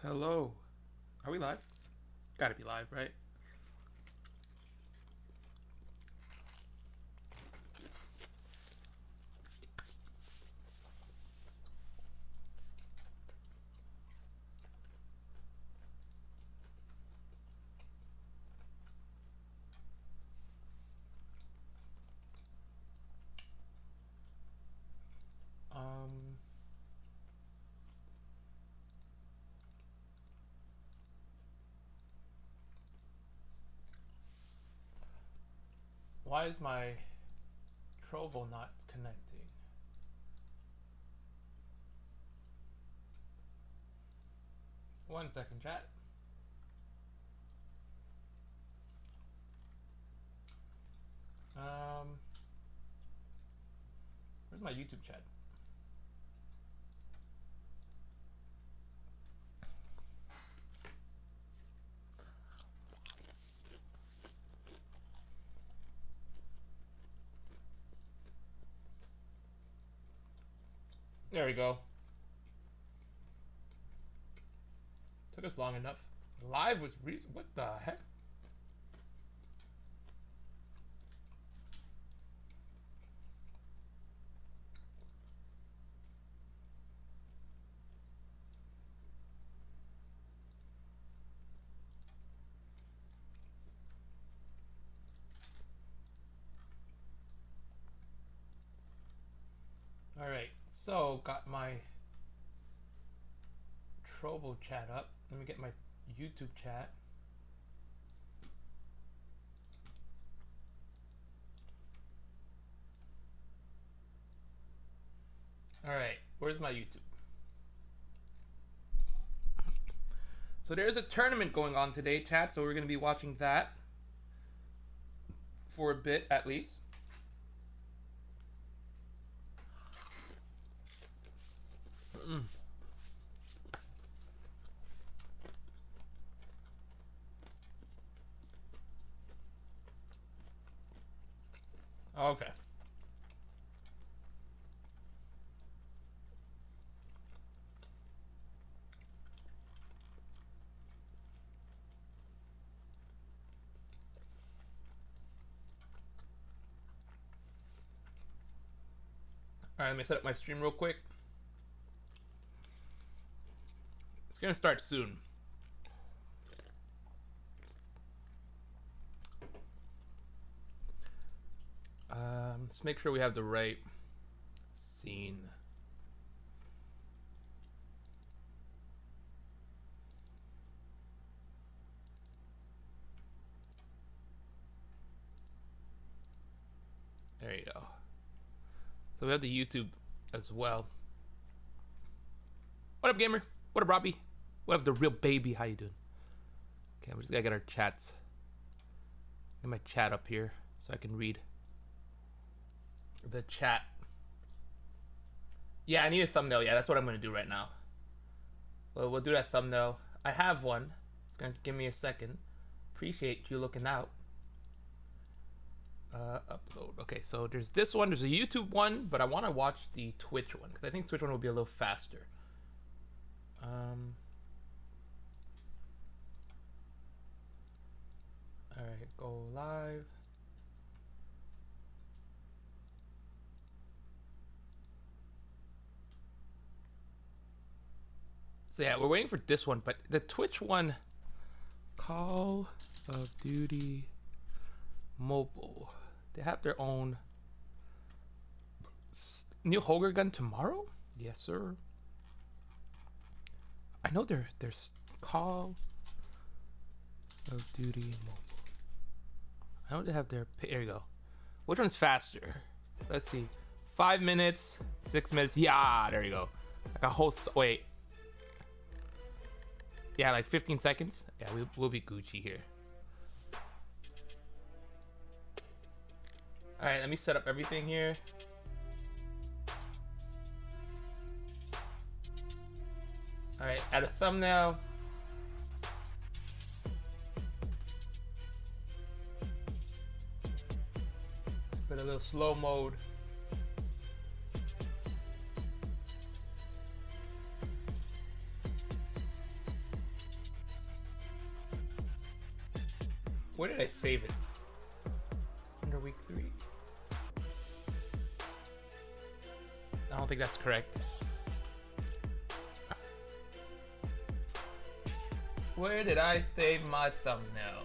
Hello. Are we live? Gotta be live, right? Um, why is my Trovo not connecting? One second, chat. Um, where's my YouTube chat? There we go. Took us long enough. Live was what the heck? All right, so got my Trovo chat up. Let me get my YouTube chat. All right, where's my YouTube? So there's a tournament going on today, chat. So we're gonna be watching that for a bit at least. Okay. All right, let me set up my stream real quick. It's gonna start soon. Let's make sure we have the right scene. There you go. So we have the YouTube as well. What up, gamer? What up, Robbie? What up, the real baby? How you doing? Okay, we just gotta get our chats. Get my chat up here so I can read the chat. Yeah, I need a thumbnail. Yeah, that's what I'm gonna do right now. Well, we'll do that thumbnail. I have one. It's gonna give me a second. Appreciate you looking out. Upload. Okay, so there's this one. There's a YouTube one, but I want to watch the Twitch one because I think Twitch one will be a little faster. All right, go live. So yeah, we're waiting for this one, but the Twitch one, Call of Duty Mobile, they have their own new Hoger gun tomorrow. Yes, sir. I know there's Call of Duty Mobile. I know they have their. Here you go. Which one's faster? Let's see. 5 minutes, 6 minutes. Yeah, there you go. Like a whole. Wait. Yeah, like 15 seconds. Yeah, we'll be Gucci here. All right, let me set up everything here. All right, add a thumbnail. Put a little slow mode. Where did I save it? Under week 3. I don't think that's correct. Where did I save my thumbnail?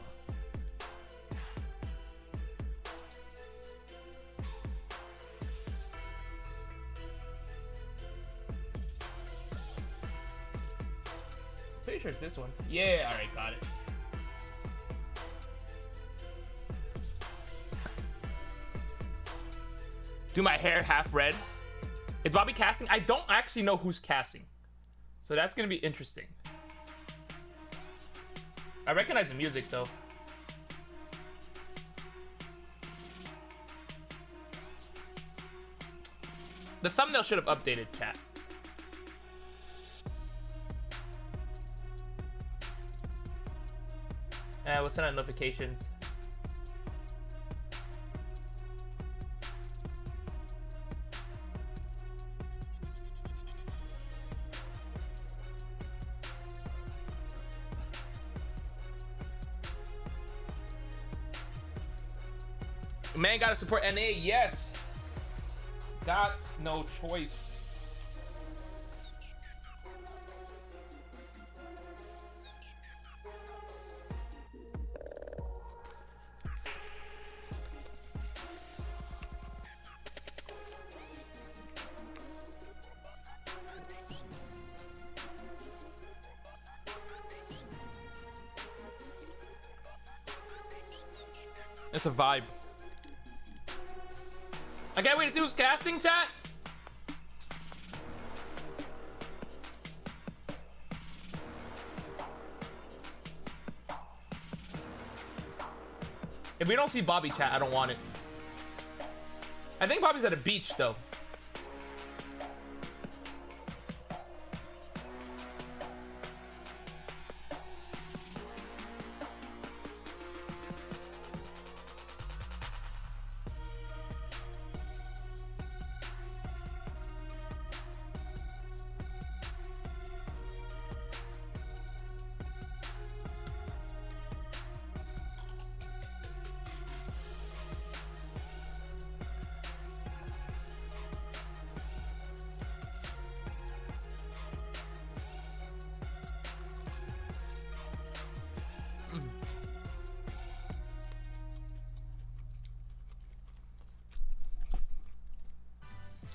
Pretty sure it's this one. Yeah, alright, got it. Do my hair half red. Is Bobby casting? I don't actually know who's casting. So that's gonna be interesting. I recognize the music though. The thumbnail should have updated, chat. We'll send out notifications. Man, gotta support NA, yes. Got no choice. It's a vibe. I can't wait to see who's casting, chat. If we don't see Bobby, chat, I don't want it. I think Bobby's at a beach, though.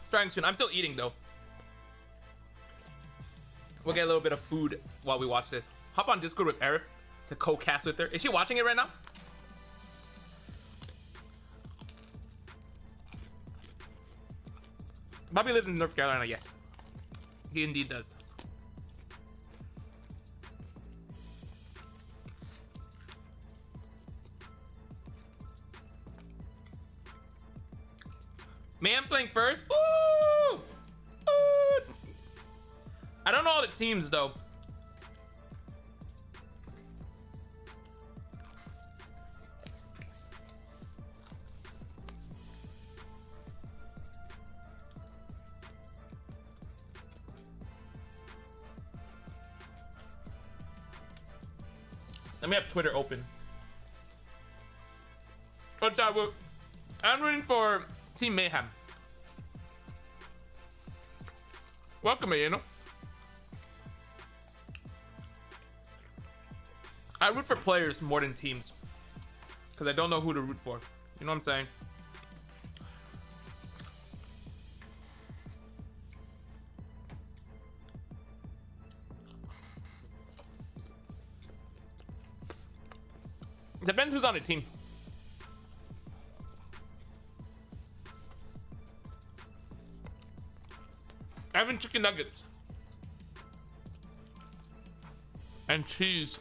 Starting soon. I'm still eating though. We'll get a little bit of food while we watch this. Hop on Discord with Aerith to co-cast with her. Is she watching it right now? Bobby lives in North Carolina, yes. He indeed does. Man playing first? Ooh! Ooh! I don't know all the teams though. Let me have Twitter open. What's up? I'm rooting for Team Mayhem. Welcome, you know. I root for players more than teams because I don't know who to root for. You know what I'm saying? Depends who's on the team. Having chicken nuggets and cheese.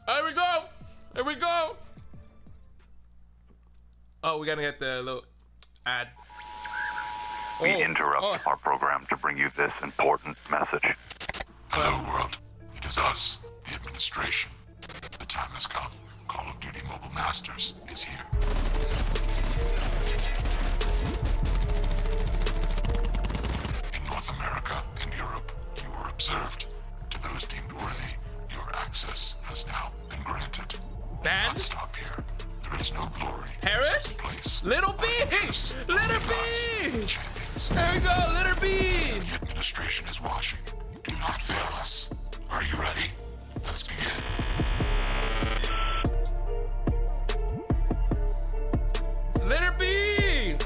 There we go. There we go. Oh, we gotta get the little ad. We interrupt our program to bring you this important message. Hello, world. It is us, the administration. The time has come. Call of Duty Mobile Masters is here. observed. To those deemed worthy, your access has now been granted. Bad? Not stop here. There is no glory. Harris? Place. Little B! Little B! There we go, Little B! The administration is watching. Do not fail us. Are you ready? Let's begin. Little B!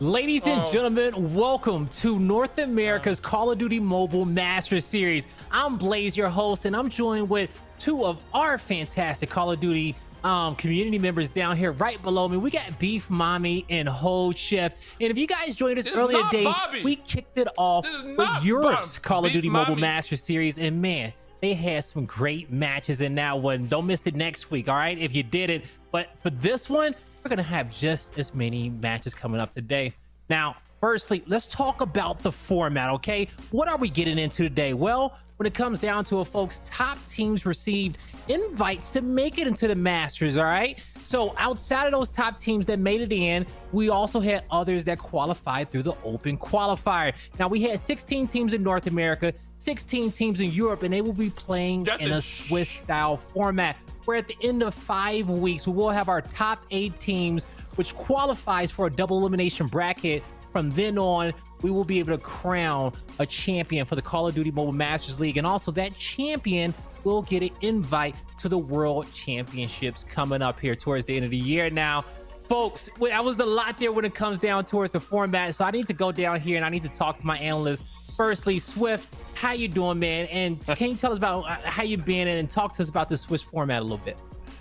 Ladies and gentlemen, welcome to North America's Call of Duty Mobile Masters Series. I'm Blaze, your host, and I'm joined with two of our fantastic Call of Duty community members down here right below me. We got Beef Mommy and Ho Chef. And if you guys joined us earlier today, we kicked it off with Europe's Call of Duty Mobile Masters Series. And man, they had some great matches in that one. Don't miss it next week, all right, if you didn't. But for this one, we're gonna have just as many matches coming up today. Now, firstly, let's talk about the format, okay? What are we getting into today? Well, when it comes down to it, folks, top teams received invites to make it into the Masters, all right? So outside of those top teams that made it in, we also had others that qualified through the open qualifier. Now, we had 16 teams in North America, 16 teams in Europe, and they will be playing in a Swiss-style format, where at the end of 5 weeks, we will have our top 8 teams, which qualifies for a double elimination bracket. From then on, we will be able to crown a champion for the Call of Duty Mobile Masters League. And also that champion will get an invite to the World Championships coming up here towards the end of the year. Now, folks, that was a lot there when it comes down towards the format. So I need to go down here and I need to talk to my analyst. Firstly, Swift, how you doing, man? And can you tell us about how you've been and talk to us about the Swiss format a little bit?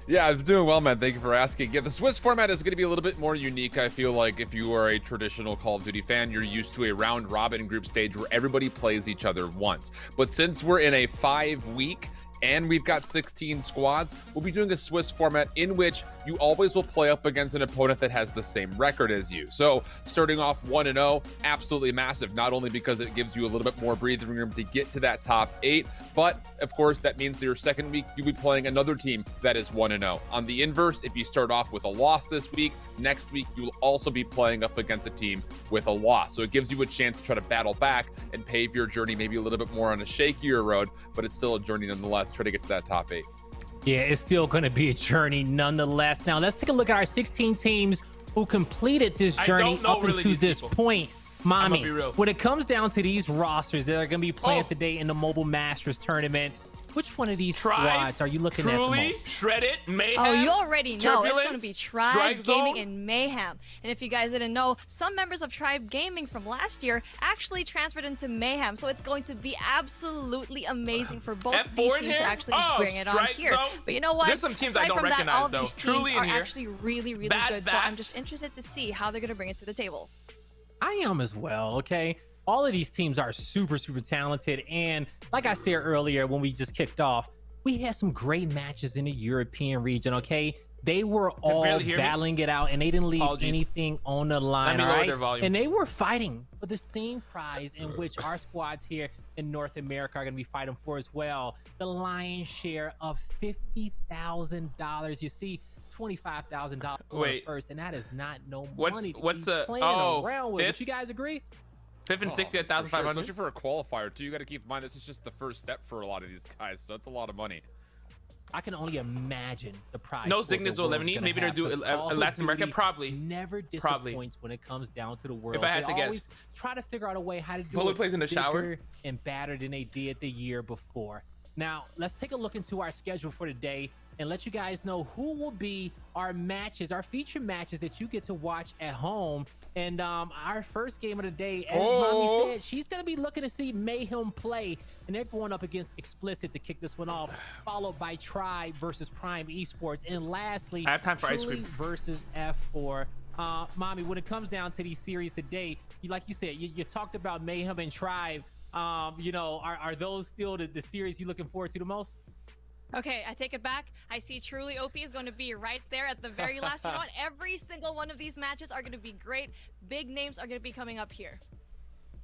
Yeah, I'm doing well, man. Thank you for asking. Yeah, the Swiss format is going to be a little bit more unique. I feel like if you are a traditional Call of Duty fan, you're used to a round robin group stage where everybody plays each other once. But since we're in a 5-week and we've got 16 squads, we'll be doing a Swiss format in which you always will play up against an opponent that has the same record as you. So starting off 1-0, absolutely massive, not only because it gives you a little bit more breathing room to get to that top 8, but of course that means your second week you'll be playing another team that is 1-0. On the inverse, if you start off with a loss this week, next week you will also be playing up against a team with a loss. So it gives you a chance to try to battle back and pave your journey maybe a little bit more on a shakier road, but it's still a journey nonetheless. Try to get to that top 8. Yeah, it's still going to be a journey nonetheless. Now, let's take a look at our 16 teams who completed this journey up until this point. Mommy, when it comes down to these rosters that are going to be playing today in the Mobile Masters tournament, which one of these squads are you looking at the most? Shredded, Mayhem. Oh, you already know. It's going to be Strike Tribe Gaming Zone. and Mayhem. And if you guys didn't know, some members of Tribe Gaming from last year actually transferred into Mayhem. So it's going to be absolutely amazing for both of these teams to actually bring it on here. Zone. But you know what? There's some teams I Aside don't from that, recognize, all of though. these Truly teams in are here. actually really, really Bad good. So Batch. I'm just interested to see how they're going to bring it to the table. I am as well, okay? All of these teams are super, super talented. And like I said earlier when we just kicked off, we had some great matches in the European region, okay? They were all battling it out and they didn't leave anything on the line, all right? And they were fighting for the same prize in which our squads here in North America are going to be fighting for as well. The lion's share of $50,000. You see, $25,000 first, and that is not no money to be playing around with. Would you guys agree? 5th and 6th at 1,500. Especially for a qualifier too. You got to keep in mind this is just the first step for a lot of these guys, so it's a lot of money. I can only imagine the prize. No sickness will eliminate. Maybe they'll do Latin America. Probably. Never disappoints when it comes down to the world. If I had to always guess, try to figure out a way how to do Bullet it plays in the shower bigger and badder than they did the year before. Now, let's take a look into our schedule for today and let you guys know who will be our matches, our feature matches that you get to watch at home. And our first game of the day, as Mommy said, she's going to be looking to see Mayhem play. And they're going up against Explicit to kick this one off, followed by Tribe versus Prime Esports. And lastly, I have time for ice cream versus F4. Mommy, when it comes down to these series today, like you said, you talked about Mayhem and Tribe. You know, are those still the series you're looking forward to the most? Okay, I take it back. I see Truly OP is going to be right there at the very last. You know what? Every single one of these matches are going to be great. Big names are going to be coming up here.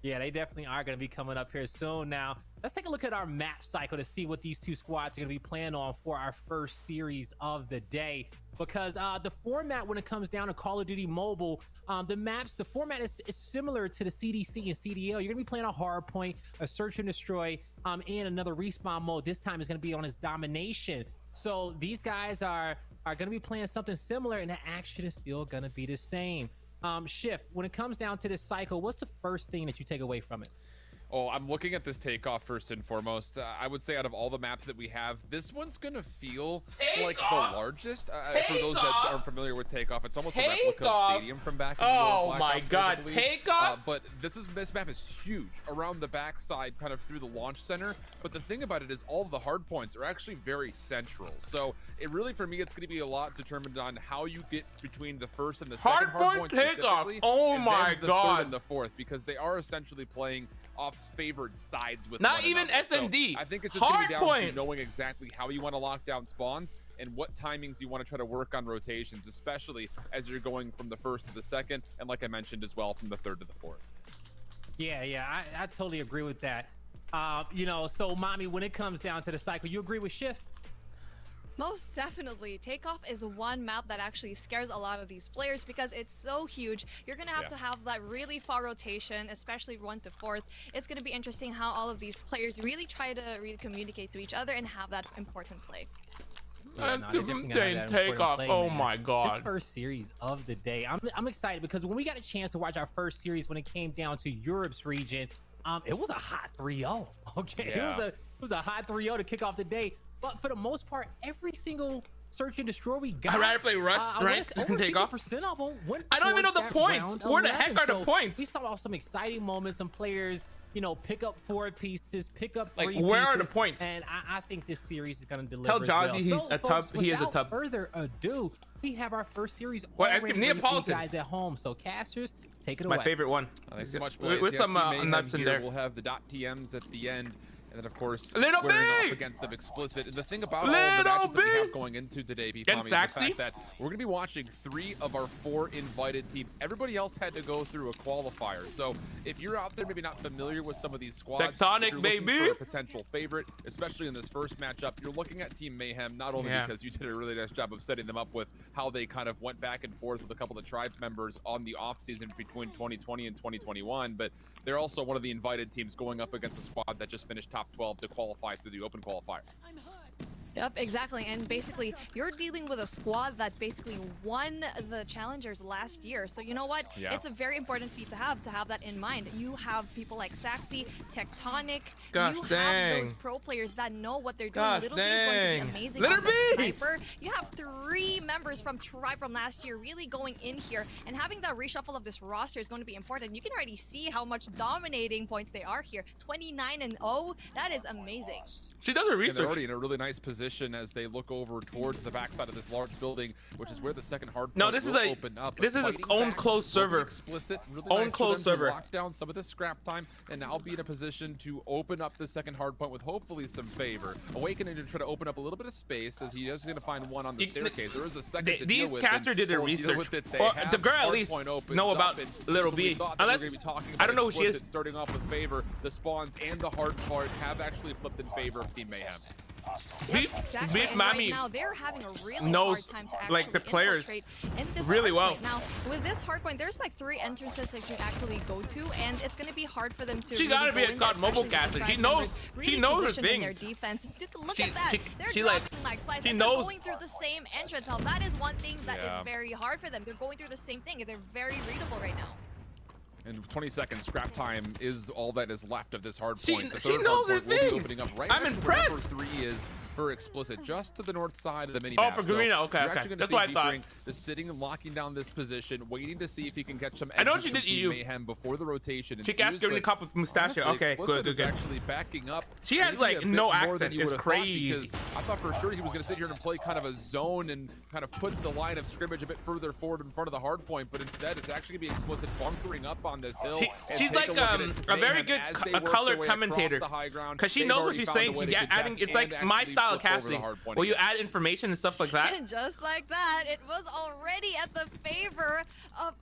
Yeah, they definitely are going to be coming up here soon. Now, let's take a look at our map cycle to see what these two squads are going to be playing on for our first series of the day. Because the format, when it comes down to Call of Duty Mobile, the format is similar to the CDC and CDL. You're going to be playing a hard point, a search and destroy, and another respawn mode. This time is going to be on his domination. So these guys are going to be playing something similar, and the action is still going to be the same. Shift, when it comes down to this cycle, what's the first thing that you take away from it? Oh, I'm looking at this takeoff first and foremost. I would say out of all the maps that we have, this one's going to feel like the largest. For those that aren't familiar with takeoff, it's almost a replica of Stadium from back in the Oh my god, takeoff! But this map is huge around the backside, kind of through the launch center. But the thing about it is all of the hard points are actually very central. So it really, for me, it's going to be a lot determined on how you get between the first and the second hard point takeoff. Oh my god! Third and the fourth, because they are essentially playing off favored sides with not even SMD. So I think it's just going to be down to knowing exactly how you want to lock down spawns and what timings you want to try to work on rotations, especially as you're going from the first to the second, and like I mentioned as well, from the third to the fourth. Yeah, I totally agree with that. You know, so Mommy, when it comes down to the cycle, you agree with Shift? Most definitely. Takeoff is one map that actually scares a lot of these players because it's so huge. You're going to have that really far rotation, especially 1 to 4th. It's going to be interesting how all of these players really try to communicate to each other and have that important play. Takeoff. Oh my god. This first series of the day. I'm excited because when we got a chance to watch our first series when it came down to Europe's region, it was a hot 3-0. Okay, it was a hot 3-0 to kick off the day. But for the most part, every single search and destroy we got. I'd rather play Rust, right? Take off. Of them went I don't even know the points. Where the heck are the points? We saw some exciting moments. Some players, you know, pick up 4 pieces, pick up 3 where pieces, are the points? And I think this series is going to deliver. Tell Jazzy he's a tub. He is a tub. Without further ado, we have our first series. Neapolitan guys at home. So casters, take it away. My favorite one. Thanks so much, Blaze. With some nuts in there. We'll have the .TMs at the end. And then, of course, Little squaring B! off against them explicit. And the thing about all of the matches that we have going into today, Tommy, is the fact that we're going to be watching 3 of our 4 invited teams. Everybody else had to go through a qualifier. So if you're out there maybe not familiar with some of these squads, Tectonic, baby! For a potential favorite, especially in this first matchup, you're looking at Team Mayhem, not only because you did a really nice job of setting them up with how they kind of went back and forth with a couple of Tribe members on the offseason between 2020 and 2021, but they're also one of the invited teams going up against a squad that just finished top 12 to qualify through the open qualifier. Yep, exactly. And basically, you're dealing with a squad that basically won the challengers last year. So you know what? Yeah. It's a very important feat to have that in mind. You have people like Saxy, Tectonic. Gosh, you dang. have those pro players that know what they're doing. Gosh, Little B is going to be amazing. Little on the B! sniper. You have 3 members from Tribe from last year really going in here, and having that reshuffle of this roster is going to be important. You can already see how much dominating points they are here. 29-0. That is amazing. She does her And research. they're already in a really nice position as they look over towards the backside of this large building, which is where the second hard point this is will open up. this is its own closed server. Explicit, really Own nice closed for them to server. lock down some of the scrap time, and now be in a position to open up the second hard point with hopefully some favor. Awakening to try to open up a little bit of space as he is going to find one on the staircase. There is a second to deal These with. caster did their research. Or the girl at least know about Little B. Unless I don't know who she is. Starting off with favor, the spawns and the hard part have actually flipped in favor of Team Mayhem. Exactly. And Mommy right now they're having a really knows, hard time to actually like, the players infiltrate in this really hardpoint. well. Now with this hardpoint, there's like 3 entrances that you actually go to, and it's going to be hard for them to. She really gotta go be a in COD there, mobile especially caster. with She the knows. really She knows her positioned in things. their defense. Look at that. They're she dropping like flies. she and knows. They're going through the same entrance. Now that is one thing that is very hard for them. They're going through the same thing, and they're very readable right now. And 20 seconds scrap time is all that is left of this hard point. She knows her will be things. opening up right I'm where impressed. Number 3 is for explicit, just to the north side of the mini map. Oh, for Garena. Okay, you're okay. actually That's see what I thought. Just sitting and locking down this position, waiting to see if he can catch some. I know edges she from did Team EU. Mayhem before the rotation. She asked Garena Cup with Mustachio. Okay, good. Actually backing up. She has maybe like a bit no more than accent. you It's would have thought, crazy. because I thought for sure he was going to sit here and play kind of a zone and kind of put the line of scrimmage a bit further forward in front of the hard point, but instead it's actually going to be explicit bunkering up on this hill. She's like a very good color commentator because she knows what she's saying. She's adding. It's like my style of casting, where you add information and stuff like that. And just like that, it was already at the favor of.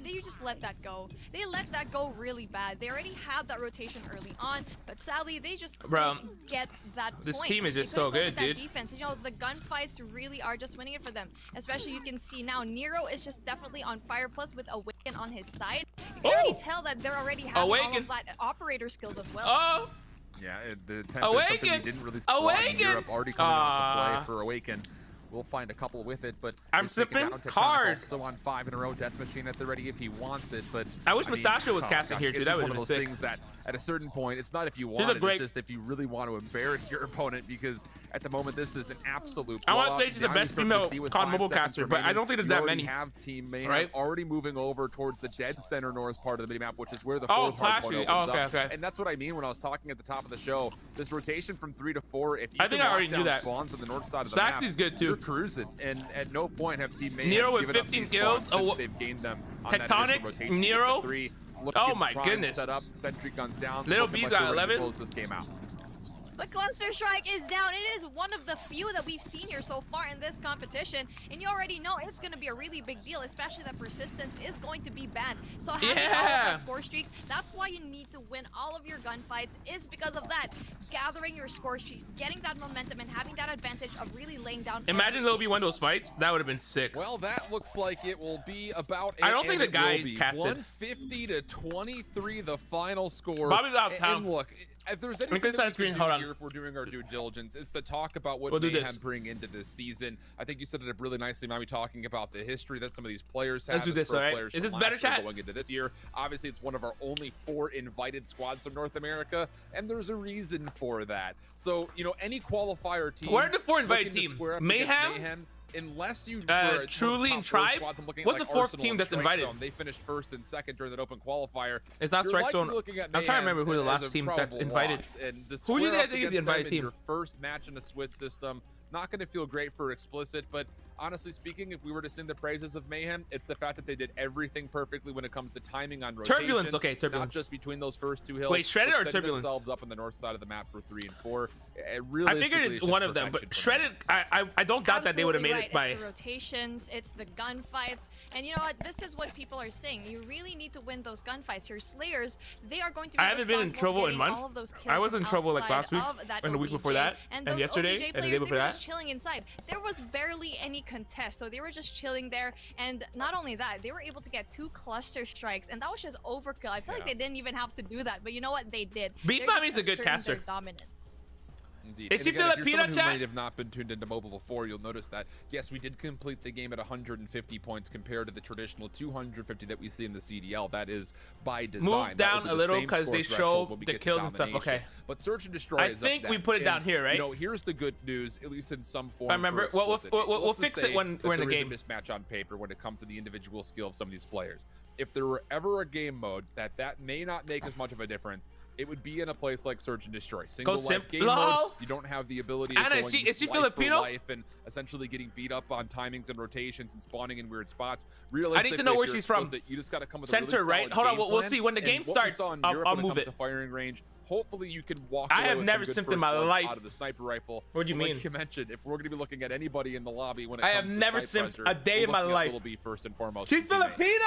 They just let that go. They let that go really bad. They already had that rotation early on, but sadly they just couldn't get that This point. team is just They so couldn't good, go with that dude. defense. You know, the gunfights really are just winning it for them. Especially you can see now Nero is just definitely on fire, plus with Awaken on his side. You can already tell that they're already having all of that operator skills as well. Oh! Yeah, the attempt is something we didn't really spot in Europe already coming out to play for Awaken. We'll find a couple with it, but I'm sipping hard. So on 5 in a row, Death Machine at the ready if he wants it. But I wish Mustachio was casting here too. That would one have of been those sick. things that at a certain point, it's not if you want it, it's just if you really want to embarrass your opponent, because at the moment this is an absolute. I want to say she's the best female COD mobile caster, but I don't think there's that many. Have Team Mayhem already moving over towards the dead center north part of the minimap, which is where the fourth hardpoint opens up. And that's what I mean when I was talking at the top of the show. This rotation from 3 to 4. If you I think I already knew that. Spawns on the north side of the map, Saxy's good too. You're cruising, and at no point have Team Mayhem Nero with given 15 up kills. since they've gained them on Tectonic, Nero. Oh my goodness. Set up, sentry guns down. Little B's got 11. Close this game out. The cluster strike is down. It is one of the few that we've seen here so far in this competition, and you already know it's going to be a really big deal, especially that persistence is going to be banned. So having all of the score streaks, that's why you need to win all of your gunfights, is because of that. Gathering your score streaks, getting that momentum, and having that advantage of really laying down. Imagine there'll be one of those fights. That would have been sick. Well, that looks like it will be about. I don't think the guy's casted. 150 to 23, the final score. Bobby's out of town. And look, if there's anything that we can do here, if we're doing our due diligence, it's to talk about what Mayhem bring into this season. I think you set it up really nicely, Mommy, talking about the history that some of these players have. Let's do this, all right? Is this better, chat? Going into this year, obviously, it's one of our only 4 invited squads from North America, and there's a reason for that. So, you know, any qualifier team. Where are the 4 invited team? Mayhem? Unless you Truly and Tribe. What's the 4th team that's invited? They finished 1st and 2nd during that open qualifier. It's not Strike Zone. I'm trying to remember who the last team that's invited. Who do you think is the invited team? Your first match in the Swiss system. Not going to feel great for Explicit, but honestly speaking, if we were to sing the praises of Mayhem, it's the fact that they did everything perfectly when it comes to timing on rotation. Turbulence, okay, Turbulence. Not just between those first 2 hills. Wait, Shredded or Turbulence? Themselves up on the north side of the map for 3 and 4. I figured it's one of them, but Shredded, I don't doubt that they would have made it by. It's the rotations, it's the gunfights, and you know what? This is what people are saying. You really need to win those gunfights. Your Slayers, they are going to be. I haven't been in trouble in months. I was in trouble like last week, and the week before that, and yesterday, and the day before that. Just chilling inside. There was barely any contest, so they were just chilling there. And not only that, they were able to get 2 cluster strikes, and that was just overkill. I feel like they didn't even have to do that, but you know what? They did. Beat Mommy's a good caster. Dominance. Indeed. If you feel that peanut chat, might have not been tuned into mobile before, you'll notice that yes, we did complete the game at 150 points compared to the traditional 250 that we see in the CDL. That is by design. Move down a little because they show the kills and stuff. Okay. But Search and Destroy. I think we put it down here, right? You know, here's the good news, at least in some form. I remember. We'll fix it when we're in the game. There is a mismatch on paper when it comes to the individual skill of some of these players. If there were ever a game mode that may not make as much of a difference, it would be in a place like Search and Destroy. Single life game mode, you don't have the ability of going is she life Filipino? for life and essentially getting beat up on timings and rotations and spawning in weird spots. Realistically, I need to know where she's from. You just got to come with Center, a really right? Hold on, we'll see when the game starts. I'll move it. The firing range. Hopefully, you can walk. I have never simped in my life out of the sniper rifle. What do you mean? Like you mentioned, if we're going to be looking at anybody in the lobby when it I comes have to never snipe simped a day in my life. Little B first and foremost. She's Filipino.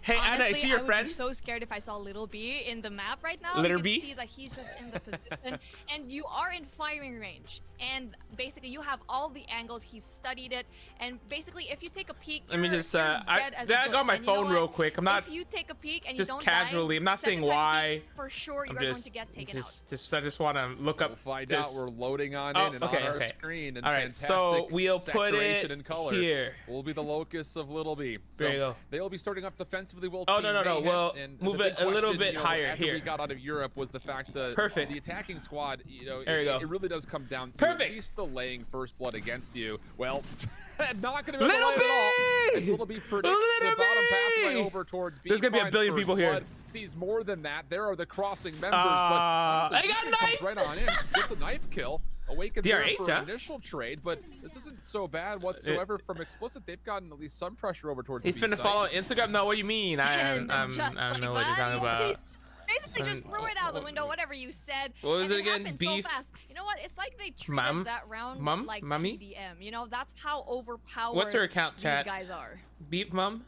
Hey, honestly, Anna, is she your friend? I would be so scared if I saw Little B in the map right now. Little you B? can see that he's just in the position, and you are in firing range. And basically, you have all the angles. He's studied it, and basically, if you take a peek, let me just. I got my phone real quick. I'm not. If you take a peek and just you don't casually. Die, I'm not saying why. For sure, you're going to get taken out. I just want to look up. We'll find out. We're loading on in and on our screen. And all right, so we'll put it and color. Here. We'll be the locus of Little B. So there you go. They'll be starting up defensively. Well, no. Well, move it a little bit higher here. We got out of Europe was the fact that the attacking squad, you know, there you go. It really does come down to at least delaying first blood against you. Well, not going to be Little B! at all. Little B predicts the bottom pathway over towards B. There's going to be a billion people here. Sees more than that. There are the crossing members, but I got knife! Right on in. Gets a knife kill. Awakens DRH, for an initial trade, but this isn't so bad whatsoever from Explicit. They've gotten at least some pressure over towards He's finna follow Instagram? No, what do you mean? I don't know what you're talking about. Basically, just threw it out the window, whatever you said. What was it again? Beef? So fast. You know what? It's like they treated that round like TDM. You know, that's how overpowered What's her account, chat? These guys are. Beef, mum?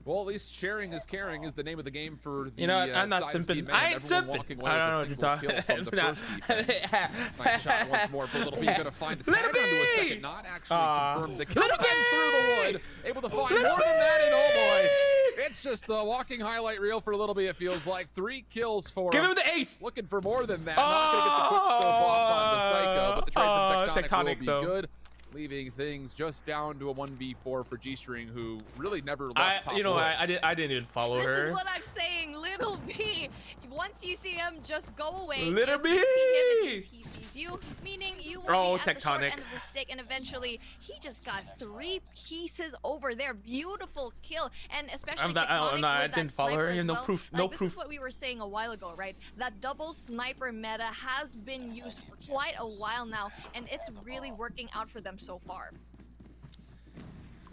Well, at least sharing is caring is the name of the game for the. You know what? I'm not side of simping. Team I Man. ain't Everyone simping. walking away I don't know with what a you're single kill from the talking. first defense. Nice shot once more for Little B. Gonna find the tag onto a second. Not actually confirmed. The kill Little then through the wood. Able to find more than that, and oh boy, it's just a walking highlight reel for Little B. It feels like 3 kills for Give him. him the ace. Looking for more than that. Not gonna get the quick scope off on the Psycho, but the trade from Tectonic will be though. good. Leaving things just down to a 1v4 for G-String, who really never left top You know, wood. I didn't even follow her. This is what I'm saying, Little B. Once you see him, just go away. Little If B! you see him, it means he sees you, meaning you will Oh, be at the short Tectonic. end of the stick, and eventually he just got 3 pieces over there. Beautiful kill, and especially Tectonic I with didn't that follow her. sniper as No well. proof. Like, No this proof. is what we were saying a while ago, right? That double sniper meta has been used for quite a while now, and it's really working out for them so far.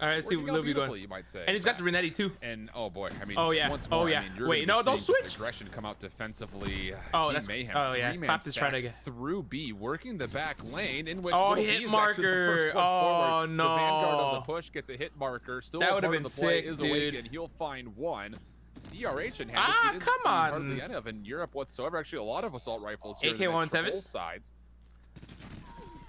All right, let's see Working what out Lil B going. beautifully, you might say. And he's got the Renetti too. And oh boy, I mean, Oh, yeah. once Oh, more, yeah. I mean, you're Wait, gonna no, be don't seeing just switch. aggression come out defensively. Oh, Team that's- Mayhem. oh, yeah. 3-man Clap is trying to stack get- through B, working the back lane in which Oh, Little B hit is marker. actually the first one Oh, forward. no. The vanguard of the push gets a hit marker. Still That a would've part of been the play sick, is dude. awake, and he'll find one. DRH and Ah, didn't come see on. hardly any of in Europe whatsoever. Actually, a lot of assault rifles here. in the mix AK-17? for both sides.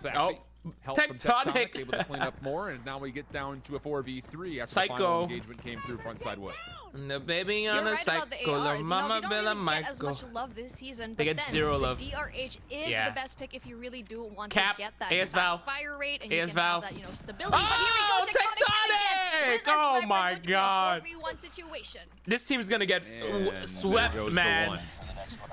Saxy. Oh, Help from Tectonic. Tectonic, able to clean up more, and now we get down to a 4v3 after the Psycho. final engagement came through frontside wood. The baby on You're the right about the cycle, ARs. Mama we don't Bella really get as Michael. much love this season, They but get then 0 the love. DRH is Yeah. the best pick if you really do want Cap, to get that AS fast Val. fire rate and AS you can Val. have that, stability. But Oh, here we go, Tectonic! with the Oh sniper, my going to be a God. 4v1 situation. This team's gonna get And swept, there goes the man. one.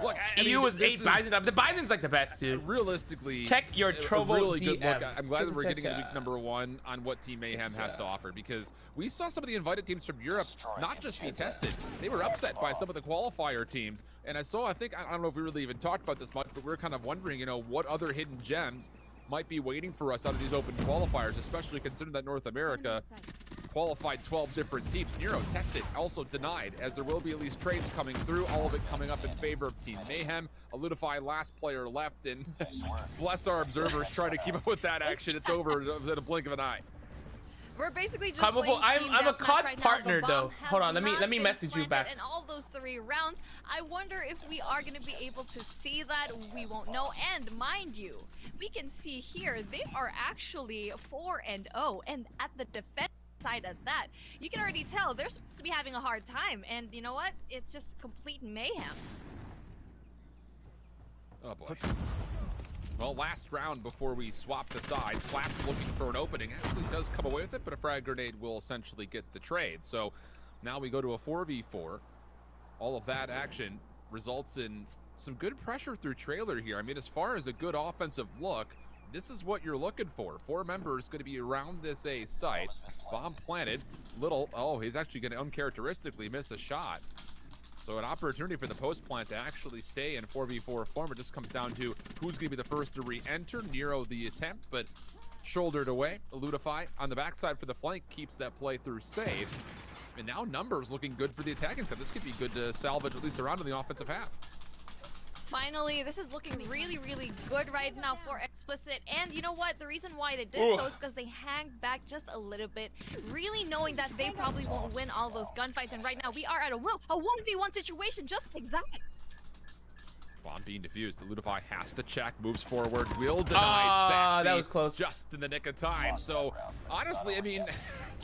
Look, EU was this 8 is Bison. The Bison's like the best, dude. realistically Check your a Trovo really good look. DMs. I'm glad that we're getting into Check, week number 1 on what Team Mayhem has to offer, because we saw some of the invited teams from Europe not just be tested, they were upset by some of the qualifier teams. And I don't know if we really even talked about this much, but we're kind of wondering, what other hidden gems might be waiting for us out of these open qualifiers, especially considering that North America qualified 12 different teams. Nero tested, also denied, as there will be at least trades coming through, all of it coming up in favor of Team Mayhem. Eludify, last player left, and bless our observers trying to keep up with that action. It's over in a blink of an eye. We're basically just Probable- playing team I'm a deathmatch COD right now. partner, The though. bomb has Hold on, let me not been message you planted back. in all those 3 rounds. I wonder if we are going to be able to see that. We won't know. And mind you, we can see here they are actually 4-0, and at the defense side of that, you can already tell they're supposed to be having a hard time. And you know what? It's just complete mayhem. Oh boy. Well, last round before we swap the sides, Flaps looking for an opening. Actually does come away with it, but a frag grenade will essentially get the trade. So now we go to a 4v4. All of that action results in some good pressure through trailer here. I mean, as far as a good offensive look, this is what you're looking for. 4 members going to be around this A site. Bomb planted. He's actually going to uncharacteristically miss a shot. So an opportunity for the post plant to actually stay in 4v4 form. It just comes down to who's going to be the first to re-enter. Nero the attempt, but shouldered away. Eludify on the backside for the flank keeps that play through safe. And now numbers looking good for the attacking side. This could be good to salvage at least around in the offensive half. Finally, this is looking really, really good right now for Explicit. And you know what? The reason why they did so is because they hang back just a little bit, really knowing that they probably won't win all those gunfights. And right now, we are at a 1v1 situation just like that. Bomb being defused. Eludify has to check, moves forward, will deny Saxy. That was close. Just in the nick of time. So, honestly, I mean,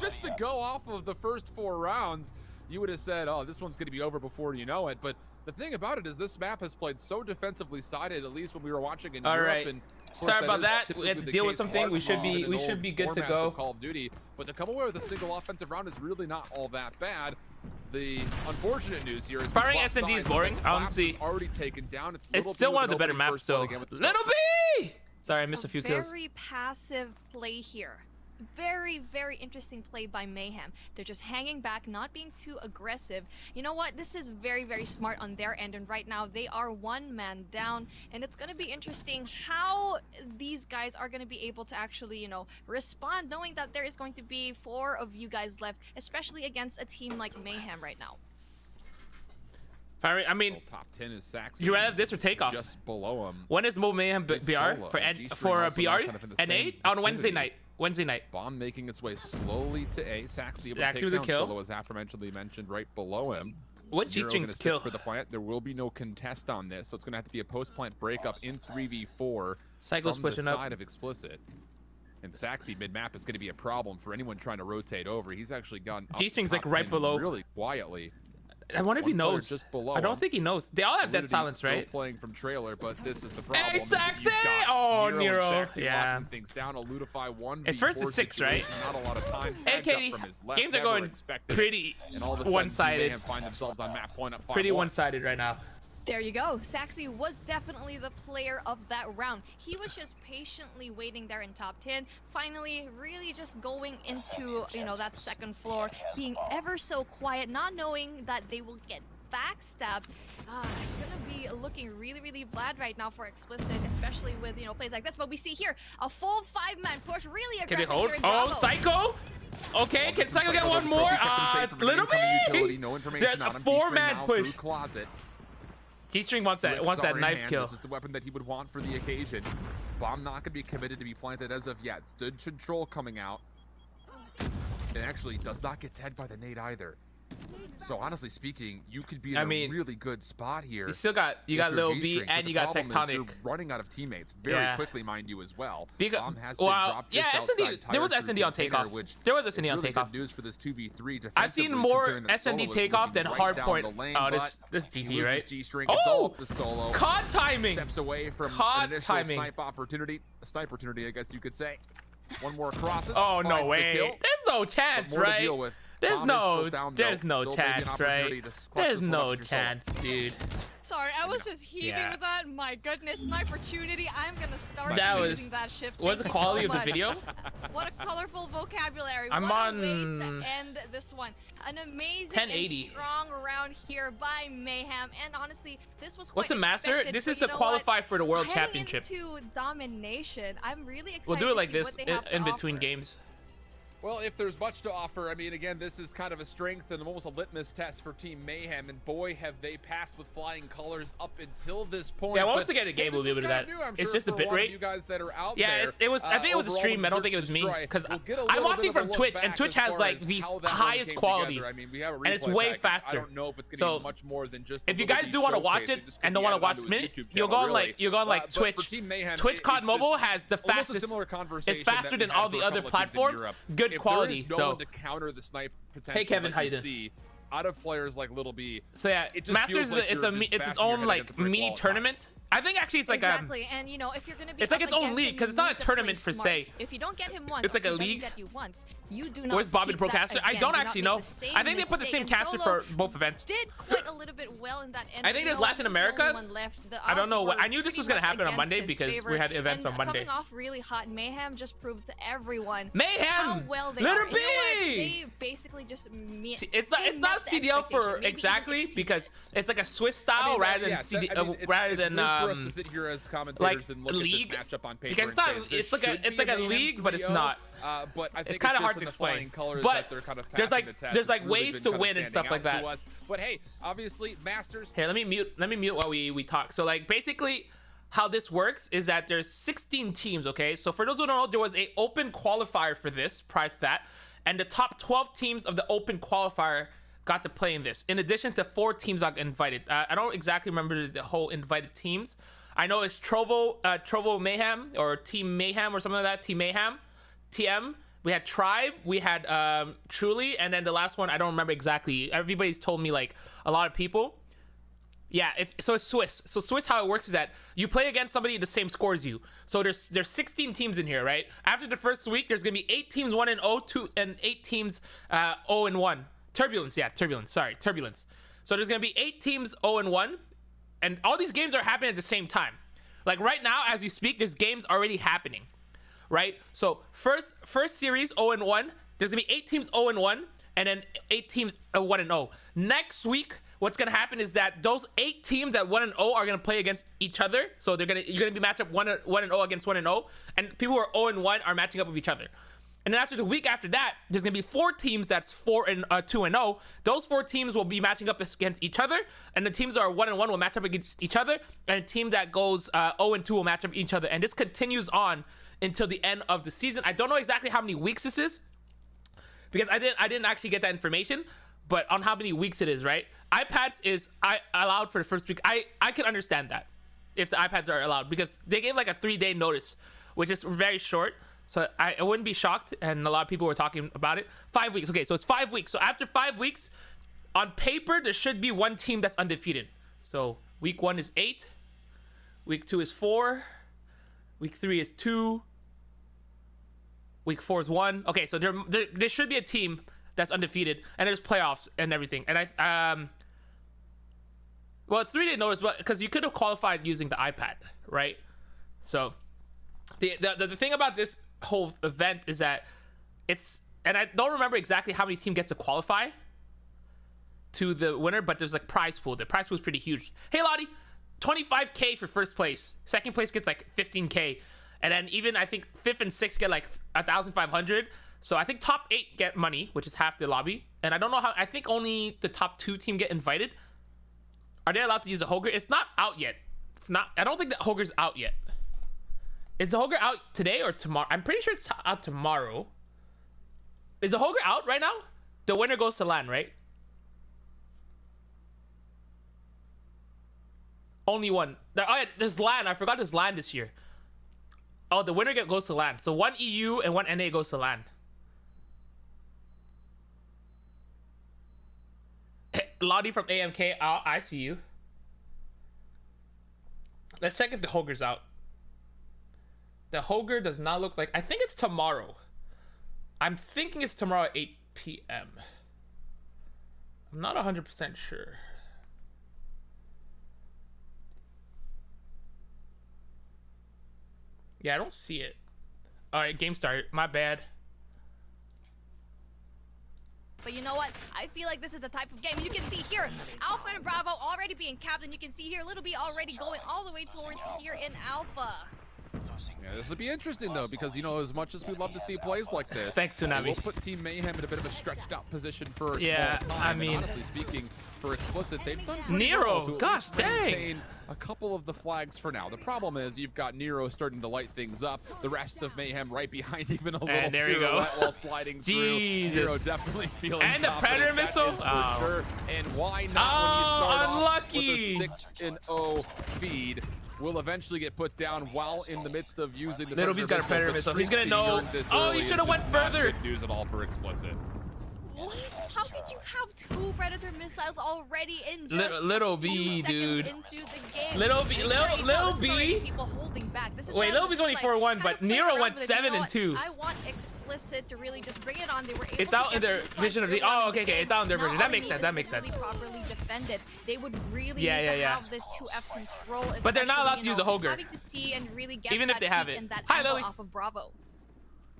just to go off of the first 4 rounds, you would have said, oh, this one's going to be over before you know it. But the thing about it is this map has played so defensively sided, at least when we were watching in Europe. Right. And of course, Sorry about is that. We typically had to the deal with case something. We should in be old good to formats go. of Call of Duty. But to come away with a single offensive round is really not all that bad. The unfortunate news here is Firing S&D is boring. I don't see. Already taken down. It's still one of the better maps, though. Little B! Sorry, I missed a few kills. Very passive play here. Very, very interesting play by Mayhem. They're just hanging back, not being too aggressive. You know what? This is very, very smart on their end. And right now, they are 1 man down. And it's going to be interesting how these guys are going to be able to actually, respond, knowing that there is going to be 4 of you guys left, especially against a team like Mayhem right now. Firing, I mean, top 10 is Saxon. you rather have this or Takeoff? Just below him. When is Mobile Mayhem BR Solo. for G-String for also BR? now kind of in the N8 same on Wednesday vicinity. night. Wednesday night. Bomb making its way slowly to A. Saxy able to Saxy take with a down kill. Solo, as aforementioned mentioned, right below him. What Zero G-String's gonna sit kill? for the plant. There will be no contest on this, so it's going to have to be a post-plant breakup in 3v4 Psycho's from pushing the up. side of Explicit. And Saxy mid-map is going to be a problem for anyone trying to rotate over. He's actually gotten up G-String's top like right 10 below. really quietly. I wonder if he One player knows. just below I don't him. think he knows. They all have dead Validity silence, still right? playing from trailer, but this is the problem. Hey, is that you've Saxy! got Oh, and Nero. Saxy Yeah. locking things down. A Ludify 1v4 It's versus 6, right? situation, Not a lot of time. Hey, Tagged up Katie. from his left, Games are never going expected it. pretty And all of a sudden, one-sided. Mayhem find themselves on map point up 5-1. Pretty one-sided right now. There you go. Saxy was definitely the player of that round. He was just patiently waiting there in top 10. Finally, really just going into, that second floor, being ever so quiet, not knowing that they will get backstabbed. It's gonna be looking really, really bad right now for Explicit, especially with, plays like this. But we see here a full 5-man push, really Can they aggressive hold? here in Oh, Bravo. Psycho! Okay, can Psycho get one more? Little bit! No information There's on a him. 4-man G-String now push. through Closet. G-String wants that Flips are in knife hand. kill. This is the weapon that he would want for the occasion. Bomb not going to be committed to be planted as of yet. Good control coming out. And actually does not get tagged by the nade either. So honestly speaking, you could be in a really good spot here. You still got Lil B and you got Tectonic. You're running out of teammates very quickly, mind you, as well. Bomb has been Wow. dropped Yeah, just SND. outside There was tires through SND on container, takeoff. which There was is SND on really takeoff. good news for this 2v3. I've seen defensively, more considering that SND Solo is takeoff looking than right hard down point. the lane, Oh, this but GG, loses right? G-String, gets all Oh, up the Solo. COD timing. Steps away from COD an initial timing. snipe opportunity. A snipe opportunity, I guess you could say. One more crosses. Oh, no finds the way. kill. There's no chance, But more to right? deal with. There's Bomb is still no down, though. chance, Still maybe an right? opportunity to clutch There's this one no up with your chance, dude. Sorry, I was just heaving Yeah. with that. My goodness, Snipertunity. I'm gonna start That using was- that shift. What's the Thank you quality so of the much. video? What a colorful vocabulary. I'm what on a way to end this one. An amazing 1080. and strong round here by Mayhem. And honestly, this was quite What's the master? expected, This but is you to know qualify what? for the World Heading Championship. into domination. I'm really excited We'll do it like to see this what they have in to between offer. games. Well, if there's much to offer, I mean, again, this is kind of a strength and almost a litmus test for Team Mayhem, and boy, have they passed with flying colors up until this point. Yeah, once But, again, a game hey, will be this able is to kind that. of new, I'm It's sure, just a for bit lot of rate. you guys that are out Yeah, there. it was. I think it was a Overall, stream. I don't Berserk think it was me Destroy because will get a I'm little watching bit of a from look Twitch, back and Twitch as has far like as the how that one highest came quality, together. I mean, we have a and it's replay way package. faster. I don't know if it's going to So, be much more than just. if you guys do want to watch it and don't want to watch it, you'll go on like Twitch. Twitch COD Mobile has the fastest. It's faster than all the other platforms. Good quality. If there is no one to counter the snipe potential Kevin, that how you you doing? see out of players like Little B. So yeah, It just Masters feels like it's you're a just it's its bashing your own head like against a brick mini wall at tournament. times. I think actually it's like Exactly, and if you're gonna be it's like up its own against league, him, 'cause it's you not need a to tournament play per smart. se. If you don't get him once, It's like or a he doesn't league. get you once, you do not. Where's Bobby keep the that Procaster? I again. don't Do not actually make know. the same I think they put the mistake, same and caster Solo for both events. did quite a little bit well in that end. I think You there's know what? Latin He was the only America. one left. The I don't odds know. were I knew this pretty was gonna much happen on against Monday his because favor, we had events and on Monday. Coming off really hot, Mayhem just proved to everyone how Mayhem, well they Little are. You know what? B. They basically just See, it's not CDL for exactly because it's like a Swiss style rather than CD, rather than for us to sit here as commentators and look league, at this matchup on paper because it's not. and say, there It's like should it's like be a Mayhem league, but it's 3-0. not. But I think It's kind of just hard in to the flying explain. colors But that they're kind of there's passing like the test. there's like It's really ways been to kind of win and stuff standing like out that. to us. But hey, obviously Masters. Here, let me mute while we talk. So like basically how this works is that there's 16 teams, okay? So for those who don't know, there was a open qualifier for this prior to that, and the top 12 teams of the open qualifier got to play in this. In addition to 4 teams that got invited. I don't exactly remember the whole invited teams. I know it's Trovo Mayhem or Team Mayhem or something like that. Team Mayhem, TM. We had Tribe, we had Truly, and then the last one I don't remember exactly. Everybody's told me like a lot of people. Yeah, so it's Swiss. So Swiss, how it works is that you play against somebody the same score as you. So there's 16 teams in here, right? After the first week, there's gonna be 8 teams 1-0, 2 and 8 teams 0-1. Turbulence. So there's gonna be 8 teams 0-1, and all these games are happening at the same time. Like right now, as we speak, there's games already happening, right? So first series 0-1. There's gonna be 8 teams 0-1, and then 8 teams 1-0. Next week, what's gonna happen is that those 8 teams at 1-0 are gonna play against each other. So you're gonna be matched up 1-0 against 1-0, and people who are 0-1 are matching up with each other. And then after the week after that, there's gonna be 4 teams that's 2-0. Those 4 teams will be matching up against each other, and the teams that are 1-1 will match up against each other, and a team that goes 0-2 will match up each other. And this continues on until the end of the season. I don't know exactly how many weeks this is because I didn't actually get that information, but on how many weeks it is, right? iPads is allowed for the first week. I can understand that if the iPads are allowed because they gave like a 3-day notice, which is very short. So I wouldn't be shocked, and a lot of people were talking about it. 5 weeks. Okay, so it's 5 weeks. So after 5 weeks, on paper, there should be one team that's undefeated. So week 1 is 8. Week 2 is 4. Week 3 is 2. Week 4 is 1. Okay, so there should be a team that's undefeated, and there's playoffs and everything. And well, 3-day notice, but because you could have qualified using the iPad, right? So the thing about this whole event is that it's, and I don't remember exactly how many teams get to qualify to the winner, but there's like prize pool. The prize pool is pretty huge. Hey Lottie, 25k for first place. Second place gets like 15k, and then even I think 5th and 6th get like 1,500. So I think top 8 get money, which is half the lobby. And I don't know how. I think only the top 2 team get invited. Are they allowed to use a Hoger? It's not out yet. It's not. I don't think the Hoger's out yet. Is the Hoger out today or tomorrow? I'm pretty sure it's out tomorrow. Is the Hoger out right now? The winner goes to LAN, right? Only one. Oh yeah, there's LAN. I forgot there's LAN this year. Oh, the winner goes to LAN. So one EU and one NA goes to LAN. Lottie from AMK, I see you. Let's check if the Hoger's out. The Hoger does not look like... I think it's tomorrow. I'm thinking it's tomorrow at 8 p.m. I'm not 100% sure. Yeah, I don't see it. All right, game start. My bad. But you know what? I feel like this is the type of game you can see here. Alpha and Bravo already being capped, and you can see here Little B already going all the way towards here in Alpha. Yeah, this will be interesting though, because you know, as much as we love to see plays like this, thanks, Tsunami. We'll put Team Mayhem in a bit of a stretched out position for a yeah, small time. I mean, and honestly speaking, for Explicit, they've done pretty Nero, well to at gosh least dang. maintain a couple of the flags for now. The problem is you've got Nero starting to light things up, the rest of Mayhem right behind, even a little and there you go. while sliding Jesus. through. Nero definitely feeling and the Predator missile. for sure. And why not when you start unlucky. off with a 6-0 feed? Will eventually get put down while in the midst of using the Little B's got a Predator missile. He's gonna know. Oh, he should have went further. Good news at all for Explicit. What? How did you have 2 Predator missiles already in just Little B, dude. Into the game? Little B, Little B. People holding back. This is wait, Little B's only 4-1, but Nero went 7-2. I want Explicit to really just bring it on. They were able it's to out in their vision of the. Oh, okay, okay. It's out in their version. That makes sense. That makes sense. Really properly defended. They would really need to have this 2F control. But they're not allowed to use a Hoger. Having to see and really get even if they have it. Hi, Lily. Off of Bravo.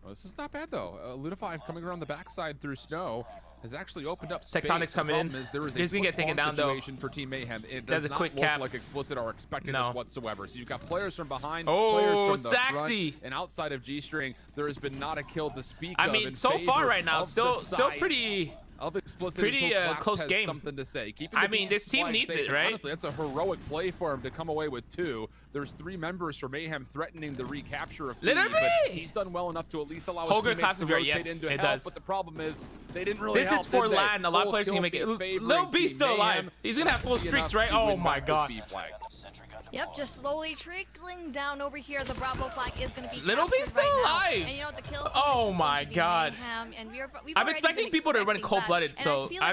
Well, this is not bad though. Ludify coming around the backside through snow has actually opened up space. Tectonic's coming in. There is He's gonna get taken down though. For Team Mayhem. It does does a not quick look cap. like Explicit are expecting this whatsoever. So you've got players from behind, oh, players from the Saxy. front, and outside of G-String, there has been not a kill to speak of. I mean, so far right now, still pretty. Of Explicit pretty close has game. Something to say. I mean, this team needs it, right? Honestly, that's a heroic play for him to come away with 2. There's 3 members for Mayhem threatening the recapture of Literally, but he's done well enough to at least allow his teammates to rotate into help. But the problem is they didn't really. This is for LAN. A lot of players can make it. Lil B's still alive. He's gonna have full streaks, right? Oh my god. Yep, just slowly trickling down over here. The Bravo flag is going to be Little B's still alive. And you know, the kill oh my god. And I'm expecting people to run cold-blooded, so I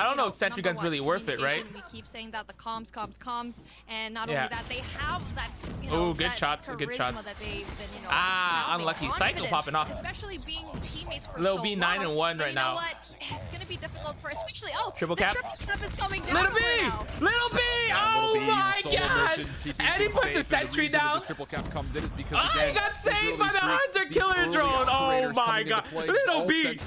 don't know if Sentry Gun's really worth it, right? We keep saying that the comms, and not only that, they have that, oh, good shots, good shots. That they've been, unlucky. Psycho popping off. Especially being teammates for Lil B 9-1 right now. You know what? It's going to be difficult for especially, triple cap. Triple cap is coming down. Little B! Little B! Oh my god! And he puts a sentry down. Triple cap comes in is because he got saved by the hunter killer drone. Oh my god! Little B!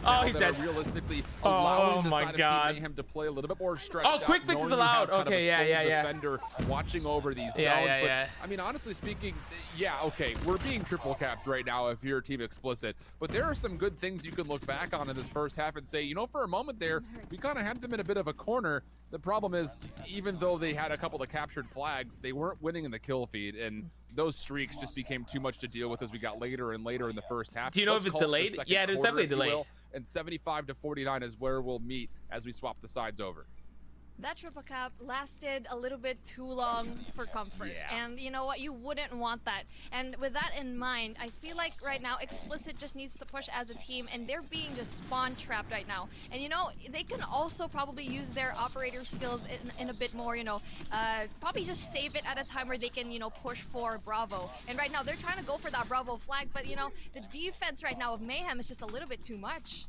Oh, he's dead. Realistically, oh my god! Mayhem to play a little bit more stretched out. Quick fix is allowed. Okay, yeah. Defender watching over these zones. But, I mean, honestly speaking, okay, we're being triple capped right now if you're Team Explicit. But there are some good things you can look back on in this first half and say, for a moment there, we kind of had them in a bit of a corner. The problem is, even though they had a couple of captured flags, they weren't winning in the kill feed, and those streaks just became too much to deal with as we got later and later in the first half. Do you know if it's delayed? Yeah, there's definitely a delay. And 75 to 49 is where we'll meet as we swap the sides over. That triple cap lasted a little bit too long for comfort. Yeah. And you know what? You wouldn't want that. And with that in mind, I feel like right now Explicit just needs to push as a team, and they're being just spawn trapped right now. And you know, they can also probably use their operator skills in a bit more, you know, probably just save it at a time where they can, you know, push for Bravo. And right now they're trying to go for that Bravo flag, but you know, the defense right now of Mayhem is just a little bit too much.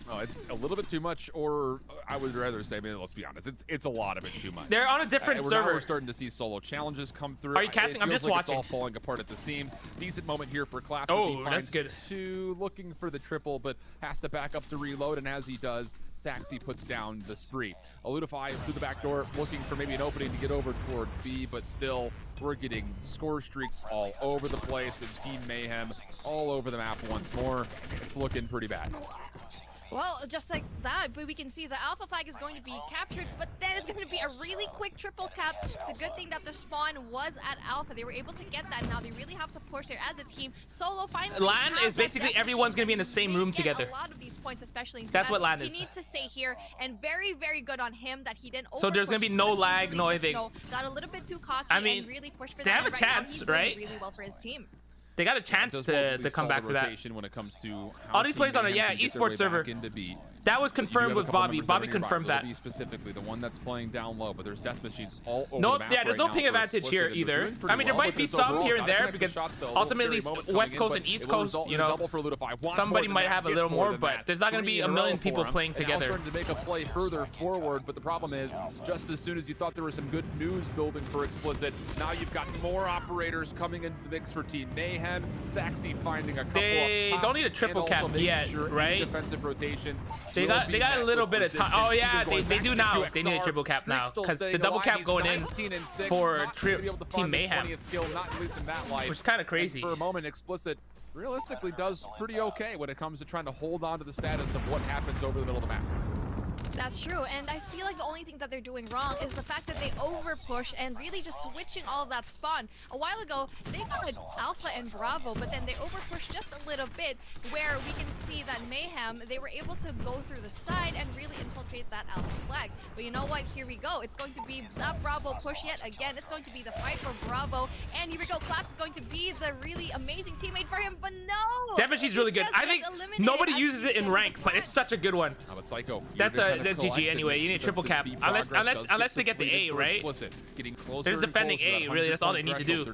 Oh, it's a little bit too much, or I would rather say, I mean, let's be honest, it's a lot of it too much. They're on a different server. We're starting to see solo challenges come through. Are you casting? I'm just watching. It's all falling apart at the seams. Decent moment here for Claps. Oh, that's good. Two, looking for the triple, but has to back up to reload, and as he does, Saxy puts down the spree. Eludify through the back door, looking for maybe an opening to get over towards B, but still, we're getting score streaks all over the place, and Team Mayhem all over the map once more. It's looking pretty bad. Well, just like that, but we can see the alpha flag is going to be captured, but then it's going to be a really quick triple cap. It's a good thing that the spawn was at alpha. They were able to get that. Now they really have to push there as a team. Solo finally. LAN is basically everyone's going to be in the same room together. A lot of these points, especially. That's what LAN is. He needs to stay here, and very, very good on him that he didn't. So there's going to be no lag, no anything. Got a little bit too cocky. I mean, and really pushed for they have a chance, right? Really well for his team. They got a chance to come back for that. When it comes to all these players on a esports server. That was confirmed with Bobby. Bobby confirmed that. Specifically, the one that's playing down low, but there's death machines all over no, the map. Yeah, there's no ping advantage here either. I mean, there might be some here and there because ultimately West Coast and East Coast, you know, somebody might have a little more, but there's not going to be a million people playing together. Starting to make a play further forward, but the problem is, just as soon as you thought there was some good news building for Explicit, now you've got more operators coming into the mix for Team Mayhem. Saxy finding a couple. They don't need a triple cap yet, right? Defensive rotations. They got a little bit of time. Oh yeah, they do now. They need a triple cap now because the double cap going in for Team Mayhem, which is kind of crazy. For a moment, Explicit realistically does pretty okay when it comes to trying to hold on to the status of what happens over the middle of the map. That's true, and I feel like the only thing that they're doing wrong is the fact that they over push and really just switching all of that spawn. A while ago, they got Alpha and Bravo, but then they over push just a little bit, where we can see that Mayhem, they were able to go through the side and really infiltrate that Alpha flag. But you know what? Here we go. It's going to be that Bravo push yet again. It's going to be the fight for Bravo, and here we go. Claps is going to be the really amazing teammate for him, but no! Definitely, she's really good. I think nobody uses it in rank, but it's such a good one. How about Psycho? That's GG anyway. You need a triple cap unless they get the A, right? They're just defending A. Really, that's all they need to do.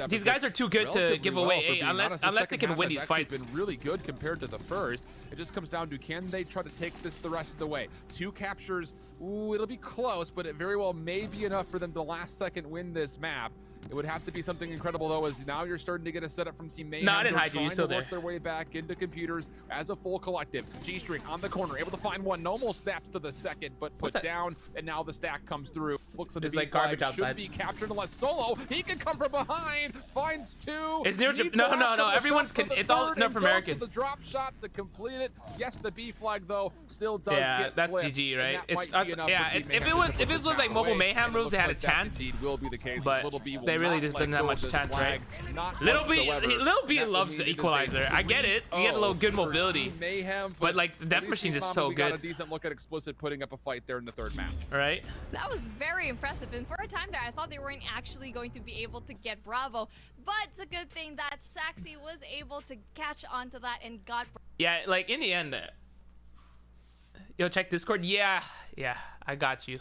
These guys are too good to give away A unless they can win these fights. Been really good compared to the first. It just comes down to, can they try to take this the rest of the way? 2 captures. Ooh, it'll be close, but it very well may be enough for them to last second win this map. It would have to be something incredible, though, as now you're starting to get a setup from Team Mayhem. No, I didn't hide you. You're still there. Work their way back into computers as a full collective. G-String on the corner, able to find one. Almost snaps to the second, but put down, and now the stack comes through. Looks like it's like garbage outside. Should be captured unless Solo. He can come from behind. Finds 2. It's near. No. Everyone's can. It's all North American. The drop shot to complete it. Yes, the B flag though still does get that's flipped, GG, right? If it was like mobile Mayhem rules, they had a chance. Will be the case. But they really just didn't have much chance, right? Little B loves the equalizer. I get it. You get a little good mobility. Mayhem, but like the death machine is so good. Got a decent look at Explicit putting up a fight there in the third match. Right. That was very impressive, and for a time there, I thought they weren't actually going to be able to get Bravo. But it's a good thing that Saxy was able to catch onto that and got. Yeah, like in the end. Yo, check Discord. Yeah, I got you.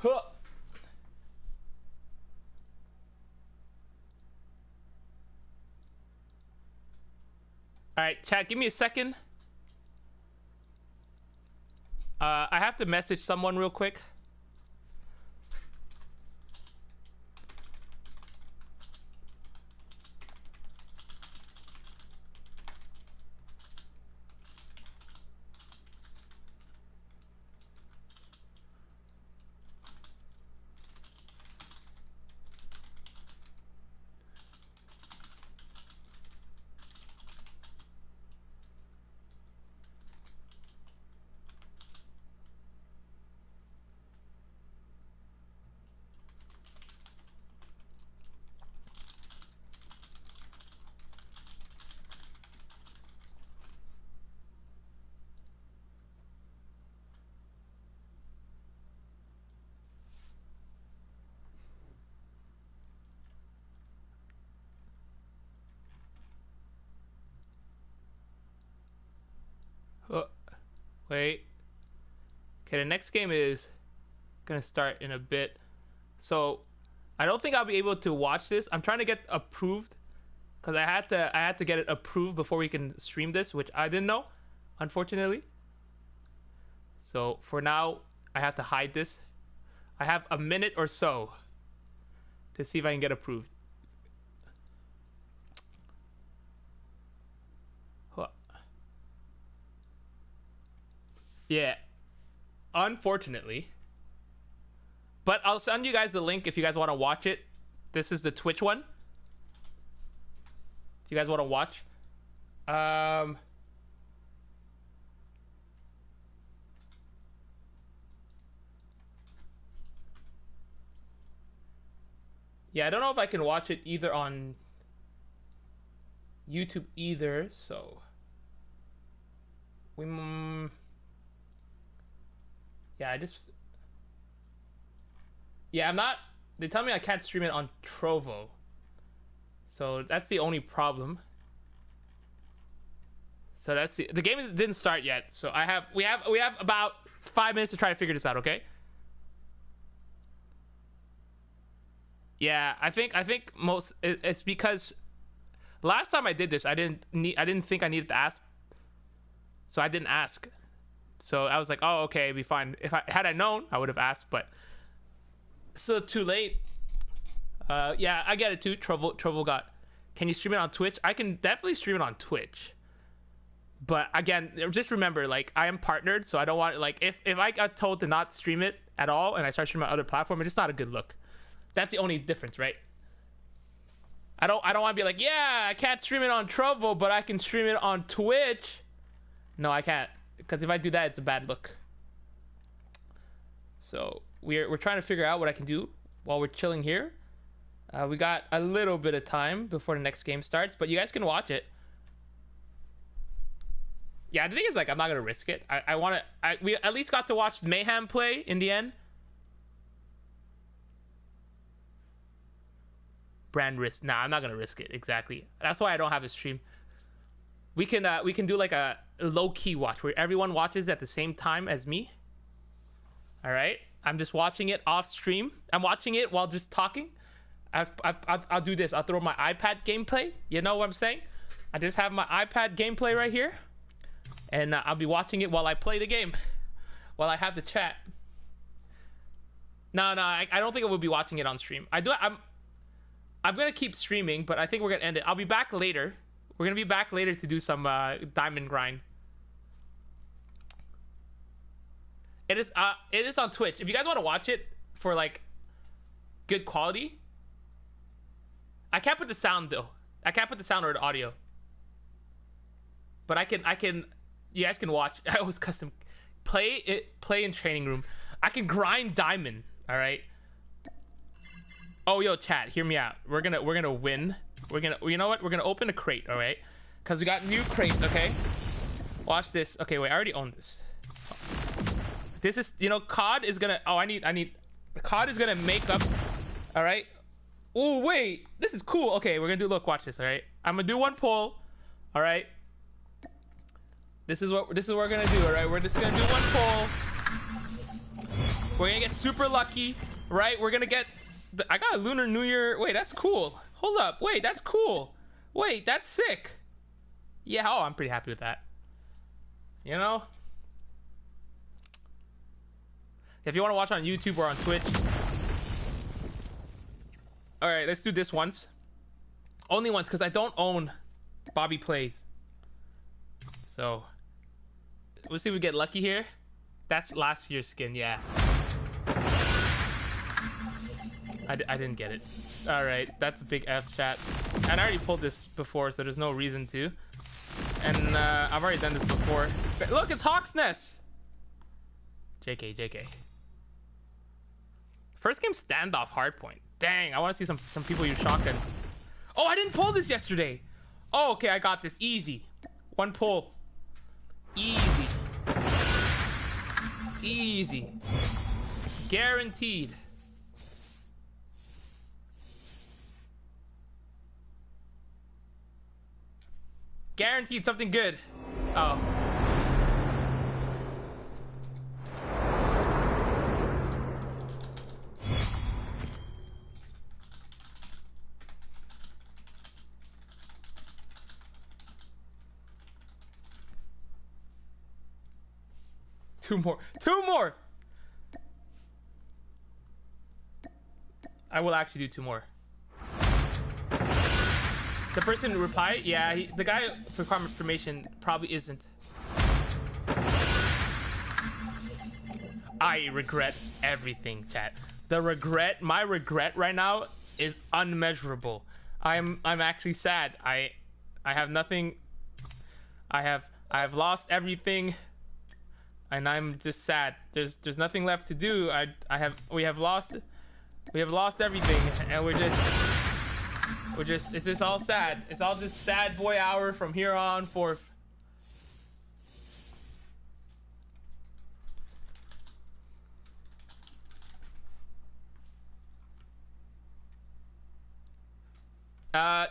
Huh. All right, chat, give me a second. I have to message someone real quick. Wait. Okay, the next game is gonna start in a bit. So I don't think I'll be able to watch this. I'm trying to get approved because I had to get it approved before we can stream this, which I didn't know, unfortunately. So for now, I have to hide this. I have a minute or so to see if I can get approved. Yeah, unfortunately. But I'll send you guys the link if you guys want to watch it. This is the Twitch one. If you guys want to watch. Yeah, I don't know if I can watch it either on YouTube either, so I'm not. They tell me I can't stream it on Trovo, so that's the only problem. So that's the game didn't start yet, so we have about 5 minutes to try to figure this out. Okay. Yeah, I think it's because last time I did this, I didn't think I needed to ask, so I didn't ask. So I was like, oh, okay, it'd be fine. Had I known, I would have asked, but still too late. Yeah, I get it too. Trovo got. Can you stream it on Twitch? I can definitely stream it on Twitch. But again, just remember, like, I am partnered, so I don't want, like, if I got told to not stream it at all and I start streaming on other platforms, it's just not a good look. That's the only difference, right? I don't want to be like, yeah, I can't stream it on Trovo, but I can stream it on Twitch. No, I can't. Because if I do that, it's a bad look. So we're trying to figure out what I can do while we're chilling here. We got a little bit of time before the next game starts, but you guys can watch it. Yeah, the thing is, like, I'm not gonna risk it. We at least got to watch Mayhem play in the end. Brand risk. Nah, I'm not gonna risk it. Exactly. That's why I don't have a stream. We can do like a low-key watch where everyone watches at the same time as me. All right, I'm just watching it off stream. I'm watching it while just talking. I'll do this. I'll throw my iPad gameplay. You know what I'm saying? I just have my iPad gameplay right here, and I'll be watching it while I play the game, while I have the chat. No, I don't think I will be watching it on stream. I'm gonna keep streaming, but I think we're gonna end it. I'll be back later. We're gonna be back later to do some diamond grind. It is on Twitch. If you guys want to watch it for like good quality, I can't put the sound though. I can't put the sound or the audio. But I can. You guys can watch. I always custom play in training room. I can grind diamond. All right. Oh, yo, chat, hear me out. We're gonna win. You know what? We're gonna open a crate, all right? Because we got new crates, okay? Watch this. Okay, wait, I already own this. This is, COD is gonna. Oh, I need. COD is gonna make up. All right. Oh, wait, this is cool. Okay, we're gonna do. Look, watch this. All right. I'm gonna do one poll. All right. This is what we're gonna do. All right. We're just gonna do one poll. We're gonna get super lucky, right? We're gonna get. I got a Lunar New Year. Wait, that's cool. Hold up. Wait, that's cool. Wait, that's sick. Yeah, oh, I'm pretty happy with that. You know? If you want to watch on YouTube or on Twitch. All right, let's do this once. Only once, because I don't own Bobby Plays. So, we'll see if we get lucky here. That's last year's skin, yeah. I didn't get it. All right, that's a big F, chat. And I already pulled this before, so there's no reason to. And I've already done this before. Look, it's Hawk's Nest. JK. First game standoff hardpoint. Dang, I want to see some people use shotguns. Oh, I didn't pull this yesterday. Oh, okay, I got this. Easy. One pull. Easy. Easy. Guaranteed. Guaranteed something good. Oh. Two more. I will actually do 2 more. The person who replied, yeah, the guy for confirmation probably isn't. I regret everything, chat. My regret right now is unmeasurable. I'm actually sad. I have nothing. I have lost everything, and I'm just sad. There's nothing left to do. We have lost everything, and we're just it's just all sad. It's all just sad boy hour from here on forth.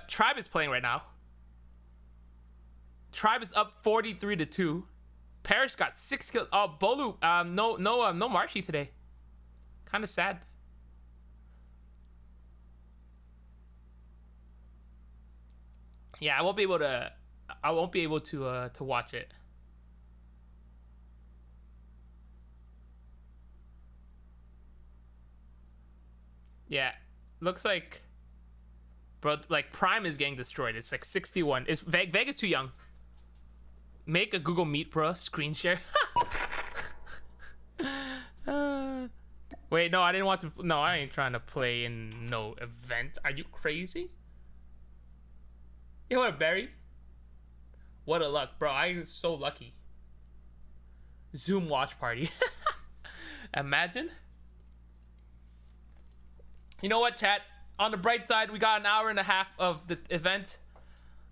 Tribe is playing right now. Tribe is up 43-2. Parrish got 6 kills. Oh, Bolu, no Marshy today. Kind of sad. Yeah, I won't be able to watch it. Yeah, looks like, bro, like Prime is getting destroyed. It's like 61. It's Vega's too young. Make a Google Meet, bro. Screen share. Wait, no, I didn't want to. No, I ain't trying to play in no event. Are you crazy? Yeah, what a berry. What a luck, bro. I'm so lucky. Zoom watch party. Imagine. You know what, chat? On the bright side, we got an hour and a half of the event.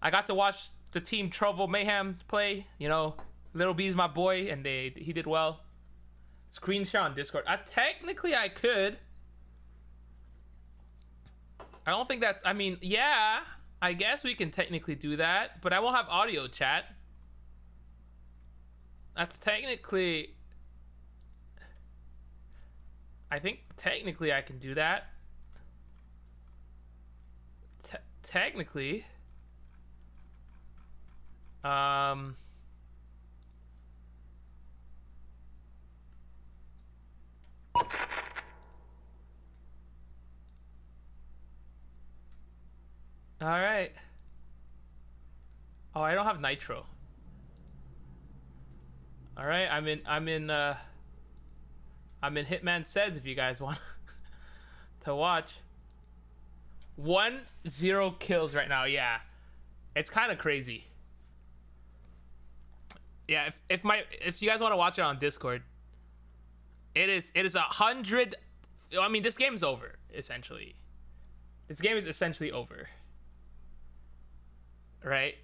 I got to watch the team Trovo Mayhem play. You know, Little B's my boy, and he did well. Screen share on Discord. Technically, I could. I don't think that's. I mean, yeah. I guess we can technically do that, but I won't have audio, chat. That's technically... I think technically I can do that. Technically. All right. Oh, I don't have nitro. All right, I'm in Hitman Says if you guys want to watch. 1-0 kills right now. Yeah. It's kind of crazy. Yeah, if you guys want to watch it on Discord, it is 100. I mean, this game is over essentially. This game is essentially over. Right?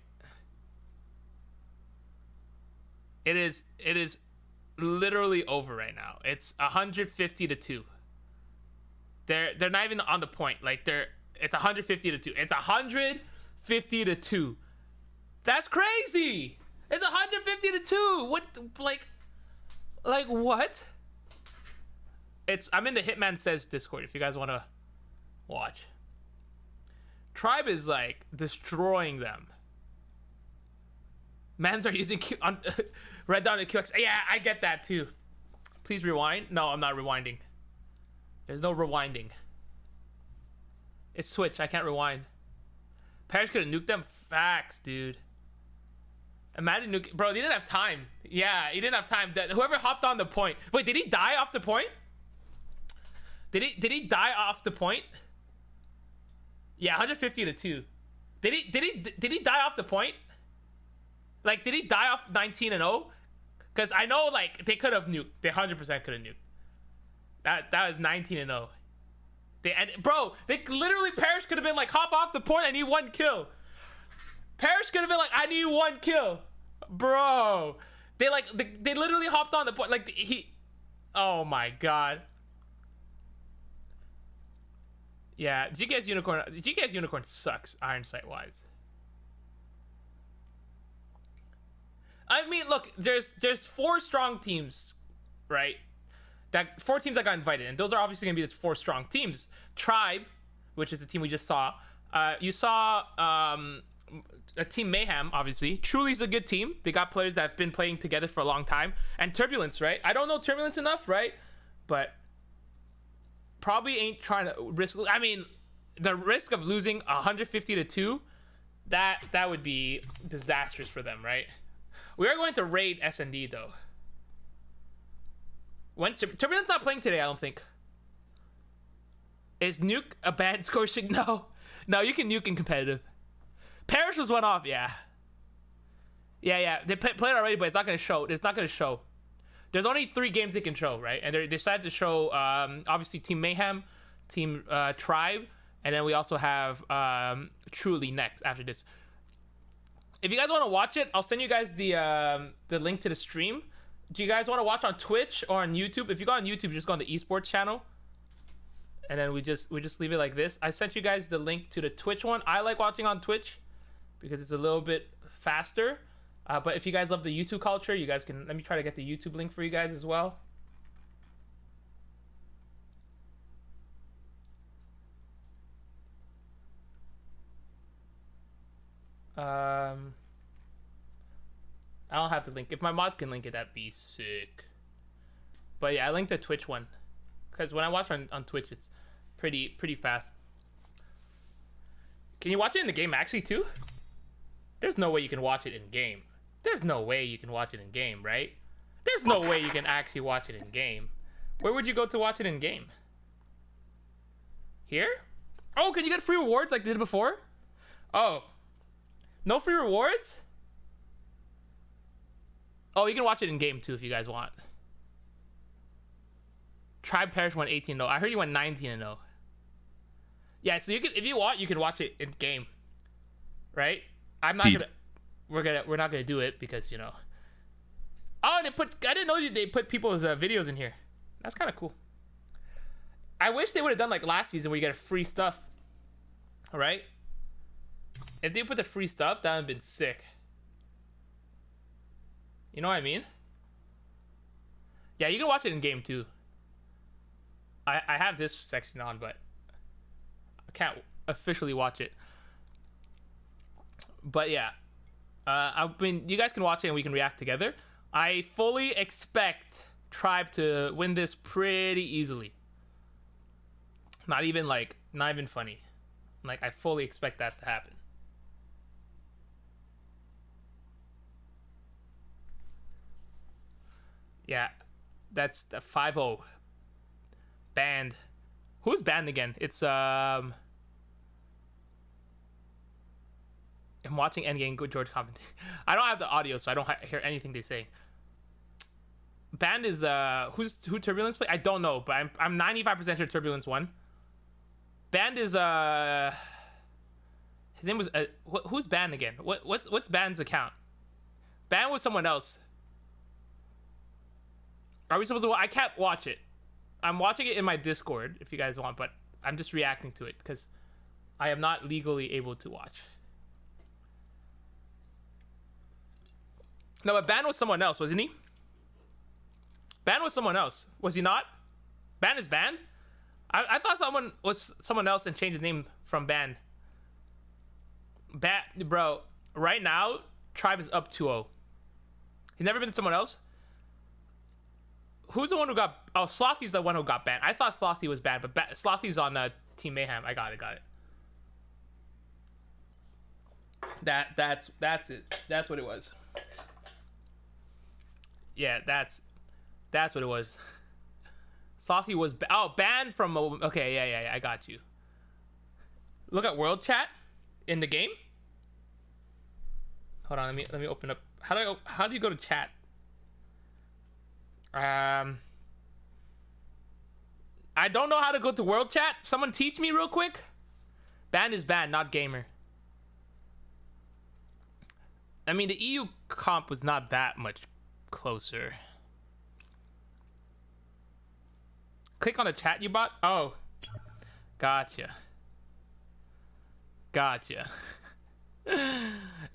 It is literally over right now. It's 150-2. They're not even on the point. Like it's 150-2. It's 150-2. That's crazy. It's 150-2. What like what? I'm in the Hitman Says Discord if you guys want to watch. Tribe is like destroying them. Mans are using Red Dawn and QX. Yeah, I get that too. Please rewind. No, I'm not rewinding. There's no rewinding. It's Switch. I can't rewind. Parrish could have nuked them. Facts, dude. Imagine nuke. Bro, they didn't have time. Yeah, he didn't have time. Whoever hopped on the point. Wait, did he die off the point? Did he die off the point? Yeah, 150 to 2. Did he die off the point? Like, did he die off 19 and 0? Because I know, like, they could have nuked. They 100% could have nuked. That was 19 and 0. Bro, they literally Parrish could have been like, hop off the point. I need 1 kill. Parrish could have been like, I need 1 kill, bro. They literally hopped on the point. Like oh my god. Yeah, GKS Unicorn sucks iron sight wise. I mean, look, there's 4 strong teams, right? That 4 teams that got invited, and those are obviously gonna be the 4 strong teams. Tribe, which is the team we just saw. You saw a team Mayhem, obviously. Truly's a good team. They got players that have been playing together for a long time. And Turbulence, right? I don't know Turbulence enough, right? But probably ain't trying to risk. I mean, the risk of losing 150 to 2, that would be disastrous for them, right? We are going to raid SND though. When Turbulence not playing today, I don't think. Is nuke a bad score? No, you can nuke in competitive. Parrish was one off, yeah. Yeah. They played already, but it's not gonna show. It's not gonna show. There's only 3 games they can show, right? And they decided to show obviously Team Mayhem, Team Tribe, and then we also have Truly next after this. If you guys want to watch it, I'll send you guys the link to the stream. Do you guys want to watch on Twitch or on YouTube? If you go on YouTube, just go on the esports channel. And then we just leave it like this. I sent you guys the link to the Twitch one. I like watching on Twitch because it's a little bit faster. But if you guys love the YouTube culture, you guys can... Let me try to get the YouTube link for you guys as well. I don't have the link. If my mods can link it, that'd be sick. But yeah, I linked the Twitch one. Because when I watch on Twitch, it's pretty fast. Can you watch it in the game actually too? There's no way you can watch it in game. There's no way you can watch it in game, right? There's no way you can actually watch it in game. Where would you go to watch it in game? Here? Oh, can you get free rewards like they did before? Oh. No free rewards? Oh, you can watch it in game too if you guys want. Tribe Parrish went 18-0. I heard you went 19-0. Yeah, so you can, if you want, you can watch it in game, right? I'm not gonna. We're not gonna do it because, you know. Oh, and I didn't know they put people's videos in here. That's kind of cool. I wish they would have done like last season where you get free stuff. All right. If they put the free stuff, that would have been sick. You know what I mean? Yeah, you can watch it in game too. I have this section on, but I can't officially watch it. But yeah, you guys can watch it and we can react together. I fully expect Tribe to win this pretty easily. Not even funny. Like, I fully expect that to happen. Yeah, that's the 5-0. Banned. Who's banned again? It's I'm watching Endgame. Good George comment. I don't have the audio, so I don't hear anything they say. Banned is who Turbulence play? I don't know, but I'm 95% sure Turbulence won. Banned is his name was who's banned again? What's Band's account? Banned was someone else. Are we supposed to? I can't watch it. I'm watching it in my Discord if you guys want, but I'm just reacting to it because I am not legally able to watch. No, but Ban was someone else, wasn't he? Ban was someone else, was he not? Ban is banned? I thought someone was someone else and changed the name from ban. Bro, right now, Tribe is up 2-0. He's never been someone else? Who's the one who got... Oh, Slothy's the one who got banned. I thought Slothy was banned, but Slothy's on Team Mayhem. I got it. That's it. That's what it was. Yeah, that's what it was. Slothy was banned from... Okay, yeah, I got you. Look at world chat in the game. Hold on, let me open up. How do you go to chat? I don't know how to go to world chat. Someone teach me real quick. Ban is ban, not gamer. I mean, the EU comp was not that much closer. Click on the chat you bought. Oh, gotcha.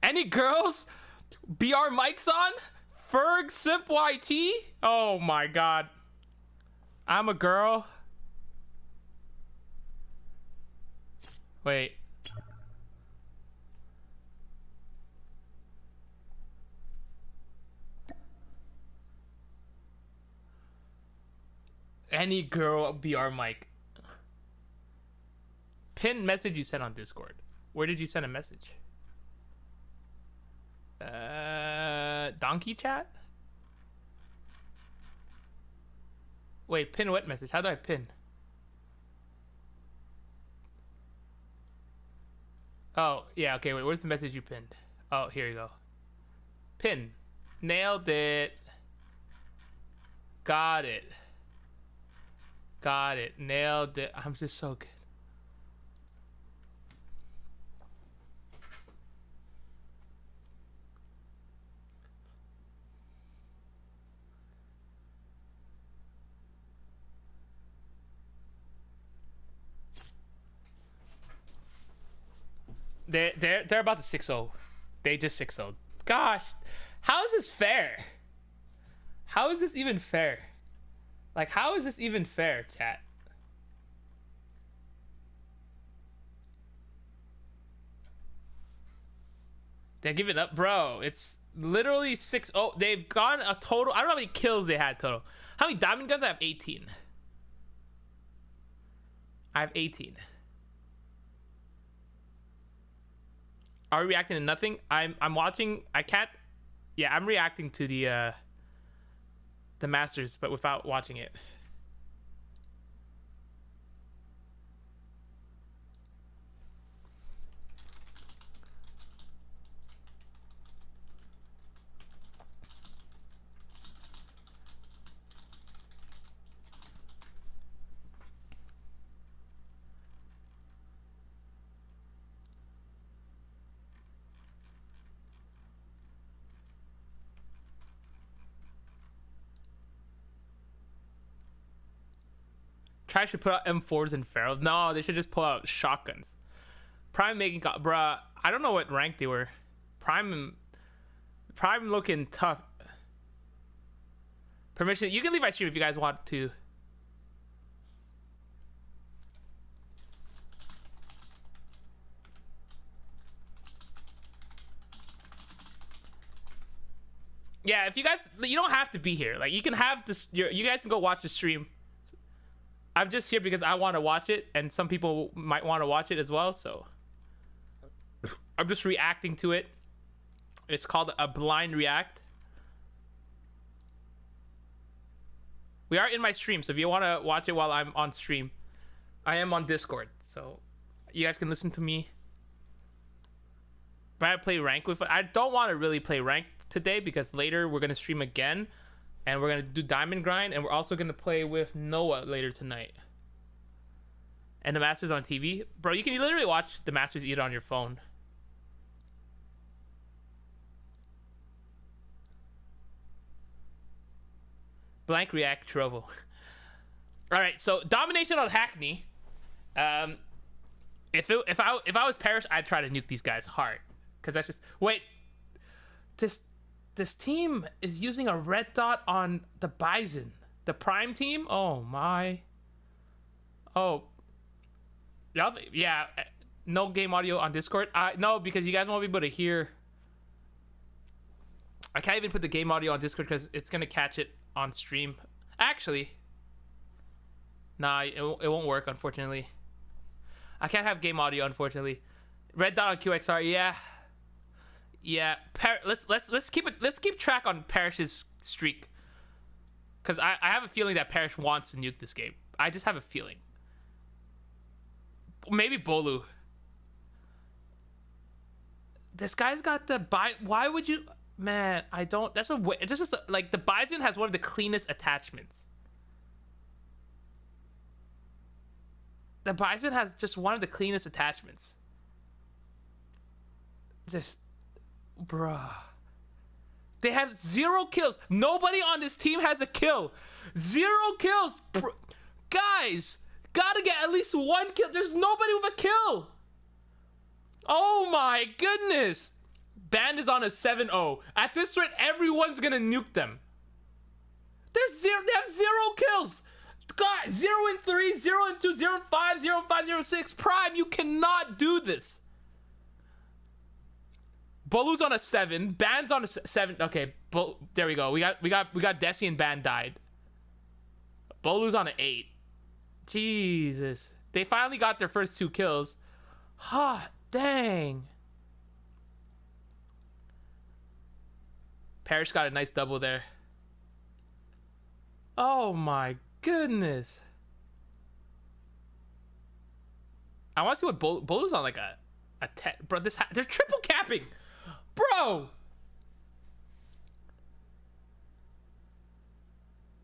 Any girls? BR mics on? Ferg Simp YT? Oh my god. I'm a girl. Wait. Any girl BR mic. Pin message you sent on Discord. Where did you send a message? Donkey chat? Wait, pin what message? How do I pin? Oh, yeah, okay, wait, where's the message you pinned? Oh, here you go. Pin. Nailed it. Got it. Nailed it. I'm just so good. They're about to 6-0. They just 6-0. Gosh, how is this fair? How is this even fair? Like, how is this even fair, chat? They're giving up, bro. It's literally 6-0. They've gone a total. I don't know how many kills they had total. How many diamond guns? I have 18. I have 18. Are we reacting to nothing? I'm watching. I can't. Yeah, I'm reacting to the Masters, but without watching it. Try should put out M4s and Pharaohs. No, they should just pull out shotguns. Prime making, bruh. I don't know what rank they were. Prime looking tough. Permission. You can leave my stream if you guys want to. Yeah, if you guys, you don't have to be here. Like, you can have this. You guys can go watch the stream. I'm just here because I want to watch it, and some people might want to watch it as well, so I'm just reacting to it. It's called a blind react. We are in my stream, so if you want to watch it while I'm on stream, I am on Discord, so you guys can listen to me. But I play rank with. I don't want to really play rank today because later we're gonna stream again. And we're going to do Diamond Grind. And we're also going to play with Noah later tonight. And the Masters on TV. Bro, you can literally watch the Masters either on your phone. Blank React Trovo. Alright, so Domination on Hackney. If I was Parrish, I'd try to nuke these guys hard. Because that's just... Wait. This team is using a red dot on the Bison. The Prime team? Oh my. Oh. Y'all, yeah. No game audio on Discord? No, because you guys won't be able to hear. I can't even put the game audio on Discord because it's going to catch it on stream. Actually. Nah, it won't work, unfortunately. I can't have game audio, unfortunately. Red dot on QXR, yeah. Yeah, let's keep track on Parrish's streak. Cause I have a feeling that Parrish wants to nuke this game. I just have a feeling. Maybe Bolu. This guy's got the why would you, man? I don't. That's a way. It's just like the Bison has one of the cleanest attachments. The Bison has just one of the cleanest attachments. Just, bruh. They have 0 kills. Nobody on this team has a kill. 0 kills. Guys, gotta get at least 1 kill. There's nobody with a kill. Oh my goodness. Band is on a 7-0. At this rate, everyone's gonna nuke them. They have 0 kills. God, 0 and 3, 0 and 2, 0 and 5, 0 and 5, 0 and 6. Prime, you cannot do this. Bolu's on a 7. Band's on a 7. Okay, there we go. We got Desi and Band died. Bolu's on an 8. Jesus. They finally got their first 2 kills. Ha, dang. Parrish got a nice double there. Oh my goodness. I want to see what Bolu's on, like a 10. Bro, they're triple capping. Bro!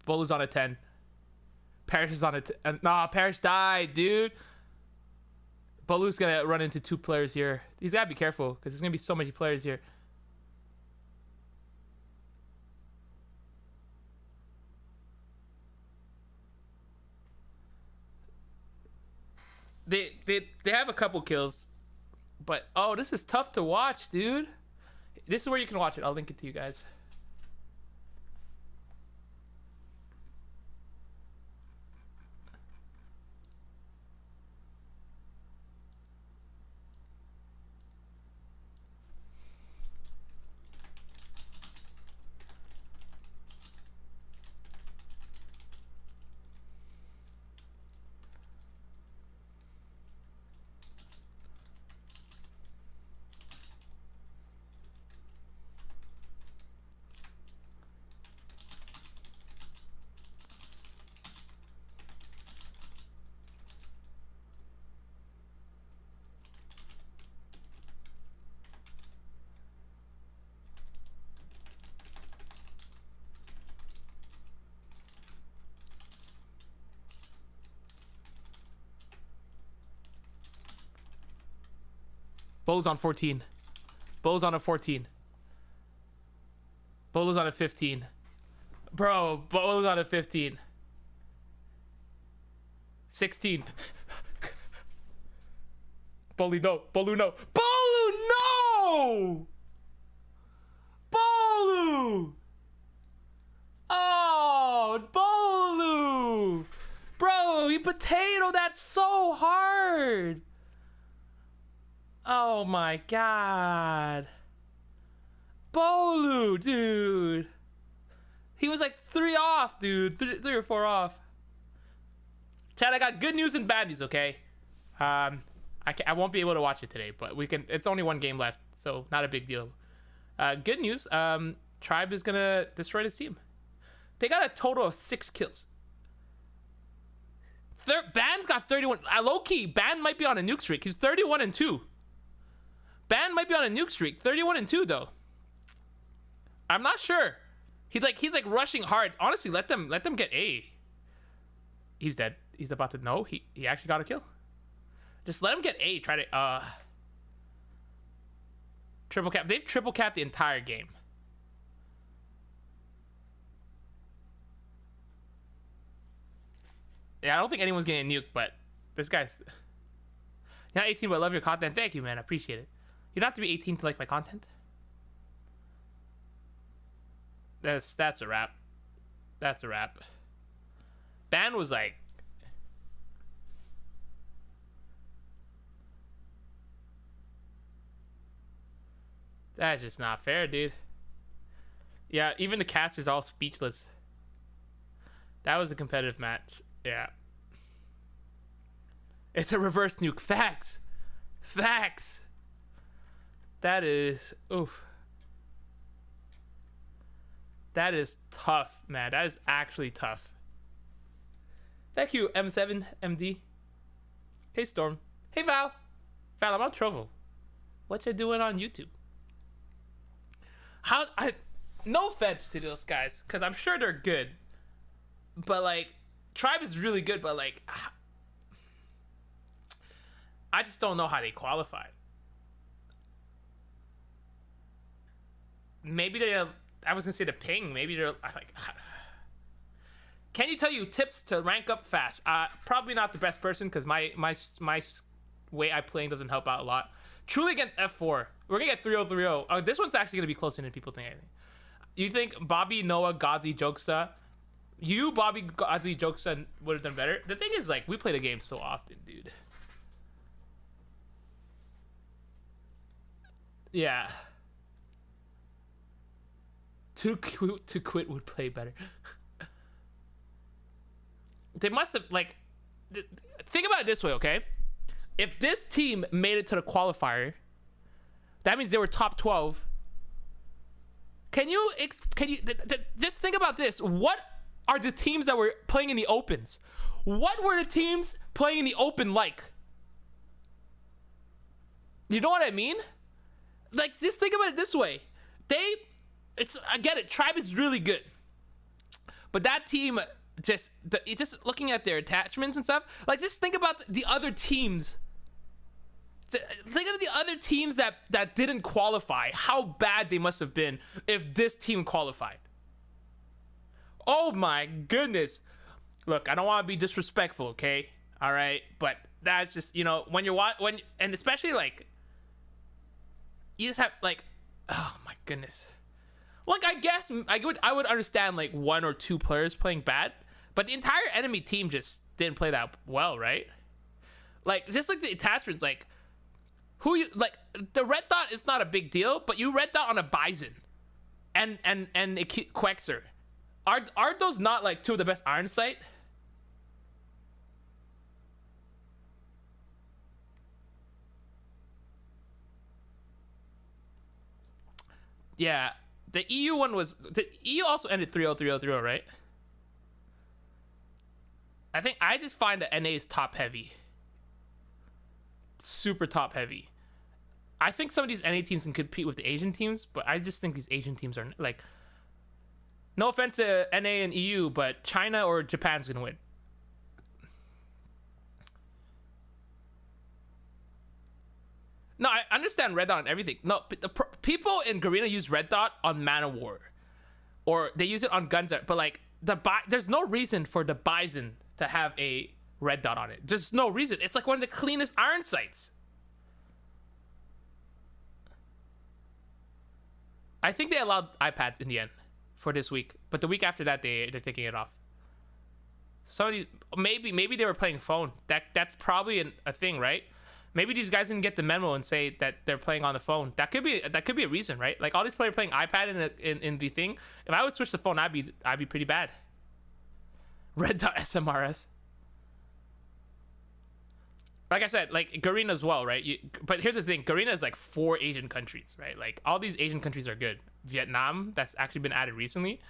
Bolu's on a 10. Parrish is on a 10. Nah, Parrish died, dude. Bolu's gonna run into 2 players here. He's gotta be careful, because there's gonna be so many players here. They have a couple kills. But, oh, this is tough to watch, dude. This is where you can watch it. I'll link it to you guys. Bolu's on 14. Bolu's on a 14. Bolu's on a 15. Bro, Bolu's on a 15. 16. Bolu, no. Bolu, no. Bolu, no! Bolu! Oh, Bolu! Bro, you potato that so hard. Oh my god. Bolu, dude. He was like 3 off, dude. 3 or 4 off. Chad, I got good news and bad news, okay? I won't be able to watch it today, but we can. It's only 1 game left, so not a big deal. Good news. Tribe is gonna destroy this team. They got a total of 6 kills. Band's got 31. Low-key, Band might be on a nuke streak. He's 31 and 2. Band might be on a nuke streak. 31 and 2 though. I'm not sure. He's like rushing hard. Honestly, let them get A. He's dead. He's about to know. He actually got a kill. Just let him get A. Try to triple cap. They've triple capped the entire game. Yeah, I don't think anyone's getting nuked, but this guy's not 18, but I love your content. Thank you, man. I appreciate it. You don't have to be 18 to like my content. That's a wrap. That's a wrap. Ban was like, That's just not fair, dude. Yeah, even the casters all speechless. That was a competitive match. Yeah. It's a reverse nuke. Facts. Facts. That is... Oof. That is tough, man. That is actually tough. Thank you, M7MD. Hey, Storm. Hey, Val. Val, I'm on Trovo. What you doing on YouTube? No offense to those guys, because I'm sure they're good. But, like, Tribe is really good, but, like, I just don't know how they qualified. Maybe they, I was gonna say the ping. Maybe they're like. Can you tell you tips to rank up fast? Probably not the best person because my way I playing doesn't help out a lot. Truly against F4, we're gonna get 3-0, 3-0. This one's actually gonna be closer than people think. You think Bobby, Noah, Gazi, Jokesa? You, Bobby, Gazi, Jokesa would have done better. The thing is, like, we play the game so often, dude. Yeah. To quit would play better. They must have, like, think about it this way, okay? If this team made it to the qualifier, that means they were top 12. Can you just think about this? What are the teams that were playing in the opens? What were the teams playing in the open like? You know what I mean? Like, just think about it this way. I get it. Tribe is really good, but that team just looking at their attachments and stuff. Like, just think about the other teams. Think of the other teams that didn't qualify. How bad they must have been if this team qualified. Oh my goodness! Look, I don't want to be disrespectful, okay? All right, but that's just, you know, and especially, like, you just have, like, oh my goodness. Like, I guess I would understand, like, 1 or 2 players playing bad, but the entire enemy team just didn't play that well, right? Like, just like the attachments, like, the red dot is not a big deal, but you red dot on a Bison and a Quexer. Aren't those not, like, 2 of the best iron sight? Yeah. The EU one was... The EU also ended 3-0, 3-0, 3-0, right? I just find that NA is top heavy. Super top heavy. I think some of these NA teams can compete with the Asian teams, but I just think these Asian teams are, like... No offense to NA and EU, but China or Japan's gonna win. No, I understand red dot on everything. No, but the people in Garena use red dot on Man of War, or they use it on guns. But, like, there's no reason for the Bison to have a red dot on it. There's no reason. It's like one of the cleanest iron sights. I think they allowed iPads in the end for this week, but the week after that they're taking it off. Somebody maybe they were playing phone. That's probably a thing, right? Maybe these guys didn't get the memo and say that they're playing on the phone. That could be a reason, right? Like, all these players playing iPad in the thing. If I would switch the phone, I'd be pretty bad. Red dot SMRS. Like I said, like, Garena as well, right? But here's the thing: Garena is like 4 Asian countries, right? Like, all these Asian countries are good. Vietnam, that's actually been added recently,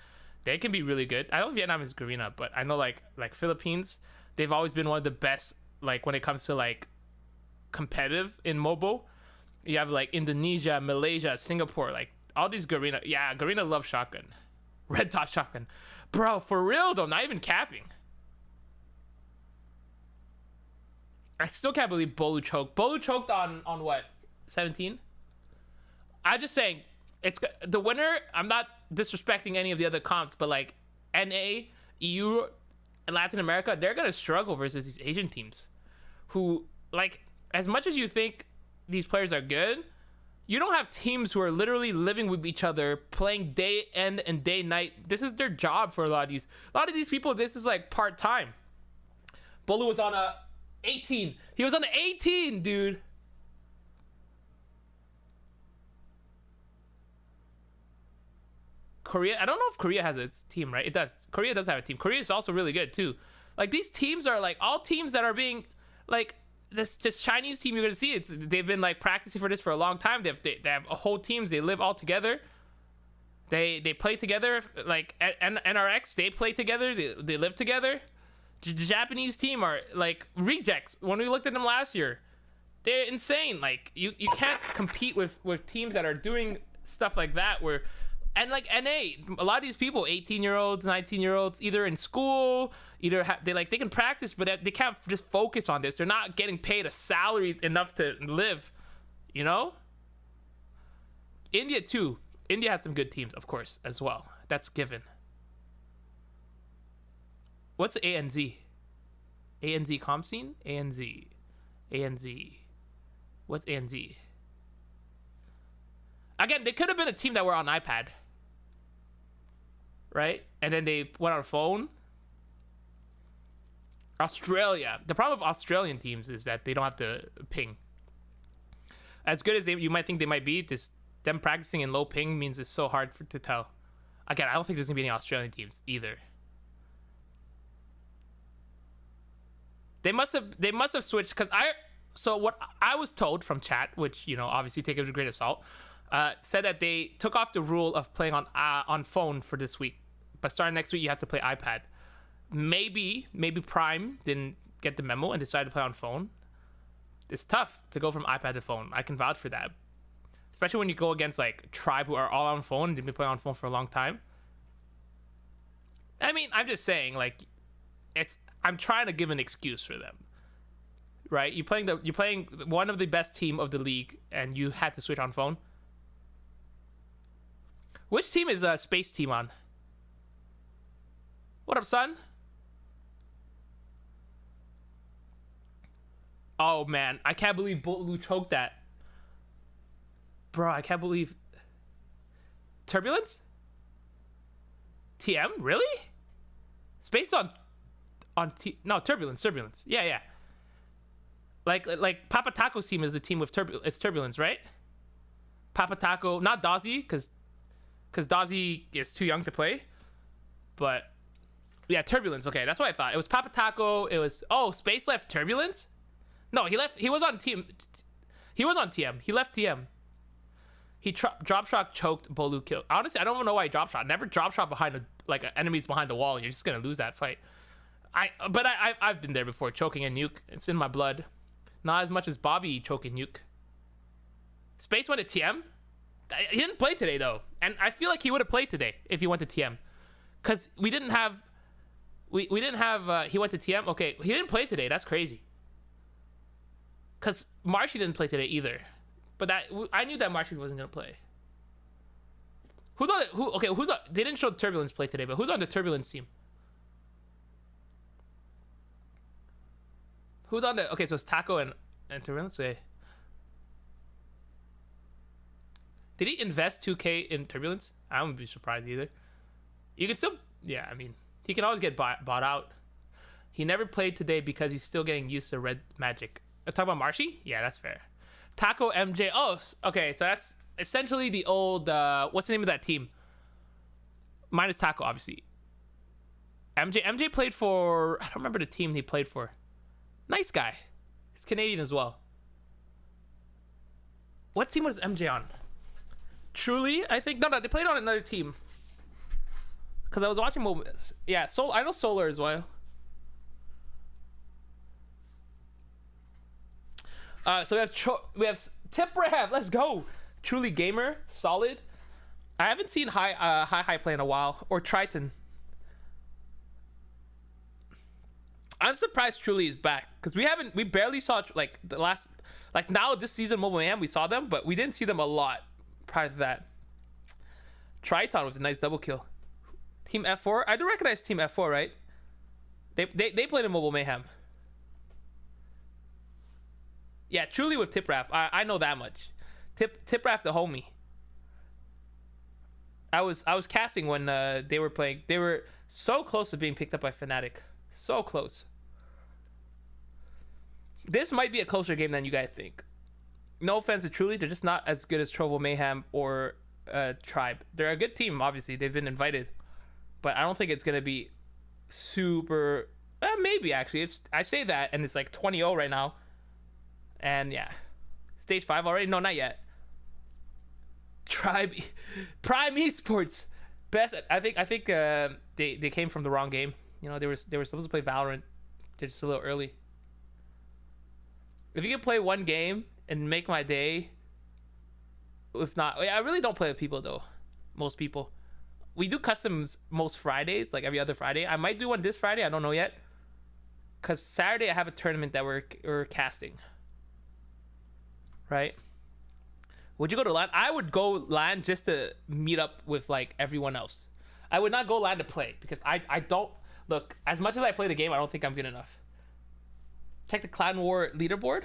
they can be really good. I know Vietnam is Garena, but I know like Philippines, they've always been one of the best. Like, when it comes to, like, competitive in mobile, you have, like, Indonesia, Malaysia, Singapore, like, all these Garena. Yeah, Garena love shotgun, red dot shotgun, bro. For real though, not even capping. I still can't believe Bolu choked. Bolu choked on what? 17? I'm just saying, it's the winner. I'm not disrespecting any of the other comps, but, like, NA, EU, and Latin America, they're gonna struggle versus these Asian teams, who, like, as much as you think these players are good, you don't have teams who are literally living with each other, playing day end and day night. This is their job for a lot of these people. This is, like, part time. Bolu was on a 18. He was on an 18, dude. Korea. I don't know if Korea has its team, right? It does. Korea does have a team. Korea is also really good too. Like these teams are like all teams that are being like this Chinese team you're gonna see. They've been like practicing for this for a long time. They have a whole teams. They live all together. They play together. Like NRX, they play together. They live together. The Japanese team are like rejects. When we looked at them last year, they're insane. Like you can't compete with teams that are doing stuff like that. And like NA, a lot of these people, 18-year-olds, 19-year-olds, either in school, they can practice, but they can't just focus on this. They're not getting paid a salary enough to live, you know? India too. India had some good teams, of course, as well. That's given. What's ANZ? ANZ comp scene? ANZ. What's ANZ? Again, they could have been a team that were on iPad. Right? And then they went on phone. Australia. The problem with Australian teams is that they don't have to ping. As good as you might think they might be, them practicing in low ping means it's so hard to tell. Again, I don't think there's going to be any Australian teams either. They must have switched because so what I was told from chat, which, you know, obviously take it with a grain of salt, said that they took off the rule of playing on phone for this week, but starting next week you have to play iPad. Maybe Prime didn't get the memo and decided to play on phone. It's tough to go from iPad to phone. I can vouch for that, especially when you go against like Tribe, who are all on phone and they've been playing on phone for a long time. I mean, I'm just saying, like, I'm trying to give an excuse for them, right? You're playing one of the best team of the league, and you had to switch on phone. Which team is Space Team on? What up, son? Oh man, I can't believe Blue choked that, bro. I can't believe Turbulence. TM, really? Space on no, Turbulence. Yeah. Like Papa Taco's team is a team with it's Turbulence, right? Papa Taco, not Dozzy, because Dozzy is too young to play. But yeah, Turbulence. Okay, that's what I thought. It was Papa Taco. It was Space left Turbulence. No, he left. He was on team. He was on TM. He left TM. He drop shot choked Bolu kill. Honestly, I don't even know why he drop shot. Never drop shot behind enemies behind the wall. You're just gonna lose that fight. I've been there before, choking a nuke. It's in my blood. Not as much as Bobby choking nuke. Space went to TM. He didn't play today though, and I feel like he would have played today if he went to TM, cause we didn't have. We didn't have. He went to TM. Okay, he didn't play today. That's crazy. Cause Marshy didn't play today either, but I knew that Marshy wasn't gonna play. Who's on? They didn't show Turbulence play today, but who's on the Turbulence team? Who's on the? Okay, so it's Taco and Turbulence. Okay. Did he invest 2K in Turbulence? I wouldn't be surprised either. You can still, yeah. I mean, he can always get bought out. He never played today because he's still getting used to red magic. Talk about Marshy? Yeah, that's fair. Taco MJ. Oh, okay. So that's essentially the old. What's the name of that team? Minus Taco, obviously. MJ played for. I don't remember the team he played for. Nice guy. He's Canadian as well. What team was MJ on? Truly, I think. No, they played on another team. Because I was watching. Yeah, I know Solar as well. So we have Tip Rev. Let's go. Truly Gamer, solid. I haven't seen high play in a while, or Triton. I'm surprised Truly is back, because we barely saw like the last, like now this season Mobile Mayhem we saw them, but we didn't see them a lot prior to that. Triton was a nice double kill. Team F4, I do recognize Team F4, right? They played in Mobile Mayhem. Yeah, Truly with Tipraf. I know that much. Tipraf the homie. I was casting when they were playing. They were so close to being picked up by Fnatic. So close. This might be a closer game than you guys think. No offense to Truly, they're just not as good as Trovo Mayhem or Tribe. They're a good team, obviously. They've been invited, but I don't think it's gonna be super. Maybe actually. I say that, and it's like 20-0 right now. And yeah, stage 5 already. No, not yet. Tribe, Prime Esports, best. I think they came from the wrong game. You know, they were supposed to play Valorant. They're just a little early. If you can play one game and make my day. If not, I really don't play with people though. Most people. We do customs most Fridays, like every other Friday. I might do one this Friday. I don't know yet. Cause Saturday I have a tournament that we're casting. Right? Would you go to LAN? I would go LAN just to meet up with like everyone else. I would not go LAN to play because I don't look as much as I play the game. I don't think I'm good enough. Check the Clan War leaderboard.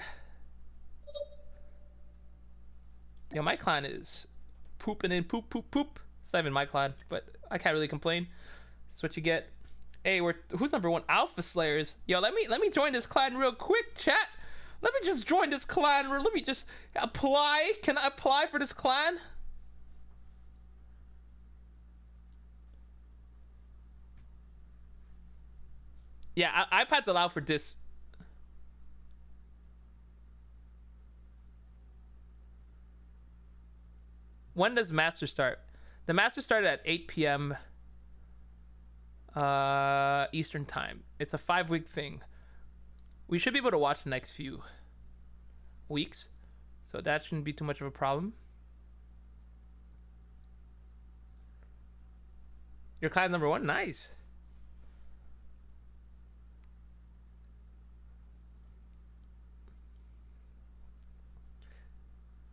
Yo, my clan is pooping in poop. It's not even my clan, but I can't really complain. That's what you get. Hey, who's number 1? Alpha Slayers. Yo, let me join this clan real quick, chat. Let me just join this clan. Let me just apply. Can I apply for this clan? Yeah, iPad's allowed for this. When does Master start? The Master started at 8 p.m. Eastern time. It's a 5-week thing. We should be able to watch the next few weeks, so that shouldn't be too much of a problem. Your clan number 1? Nice.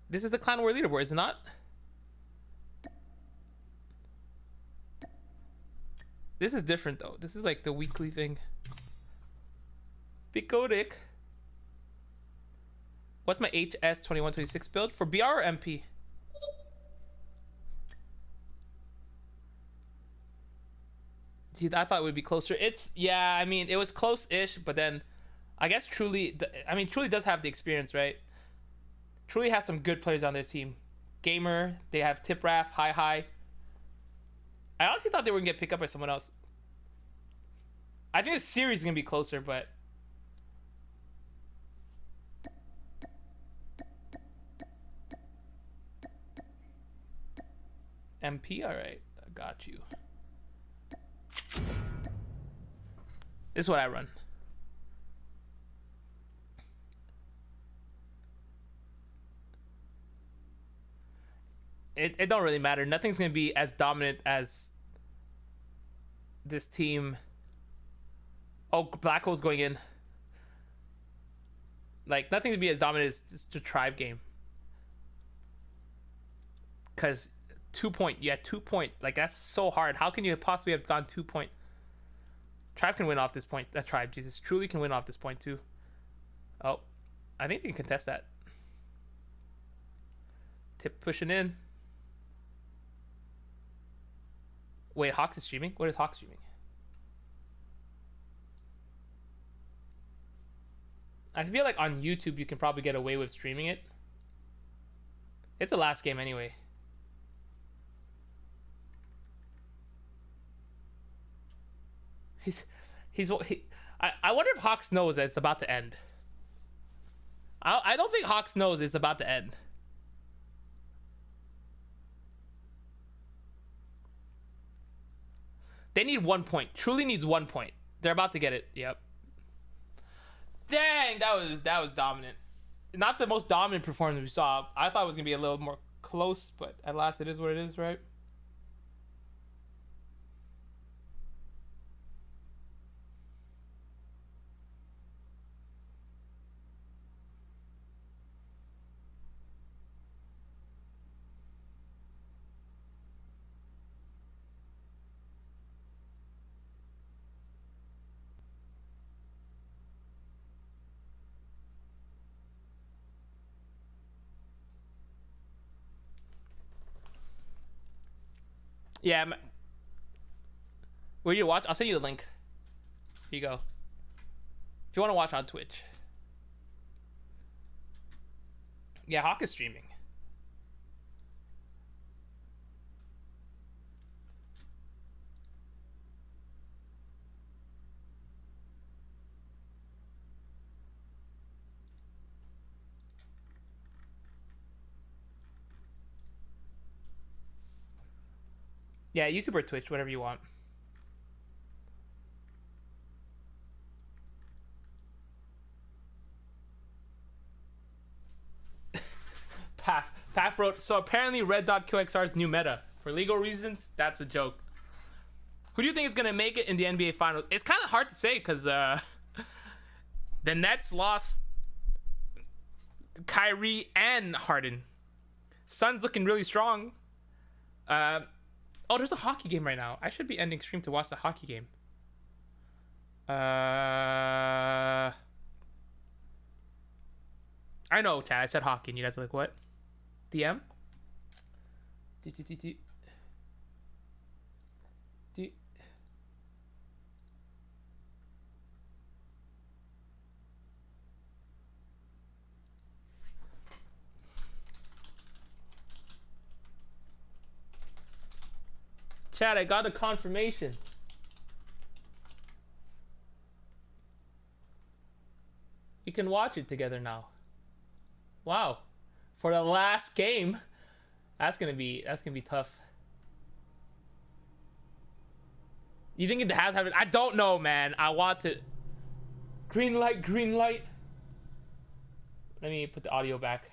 This is the Clan War leaderboard, is it not? This is different though. This is like the weekly thing. Bicodic. What's my HS2126 build? For BR or MP? Dude, I thought it would be closer. Yeah, I mean, it was close-ish, but then I guess Truly does have the experience, right? Truly has some good players on their team. Gamer, they have Tipraf, Hi. I honestly thought they were gonna get picked up by someone else. I think the series is gonna be closer, but MP, all right, I got you. This is what I run. It don't really matter. Nothing's gonna be as dominant as this team. Oh, Black Hole's going in. Like, nothing to be as dominant as the Tribe game. Because 2 point, yeah, 2 point. Like, that's so hard. How can you possibly have gone 2 point? Tribe can win off this point. That Tribe, Jesus. Truly can win off this point, too. Oh, I think they can contest that. Tip pushing in. Wait, Hawks is streaming? What is Hawks streaming? I feel like on YouTube you can probably get away with streaming it. It's the last game anyway. I wonder if Hawks knows that it's about to end. I don't think Hawks knows it's about to end. They need 1 point. Truly needs 1 point. They're about to get it. Yep. Dang, that was dominant. Not the most dominant performance we saw. I thought it was gonna be a little more close, but at last it is what it is, right? Yeah. Where you watch? I'll send you the link. Here you go. If you want to watch on Twitch. Yeah, Hawk is streaming. Yeah, YouTube or Twitch, whatever you want. Paf wrote, so apparently Red Dot QXR's new meta. For legal reasons, that's a joke. Who do you think is going to make it in the NBA Finals? It's kind of hard to say because the Nets lost Kyrie and Harden. Suns looking really strong. Oh, there's a hockey game right now. I should be ending stream to watch the hockey game. I know, Chad. I said hockey, and you guys were like, what? DM? Chad, I got a confirmation. We can watch it together now. Wow. For the last game. That's gonna be tough. You think it has happened? I don't know, man. I want to. Green light, green light. Let me put the audio back.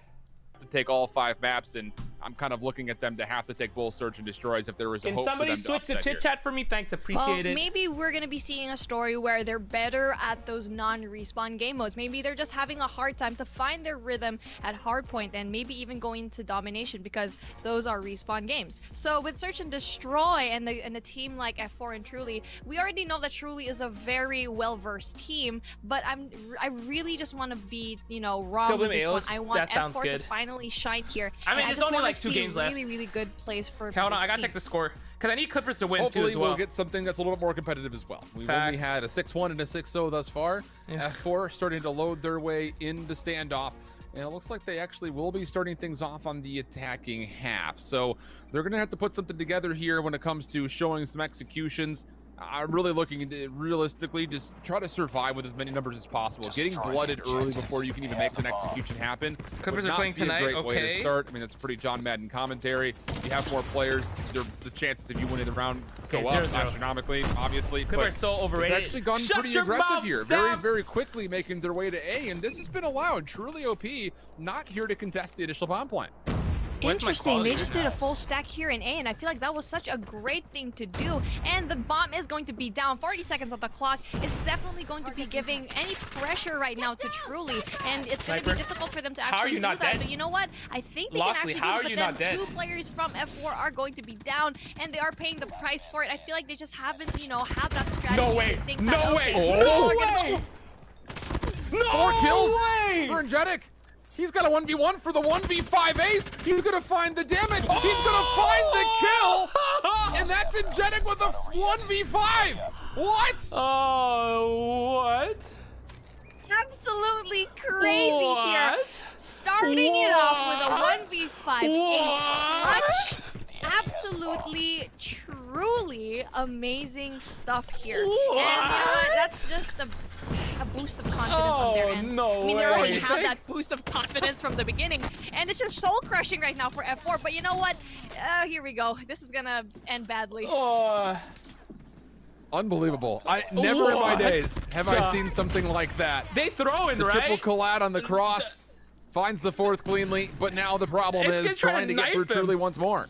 To take all 5 maps, and I'm kind of looking at them to have to take both search and destroys if there was a Can hope somebody for them switch to the upset chit here. chat for me? Thanks, appreciate it. Maybe we're gonna be seeing a story where they're better at those non-respawn game modes. Maybe they're just having a hard time to find their rhythm at hardpoint, and maybe even going to domination because those are respawn games. So with search and destroy and a team like F4 and Truly, we already know that Truly is a very well-versed team. But I really just want to be wrong Still with blame this one. Aos? I want That sounds F4 to good. finally shine here. I mean, And there's just only wanna like 2 see games left. really good plays for Okay, hold on, this I gotta team. check the score because I need Clippers to win Hopefully too as well. we'll get something that's a little bit more competitive as well. We've only Facts. had a 6-1 and a 6-0 thus far. Yeah. F4 starting to load their way in the standoff. And it looks like they actually will be starting things off on the attacking half. So they're going to have to put something together here when it comes to showing some executions. I'm really looking to realistically just try to survive with as many numbers as possible. Getting blooded early before you can even make an execution happen. Clippers would are not playing be a tonight, great way to okay. start. I mean, that's pretty John Madden commentary. You have more players, the chances of you winning the round go Okay, up 0-0. astronomically, obviously. Clippers are But so overrated. they've actually gone Shut pretty your aggressive mouth, here, Sam! very quickly making their way to A, and this has been allowed. Truly OP, not here to contest the initial bomb plant. Where's my Interesting. quality They just right did a now? full stack here in A, and I feel like that was such a great thing to do. And the bomb is going to be down. 40 seconds on the clock. It's definitely going to be giving any pressure right now to Truly, and it's going to be Sniper. difficult for them to How are actually you do not that. dead? But you know what? I think they Lostly, can how are actually you do it. not But dead? then 2 players from F4 are going to be down, and they are paying the price for it. I feel like they just haven't, had that strategy. No way. To think No that, way. okay, No we're gonna way. go- No 4 kills way. for Energetic. He's got a 1v1 for the 1v5 ace. He's gonna find the damage. He's gonna find the kill. And that's Energetic with a 1v5. What? Oh, what? Absolutely crazy here. What? Starting it off with a What? 1v5 What? ace clutch. Absolutely, truly amazing stuff here. And you know what? That's just a boost of confidence on their end. no I mean, they already way. have that boost of confidence from the beginning, and it's just soul crushing right now for F4. But you know what? Here we go. This is gonna end badly. Oh, Unbelievable. Never in my What? days have I seen something like that. they throwing, The right? triple collide on the cross. Finds the 4th cleanly, but now the problem It's is just trying trying to to get through knife him. Truly once more.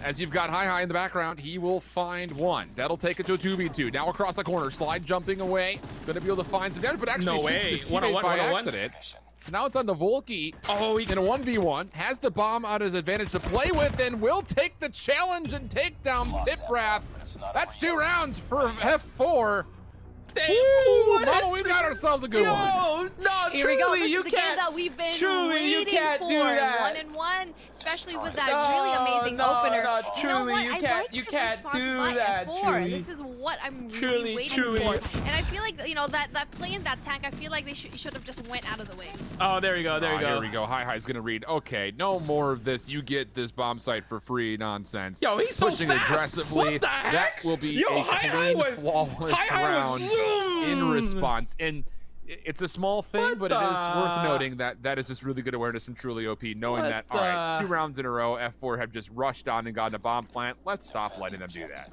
As you've got High in the background, he will find one. That'll take it to a 2v2. Now across the corner, slide jumping away. Gonna be able to find some damage, but actually No shoots way. his teammate 1-on-1, by 1-on-1. accident. Now it's on to Volky Oh, he in a 1v1. Has the bomb out his advantage to play with and will take the challenge and take down Tiprath. That's 2 rounds for F4. What Mama, is we the- got ourselves a good one. No, Here we go. truly, This you is the game can't. that we've been Truly, you waiting can't for. do that. 1-1, especially with that No, really amazing no, opener. no, You know truly, what? you I can't- like you the can't response do by that, F4. truly. This is what I'm really Truly, waiting truly. for. And I feel like that play in that tank. I feel like they should have just went out of the way. Oh, there we go. There we go. Here we go. High's gonna read. Okay, no more of this. You get this bomb site for free nonsense. Yo, he's so pushing fast. aggressively. What the heck? That will be Yo, a Hi-Hi clean, was- flawless Hi-Hi was round in zoom. response. And It's a small thing, What but it is worth the- noting that that is just really good awareness from Truly OP, knowing What that, all right, the- 2 rounds in a row, F4 have just rushed on and gotten a bomb plant. Let's stop letting them do that.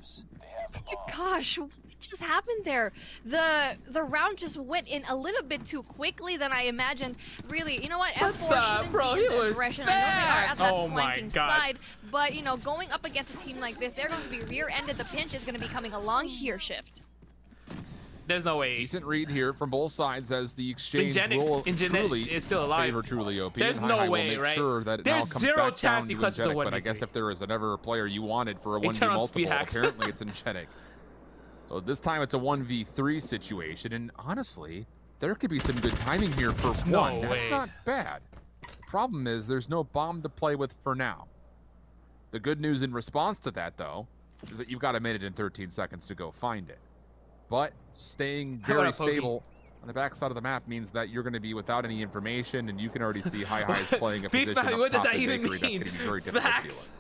Gosh, what just happened there? The round just went in a little bit too quickly than I imagined. Really, you know what? What F4 the- shouldn't bro, be he in the was aggression. I know they are at fast. that Oh my flanking gosh. side, but you know, going up against a team like this, they're going to be rear-ended. The pinch is going to be coming along here. Shift. There's no way. Decent read here from both sides as the exchange Ingenic- will Ingenic truly is still alive. favor Truly OP. There's and no Hi-Hi way, will make right? sure that it There's now comes zero back chance down he to clutches a Ingenic, but I 1v3. guess if there is ever a player you wanted for a He 1v turned on speed multiple, hacks. apparently it's Ingenic. So this time it's a 1v3 situation, and honestly, there could be some good timing here for No one. That's way. not bad. The problem is there's no bomb to play with for now. The good news in response to that, though, is that you've got 1 minute and 13 seconds to go find it. But staying How about very a pokey? stable on the back side of the map means that you're going to be without any information, and you can already see Hi-Hi's playing a Beef position Valley, up what does top that in even Bakery. That's mean? going to be very difficult to deal Facts. with.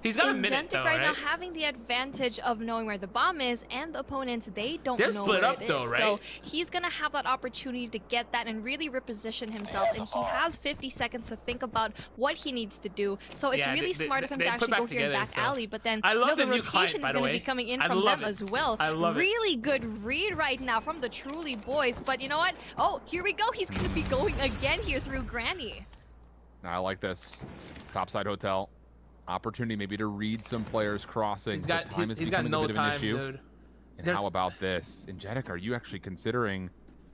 He's got a minute Ingentic though, right now right? having the advantage of knowing where the bomb is, and the opponents, they don't They're know split where up it though, is. right? So he's gonna have that opportunity to get that and really reposition himself, and he has 50 seconds to think about what he needs to do. So it's Yeah, really smart of him they to put actually back go here in together, back so. alley, but then I love the the new client, rotation by is the gonna way. be coming in I from love them it. as well. I love it. Really good read right now from the Truly boys, but you know what? Oh, here we go. He's gonna be going again here through Granny. Now, I like this. Topside hotel. Opportunity maybe to read some players crossing. He's got but time is he's got becoming no a bit of an time, issue. dude. And There's- how about this? Ingenic, are you actually considering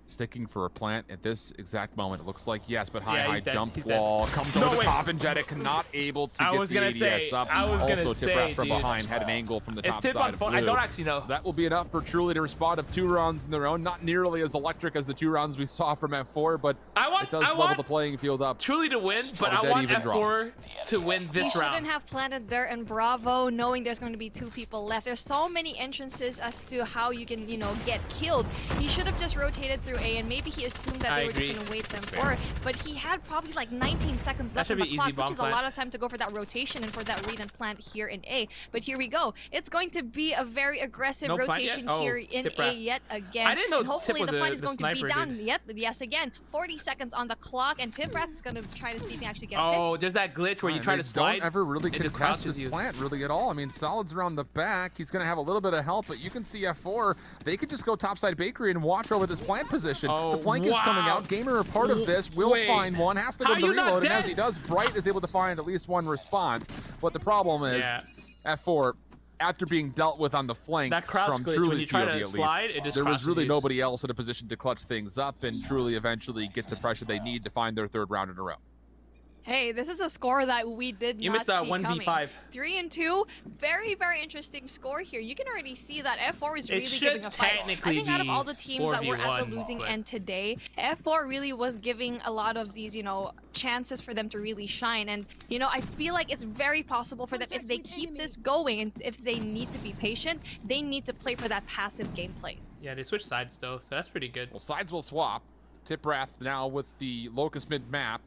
sticking for a plant at this exact moment? It looks like yes, but Yeah, Hi-Hi he's dead. jump He's dead. wall comes No over the way. top. Ingenic not able to I get was the gonna ADS say- up. I was gonna also say, Tiprath from dude. behind had an angle from the It's top tip side on of phone. I blue. don't actually know. That will be enough for Truly to respond of 2 rounds in their own. Not nearly as electric as the 2 rounds we saw from F4, but it does level the playing field up. Truly to win, but Or I dead want even draw. F4 to win He this shouldn't round. have planted there in Bravo, knowing there's going to be 2 people left. There's so many entrances as to how you can, you know, get killed. He should have just rotated through A, and maybe he assumed that I they were agree. just going to wait them Fair. for it. But he had probably like 19 seconds That left should on the be easy clock, bomb which is a plant. lot of time to go for that rotation and for that read and plant here in A. But here we go. It's going to be a very aggressive No plant yet? rotation Oh, here in Tip A Wrath. yet again. I didn't know and hopefully Tip was the fight the is going to sniper, be down. dude. Yep, yes again. 40 seconds on the clock, and Tiprath is going to try to see if he can actually get a pick. Oh, there's that glitch where you And try they to slide. don't ever really it just contest crouches this you. plant really at all. I mean, Solid's around the back. He's going to have a little bit of help, but you can see F4. They could just go topside bakery and watch over this plant position. Oh, the flank is coming wow. out. Gamer, a part of this, will Wait. find one. Has to go How to the you not reload, and as dead? he does, Bright is able to find at least one response. But the problem is, Yeah. F4, after being dealt with on the flank That crouch from glitch, when Truly's you try POV to at least, slide, it just there was crouches really you. nobody else in a position to clutch things up and Truly eventually get the pressure they need to find their 3rd round in a row. Hey, this is a score that we did You not missed that see 1v5. coming. 3 and 2, very, very interesting score here. You can already see that F4 is It really should giving a fight. I technically think out of be all the teams that were at the 4v1, losing but- end today, F4 really was giving a lot of these, you know, chances for them to really shine. And, you know, I feel like it's very possible for them, if they keep this going and if they need to be patient, they need to play for that passive gameplay. Yeah, they switched sides though, so that's pretty good. Well, sides will swap. Tiprath now with the Locust mid map.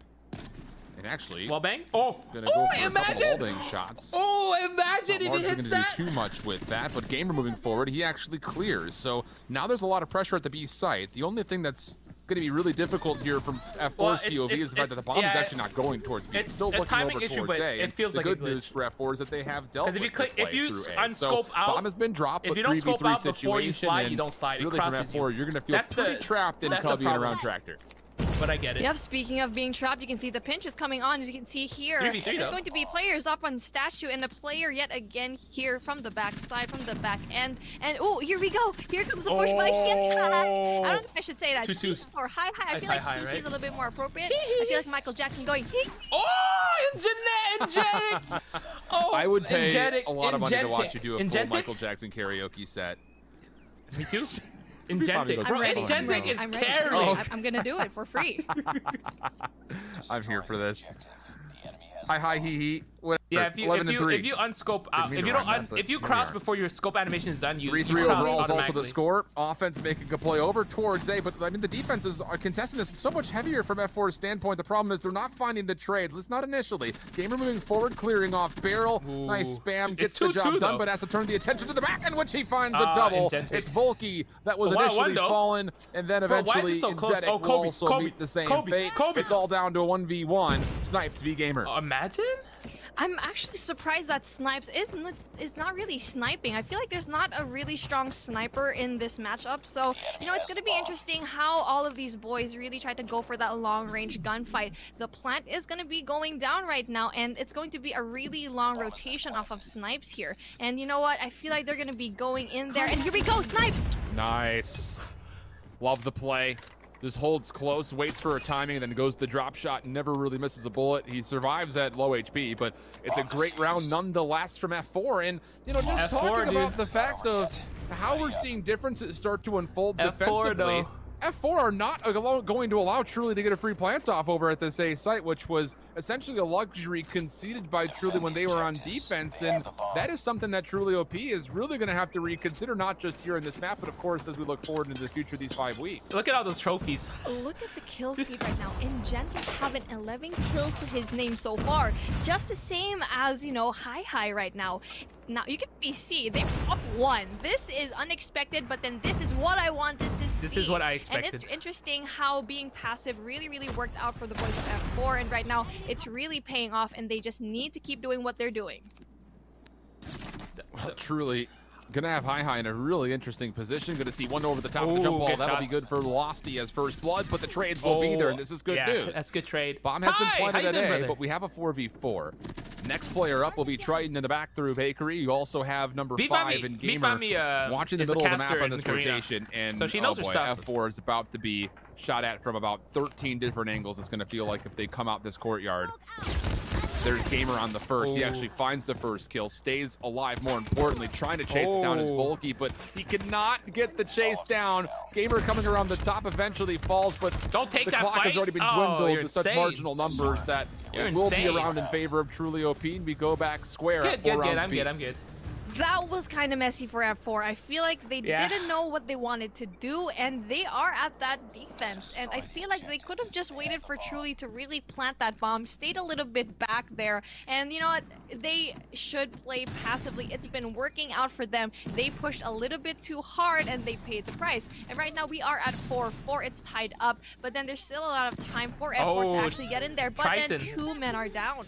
And actually, Wall bang? Oh, gonna go for a couple imagine! wall bang shots. Oh, imagine if Not he largely hits gonna that. do too much with that, but Gamer moving forward, he actually clears. So now there's a lot of pressure at the B site. The only thing that's gonna be really difficult here from F4's Well, it's- POV is the fact that the bomb is yeah, actually not going towards B. it's still a looking timing over issue, towards but A. it And feels the like a good glitch. news for F4 is that they have dealt 'Cause if with you click- the if play you through A. unscope so out- bomb has been dropped, if but you don't 3v3 scope out before you situation, slide, you and don't slide. It really from crouches F4, you. you're gonna feel That's pretty the- trapped in that's the Cubby and problem. around Tractor. But I get it. Yep, speaking of being trapped, you can see the pinch is coming on. As you can see here, 3v3 there's though. going to be players up on statue, and a player yet again here from the back side, from the back end. And oh, here we go. Here comes the push by Hi-Hi. I don't think I should say that. Two-twos. Or Hi-Hi. I It's feel like Hi-Hi, he's right? a little bit more appropriate. I feel like Michael Jackson going. Oh, Ingenic! Oh, I would pay Ingenic, a lot of money to Ingentic. watch you do a full Ingentic? Michael Jackson karaoke set. Me too. Probably Ingentic. goes Bro, I'm ready. Ingentic is I'm ready. carrying. I'm gonna do it for free. I'm here for this. Hi, he. Yeah, if you unscope out, Didn't mean if you to don't rhyme that, but if you here we crouch are. before your scope animation is done, you 3-3 crouch overall is also the automatically. score. Offense making a play over towards A, but I mean the defenses are contesting this so much heavier from F4's standpoint. The problem is they're not finding the trades, at least not initially. Gamer moving forward, clearing off barrel. Ooh. Nice spam, It's gets the 2-2 job done, though. but has to turn the attention to the back end, which he finds a double. Indented. It's Volky that was But why initially one, though? fallen, and then Bro, why is eventually it so close? Indented Oh, will Kobe, also Kobe, meet the same Kobe, fate. Kobe. It's all down to a 1v1. Sniped v Gamer. Imagine. I'm actually surprised that Snipes is not really sniping. I feel like there's not a really strong sniper in this matchup. So, you know, it's going to be interesting how all of these boys really try to go for that long-range gunfight. The plant is going to be going down right now, and it's going to be a really long rotation off of Snipes here. And you know what? I feel like they're going to be going in there. And here we go, Snipes! Nice. Love the play. Just holds close, waits for a timing, and then goes the drop shot and never really misses a bullet. He survives at low HP, but it's a great round nonetheless from F4. And, you know, just F4, talking about dude. the fact of how we're seeing differences start to unfold F4 defensively. though. F4 are not going to allow Truly to get a free plant off over at this A site, which was essentially a luxury conceded by Truly when they were on defense, and that is something that Truly OP is really going to have to reconsider, not just here in this map, but of course as we look forward into the future of these 5 weeks. Look at all those trophies. Look at the kill feed right now. Ingentic having 11 kills to his name so far. Just the same as, you know, Hi right now. Now, you can see, they're up 1. This is unexpected, but then this is what I wanted to see. This is what I expected. And it's interesting how being passive really worked out for the boys of F4, and right now, it's really paying off, and they just need to keep doing what they're doing. Well, Truly gonna have Hi in a really interesting position. Gonna see one over the top of the Ooh, jump ball. good That'll be shots. good for Losty as first blood, but the trades will be there, and this is good yeah, news. That's good trade. Bomb has been Hi, planted how you at doing, A, brother? but we have a 4v4. Next player up will be Triton in the back through Bakery. You also have number Beat by 5 me. in Beat by Gamer me, watching the is a middle of the map caster on this in Karina. rotation. And So she knows oh her boy, stuff. F4 is about to be shot at from about 13 different angles. It's going to feel like if they come out this courtyard. There's Gamer on the first. He actually finds the first kill, stays alive, more importantly, trying to chase it down as Volky, but he cannot get the chase down. Gamer coming around the top eventually falls, but Don't take the that clock fight. has already been Oh, dwindled you're to such insane. marginal numbers that You're it will be insane. around in favor of Truly OP, and we go back square at 4 rounds I'm apiece. good. That was kind of messy for F4. I feel like they Yeah. didn't know what they wanted to do, and they are at that defense. And I feel like they could have just waited for Truly to really plant that bomb, stayed a little bit back there, and you know what? They should play passively. It's been working out for them. They pushed a little bit too hard, and they paid the price. And right now we are at 4-4. It's tied up, but then there's still a lot of time for F4 to Oh, actually get in there. But then Triton. 2 men are down.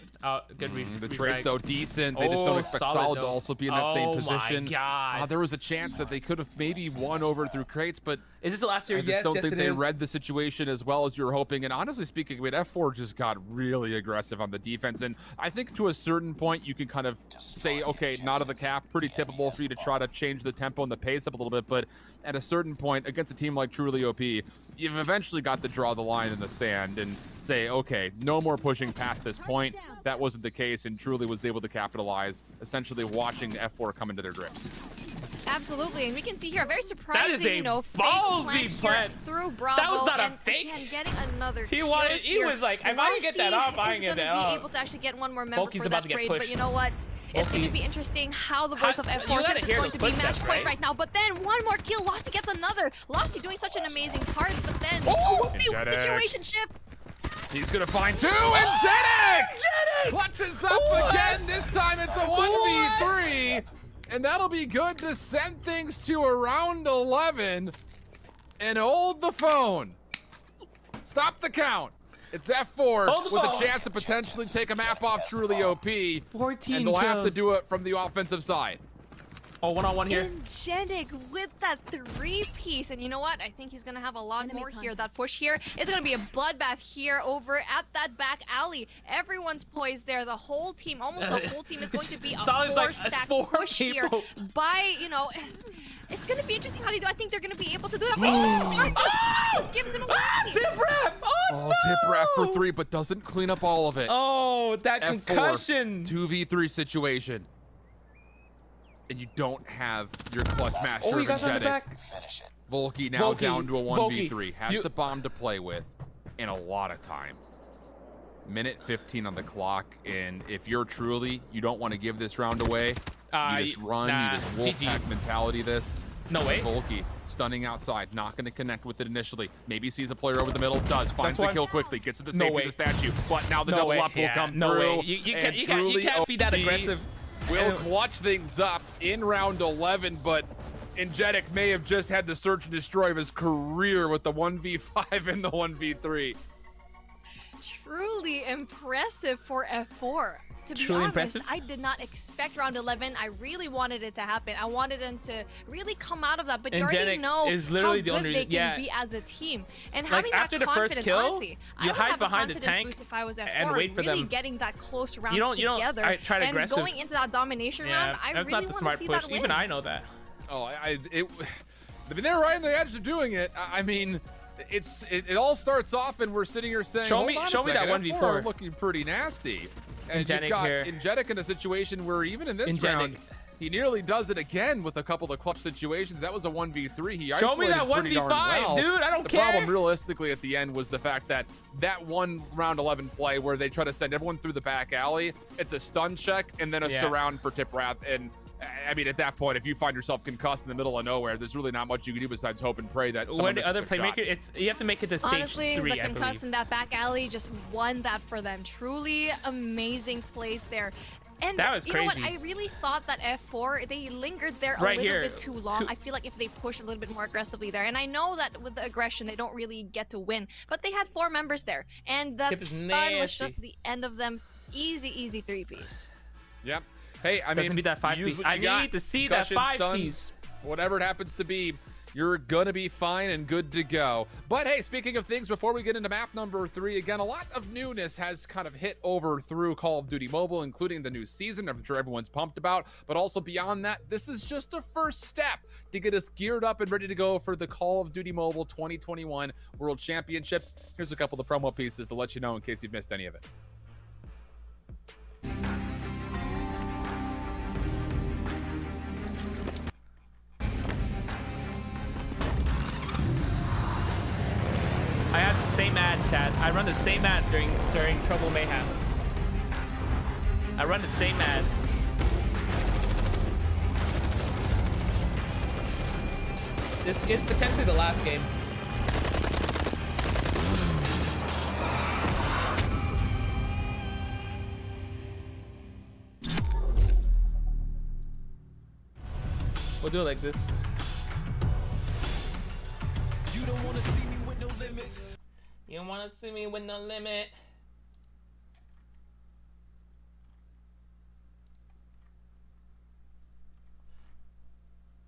Good read. The trades, though, decent. They just don't expect Solid to though. also be in that same position. Oh my god. There was a chance that they could have maybe won over through crates, but Is this the last I series? just Yes, don't yes, think it they is. read the situation as well as you were hoping. And honestly speaking, I mean, F4 just got really aggressive on the defense. And I think to a certain point, you can kind of say, okay, not of the cap, pretty typical for you to try to change the tempo and the pace up a little bit. But at a certain point, against a team like Truly OP, you've eventually got to draw the line in the sand and say, okay, no more pushing past this point. That wasn't the case, and Truly was able to capitalize, essentially watching F4 come into their grips. Absolutely, and we can see here a very surprising, a you know, ballsy fake plant. here through Bravo. That was not a and fake. Again, getting another He kill wanted. He here. was like, if I can get that off, I can get that He's gonna off. be able to actually get one more member Volky's for about that to get trade, pushed. but you know what? It's going to Volky. be interesting how the voice of F4 you gotta is hear going those to be footsteps, match point right? right now. But then one more kill, Losty gets another. Losty doing such an amazing part, but then Ingetic. situation shift. He's gonna find 2, and Ingetic clutches up again. This time it's a 1v3, and that'll be good to send things to around 11 and hold the phone. Stop the count. It's F4 Hold the with phone. a chance to potentially take a map off Truly OP, 14 and they'll have to kills. do it from the offensive side. Oh, one-on-one here. Ingetic with that 3-piece, and you know what? I think he's gonna have a lot more here. That push here, it's gonna be a bloodbath here over at that back alley. Everyone's poised there. The whole team, almost the whole team, is going to be a Solid's like, four-stack that's 4 push here. people. By, you know, it's gonna be interesting how they do. I think they're gonna be able to do that. Oh, the start gives him a win. Tip ref! Oh, tip ref for 3, but doesn't clean up all of it. Oh, that F4, concussion. 2v3 situation. And you don't have your clutch master Oh, of you got on the Ingetic. back. Volky now Volky, down to a 1v3. Volky, Has you- the bomb to play with and a lot of time. minute 15 on the clock, and if you're truly, you don't want to give this round away, you just run, nah, you just wolfpack mentality this. No way. Volky stunning outside, not going to connect with it initially. Maybe sees a player over the middle, finds That's the one. kill quickly, gets to the No safety way. of the statue, but now the No double way. up will Yeah, come no through. way. You and can't be that truly, aggressive. Will clutch things up in round 11, but Engetic may have just had the search and destroy of his career with the 1v5 and the 1v3. Truly impressive for F4. To be Truly honest, impressive. I did not expect round 11. I really wanted it to happen. I wanted them to really come out of that, but you already Engetic know is literally how the good only- they can yeah. be as a team. And Like, having after that the first confidence, kill, honestly, I you would hide have a behind the confidence tank boost if I was F4 and wait for really them. getting that close rounds don't together. try to and aggressive. going into that domination round, I that's really not the want smart to see push. that win. Even I know that. Oh, I mean, they're right on the edge of doing it. I mean, it all starts off, and we're sitting here saying, Show me that that 1v4. F4 looking pretty nasty. And Engetic you've got here. Engetic in a situation where even in this Engetic. round, he nearly does it again with a couple of clutch situations. That was a 1v3. He Show me isolated that pretty darn 1v5, well. dude. I don't the care. problem realistically at the end was the fact that one round 11 play where they try to send everyone through the back alley, it's a stun check and then a surround for Tiprath. And I mean, at that point, if you find yourself concussed in the middle of nowhere, there's really not much you can do besides hope and pray that someone When the misses other their playmaker, shots. you have to make it to stage Honestly, 3, the I concuss believe. in that back alley just won that for them. Truly amazing plays there. And That was you know what? crazy. I really thought that F4, they lingered there a Right little here. bit too long. I feel like if they push a little bit more aggressively there, and I know that with the aggression, they don't really get to win, but they had 4 members there, and that Kip is stun was nasty. just the end of them. Easy 3-piece. Yep. Hey, I Doesn't mean, be that 5 use piece. what I you got. need to see that Concussion, 5 stuns, piece. whatever it happens to be, you're gonna be fine and good to go. But hey, speaking of things, before we get into map number 3, again, a lot of newness has kind of hit over through Call of Duty Mobile, including the new season, I'm sure everyone's pumped about. But also beyond that, this is just a first step to get us geared up and ready to go for the Call of Duty Mobile 2021 World Championships. Here's a couple of promo pieces to let you know in case you've missed any of it. I have the same ad, Chad. I run the same ad during Trouble Mayhem. I run the same ad. This is potentially the last game. We'll do it like this. You don't wanna see me with no limits. You don't want to see me with no limit.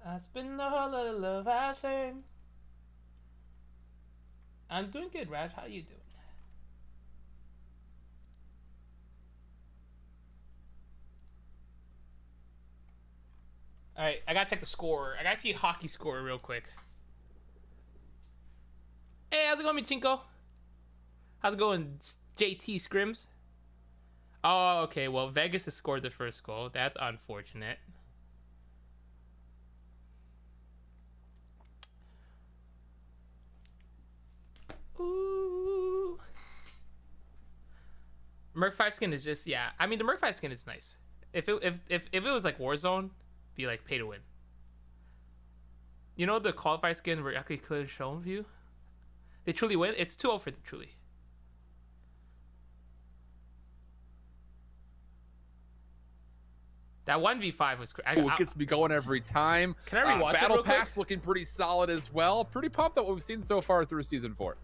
I spend the whole of the love I sing. I'm doing good, Raj. How you doing? All right, I gotta check the score. I gotta see hockey score real quick. Hey, how's it going, Michinko? How's it going, JT Scrims? Oh, okay. Well, Vegas has scored the first goal. That's unfortunate. Ooh. Merc 5 skin is just, yeah. I mean, the Merc 5 skin is nice. If it was like Warzone, be like pay to win. You know the qualifier skin where actually clear shown view? They truly win. It's 2-0 for the truly. That 1v5 was crazy. It gets me going every time. Can I rewatch it Battle real quick? Pass looking pretty solid as well. Pretty pumped at what we've seen so far through Season 4.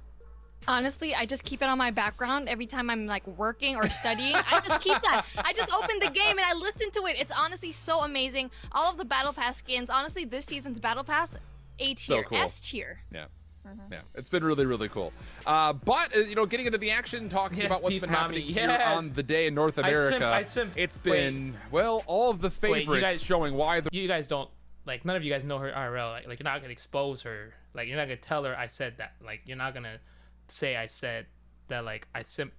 Honestly, I just keep it on my background every time I'm like working or studying. I just keep that. I just open the game and I listen to it. It's honestly so amazing. All of the Battle Pass skins. Honestly, this season's Battle Pass, A tier, cool. S tier. Yeah. Yeah, it's been really, really cool. But, you know, getting into the action, talking Yes, about what's Beef been Mommy, happening here yes. on the day in North America. I simp. It's been, well, all of the Wait, you favorites guys- showing why the You guys don't, like, none of you guys know her IRL. Like you're not gonna expose her. Like, you're not gonna tell her I said that. Like, you're not gonna say I said that. Like,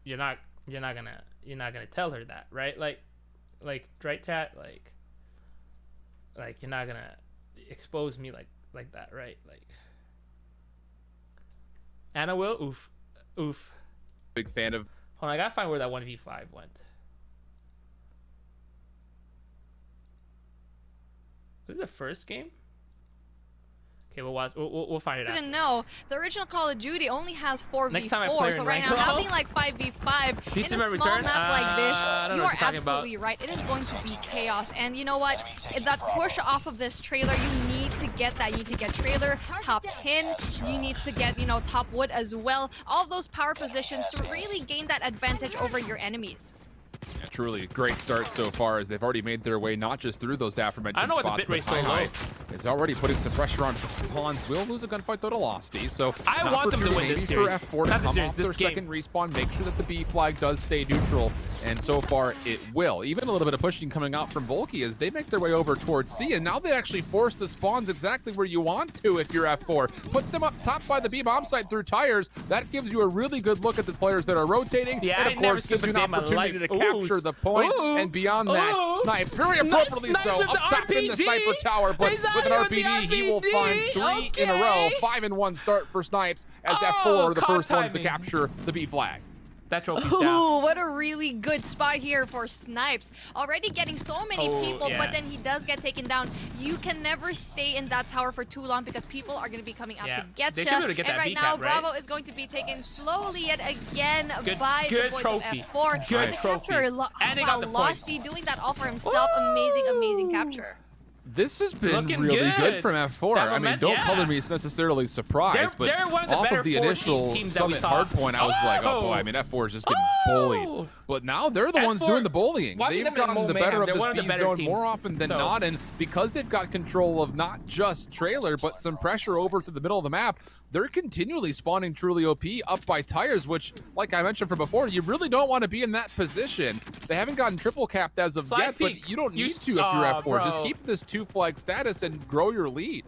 you're not gonna tell her that, right? Like, right, chat. Like you're not gonna expose me like that, right? Like, Anna will. Oof. big fan of Hold on, I gotta find where that 1v5 went. Was it the first game? Okay, we'll watch. We'll find it out. Didn't know the original Call of Duty only has 4v4. Next time I play so in right now ranked. having like 5v5 Peace in a in my small return? map like this, I don't you know are what you're talking about. absolutely right. It is going to be chaos. And you know what? That push off of this trailer, you need to get that. You need to get trailer, top 10. You need to get, you know, top wood as well. All of those power positions to really gain that advantage over your enemies. Yeah, truly great start so far as they've already made their way not just through those aforementioned I don't know spots, why the bit but rate's so High is already putting some pressure on the spawns. Will lose a gunfight though to Losty, so I an want them to win opportunity this series. for F4 to Not this come series, off their this game. second respawn, make sure that the B flag does stay neutral, and so far it will. Even a little bit of pushing coming out from Volky as they make their way over towards C, and now they actually force the spawns exactly where you want to if you're F4. Put them up top by the B bomb site through tires. That gives you a really good look at the players that are rotating, Yeah, and I of never course seen gives you a an day in my opportunity to life. Ooh, capture the point, ooh, and beyond that, ooh. Snipes, very Snipes appropriately so, with up the top in the RPG. sniper tower, but He's out with an here with the RPG, he will find RPG. 3 in a row. Okay. 5-1 start for Snipes as Oh, F4 are the caught first ones to timing. capture the B flag. That trophy's down. Ooh, what a really good spot here for Snipes. Already getting so many people, yeah. but then he does get taken down. You can never stay in that tower for too long because people are going to be coming out Yeah. to get They you. should be able to get And that right B now, cap, right? Bravo is going to be taken slowly yet again Good- by good the boys trophy. of F4. Good And the trophy. capture, And they got the points. Losty doing that all for himself. Amazing, amazing capture. This has been Looking really good good. from F4. That I mean, moment- don't yeah. color me necessarily surprised, but they're one of the off better of the 14 initial teams that we Summit saw. hardpoint, I was like, oh boy, I mean, F4 is just getting bullied. But now they're the ones F4 doing the bullying. watching They've them in gotten the Mo better Mayhem, of they're this one of the B better zone teams. more often than So- not, and because they've got control of not just trailer, but some pressure over to the middle of the map, they're continually spawning truly OP up by tires, which, like I mentioned from before, you really don't want to be in that position. They haven't gotten triple capped as of Slide yet, peek. but you don't You- need to if you're F4. Just bro. keep this 2 flag status and grow your lead.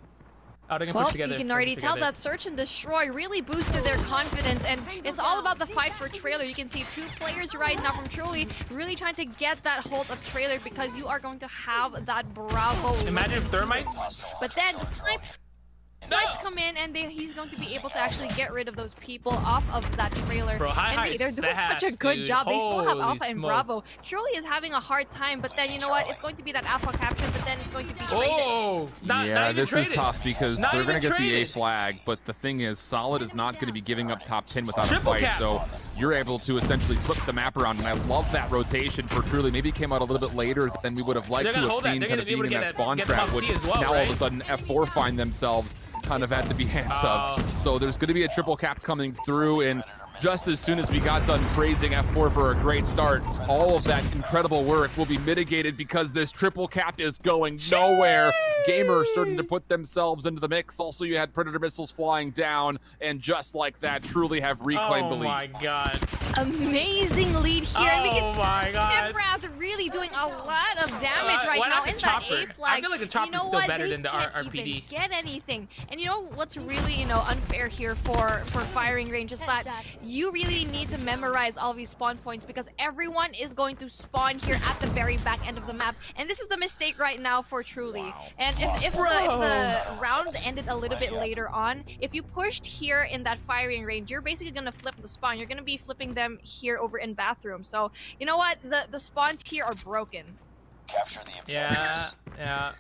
Oh, they're gonna Well, push together. you can They're already gonna tell together. that Search and Destroy really boosted their confidence, and it's all about the fight for trailer. You can see 2 players right now from Truly really trying to get that hold of trailer because you are going to have that Bravo. Imagine if Thermites. But then the Snipes come in, and he's going to be able to actually get rid of those people off of that trailer. Bro, High and they're is doing such a fast, good dude. job. They still have Holy Alpha and smoke. Bravo. Truly is having a hard time, but then you know what? It's going to be that Alpha capture, but then it's going to be traded. Oh, not Yeah, even this traded. is tough because Not they're going to even get the A traded. flag, but the thing is, Solid is not going to be giving up top 10 without Triple a fight, cap. so you're able to essentially flip the map around, and I love that rotation for Truly. Maybe it came out a little bit later than we would have liked They're to gonna have hold that. seen, They're kind gonna of be able being to in get that that- spawn get the trap, top which C as well, now all of right? a sudden F4 find themselves kind of at the behance of. So there's going to be a triple cap coming through, and just as soon as we got done praising F4 for a great start, all of that incredible work will be mitigated because this triple cap is going nowhere. Gamers starting to put themselves into the mix. Also, you had Predator missiles flying down, and just like that, Truly have reclaimed the Oh lead. my god. Amazing lead here, and we Oh can see my god. Timbrath really doing a lot of damage right why now not the in that chopper? A flag. I feel like the chopper's you know still what? better They than the can't RPD. even get anything. And you know what's really, you know, unfair here for firing range is that you really need to memorize all these spawn points because everyone is going to spawn here at the very back end of the map, and this is the mistake right now for Truly. And if the round ended a little bit later on, if you pushed here in that firing range, you're basically gonna flip the spawn. You're gonna be flipping them here over in bathroom. So you know what? The spawns here are broken. Capture the objective. Yeah.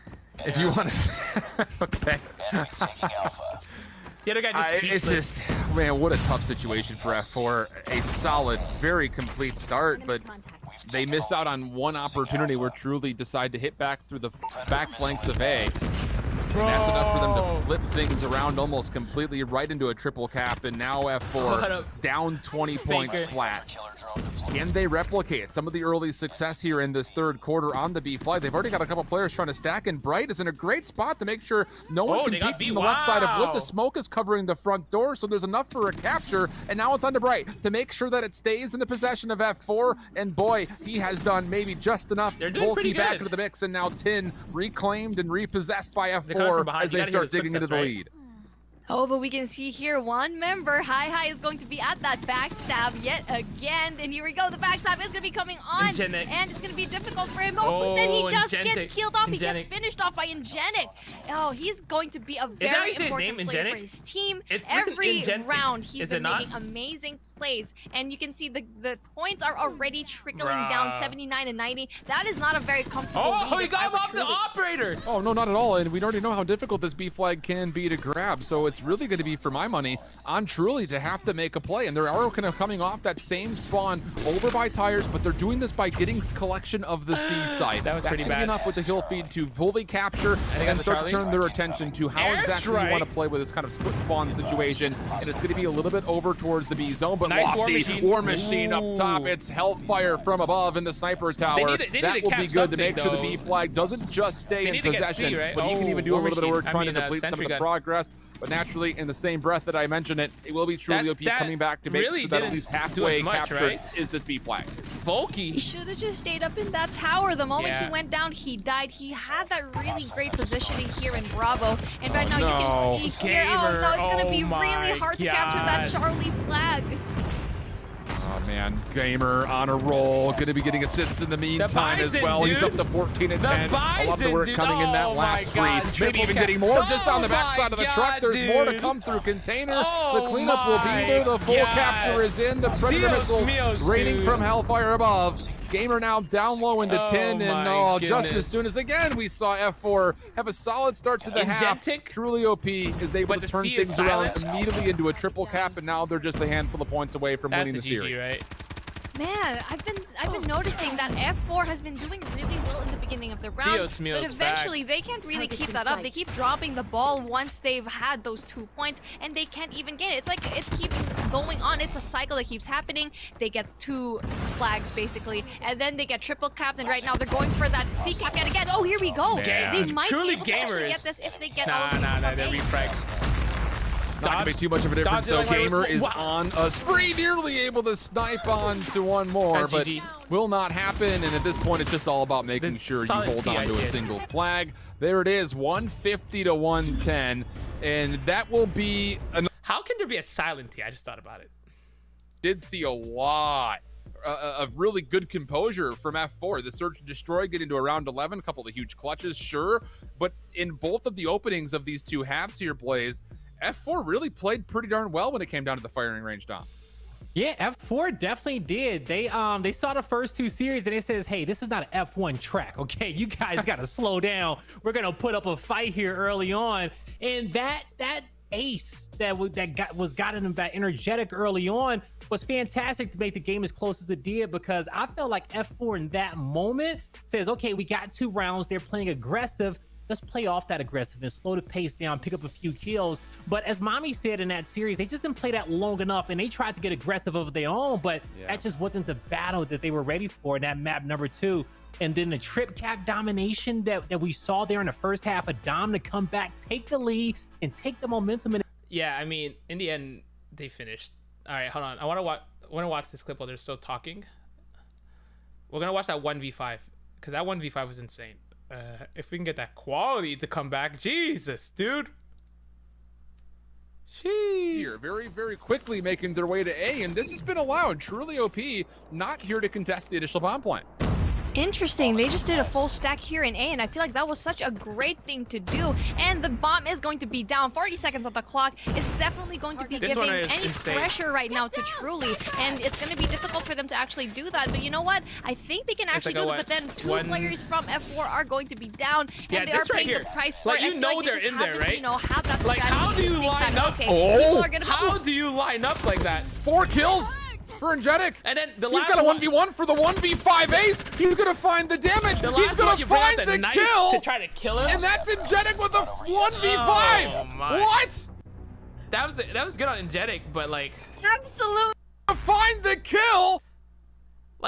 If you want to... okay. Enemy taking Alpha. The other guy just It's speechless. just, man, what a tough situation for F4. A solid, very complete start, but they miss out on one opportunity where Truly decide to hit back through the back flanks of A. And that's enough for them to flip things around almost completely right into a triple cap, and now What a F4 down 20 points faker. flat. Killer drone deployed. Can they replicate some of the early success here in this third quarter on the B flag? They've already got a couple players trying to stack, and Bright is in a great spot to make sure no one Oh, can they got peek B. from the left side of wood. Wow. The smoke is covering the front door, so there's enough for a capture, and now it's on to Bright to make sure that it stays in the possession of F4, and boy, he has done maybe just enough. They're doing pretty Volky back good. into the mix, and now Tin reclaimed and repossessed by coming F4 from behind. as You they gotta hear start the digging into the footsteps, right? lead. Oh, but we can see here one member, Hi is going to be at that backstab yet again. And here we go, the backstab is going to be coming on. Ingenic. And it's going to be difficult for him. Oh, but then he does Ingenic. get killed off. He gets Ingenic. finished off by Ingenic. Oh, he's going to be a very his important name, player Ingenic? for his team. It's written Every Ingentic. round, he's Is it been not? making amazing plays. And you can see the points are already trickling Bruh. down, 79 and 90. That is not a very comfortable Oh, lead he if got I him were off the truly- operator. Oh, no, not at all. And we already know how difficult this B flag can be to grab. So it's really going to be, for my money, on Truly to have to make a play. And they're kind of coming off that same spawn over by tires, but they're doing this by getting collection of the C site. That was That's pretty gonna be bad. enough with the hill feed to fully capture got and the start to Charlie. turn their attention to how exactly you want to play with this kind of split spawn situation. And it's going to be a little bit over towards the B zone, but Nice Lofty, War War Machine. Machine up top. It's Hellfire from above in the sniper tower. they need That to will cap be good to make something, sure the though. B flag doesn't just stay They in need to get possession, C, right? but you can Oh, even do a War little bit of work Machine. trying I mean, to deplete some of sentry the gun. progress. But naturally, in the same breath that I mention it, it will be Truly OP that coming back to make really sure that at didn't least do as halfway much, captured right? is this B flag. He Volky. should have just stayed up in that tower. The moment Yeah. he went down, he died. He had that really great positioning here in Bravo. And right now you no. can see here, oh Gamer. no, it's going to Oh be my really hard to capture that God. Charlie flag. Oh man, Gamer on a roll, going to be getting assists in the meantime as Bison, well. He's dude. up to 14 and The 10. I love the Bison, work dude. coming in that Oh last my God, free. Maybe triple even cap. getting more just on the Oh backside of the my truck. God, There's more to dude. come through containers. Oh The cleanup will be there. The full my capture is in. The Predator Dios missiles míos, raining dude. from Hellfire above. Gamer now down low into Oh 10, and my just goodness. as soon as again we saw F4 have a solid start to the half. Ingentic? Truly OP is able But to the turn C is things around silent? immediately into a triple cap, and now they're just a handful of points away from That's winning a the GG, series. right? Man, I've been noticing that F4 has been doing really well in the beginning of the round, Dios míos, but eventually facts. they can't really keep that up. They keep dropping the ball once they've had those 2 points, and they can't even get it. It's like it keeps going on. It's a cycle that keeps happening. They get 2 flags basically, and then they get triple capped, and right now they're going for that C cap yet again. Oh, here we go. Man. They might Truly be able to actually gamers. get this if they get all of Nah, them they're from A. refrags. Not gonna be too much of a difference Dodge though. it like Gamer is wow. on a spree, nearly able to snipe on to one more, That's but GG. will not happen. And at this point, it's just all about making The sure you solid hold T on I to a did. single flag. There it is, 150 to 110, and that will be an. How can there be a silent T? I just thought about it. Did see a lot of really good composure from F4. The Search and Destroy getting to around 11, a couple of huge clutches, sure, but in both of the openings of these two halves here, Blaze, F4 really played pretty darn well when it came down to the firing range, Dom. Yeah, F4 definitely did. They saw the first 2 series and it says, hey, this is not an F1 track, okay? You guys got to slow down. We're gonna put up a fight here early on, and that ace that was gotten them that energetic early on was fantastic to make the game as close as it did, because I felt like F4 in that moment says, okay, we got 2 rounds. They're playing aggressive. Let's play off that aggressiveness, slow the pace down, pick up a few kills. But as Mommy said in that series, they just didn't play that long enough, and they tried to get aggressive of their own, but that just wasn't the battle that they were ready for in that map number 2. And then the trip cap domination that we saw there in the first half of Dom to come back, take the lead, and take the momentum. Yeah, I mean, in the end, they finished. All right, hold on. I want to watch this clip while they're still talking. We're gonna watch that 1v5 because that 1v5 was insane. If we can get that quality to come back, Jesus, dude. Sheesh. Here, very, very quickly making their way to A, and this has been allowed. Truly OP, not here to contest the initial bomb plant. Interesting. They just did a full stack here in A, and I feel like that was such a great thing to do. And the bomb is going to be down. 40 seconds on the clock. It's definitely going to be This giving one is any insane. pressure right now to Truly, and it's going to be difficult for them to actually do that. But you know what? I think they can actually like do a it. But then 2 one- players from F4 are going to be down, Yeah, and they are this right paying here. the price for Like, it. you I feel know like they're they just in there, haven't, right? You know, have that Like, strategy how to do you think line that, up? okay, Oh. people are going to How do you line up like that? 4 kills for Ingetic. And then the He's last got a one- 1v1 for the 1v5 ace. He's gonna find the damage. The He's last gonna one you bring out find the the knife kill. to try to kill him. And that's Ingetic with a 1v5. Oh, my. What? That was good on Ingetic, but like absolutely. Find the kill.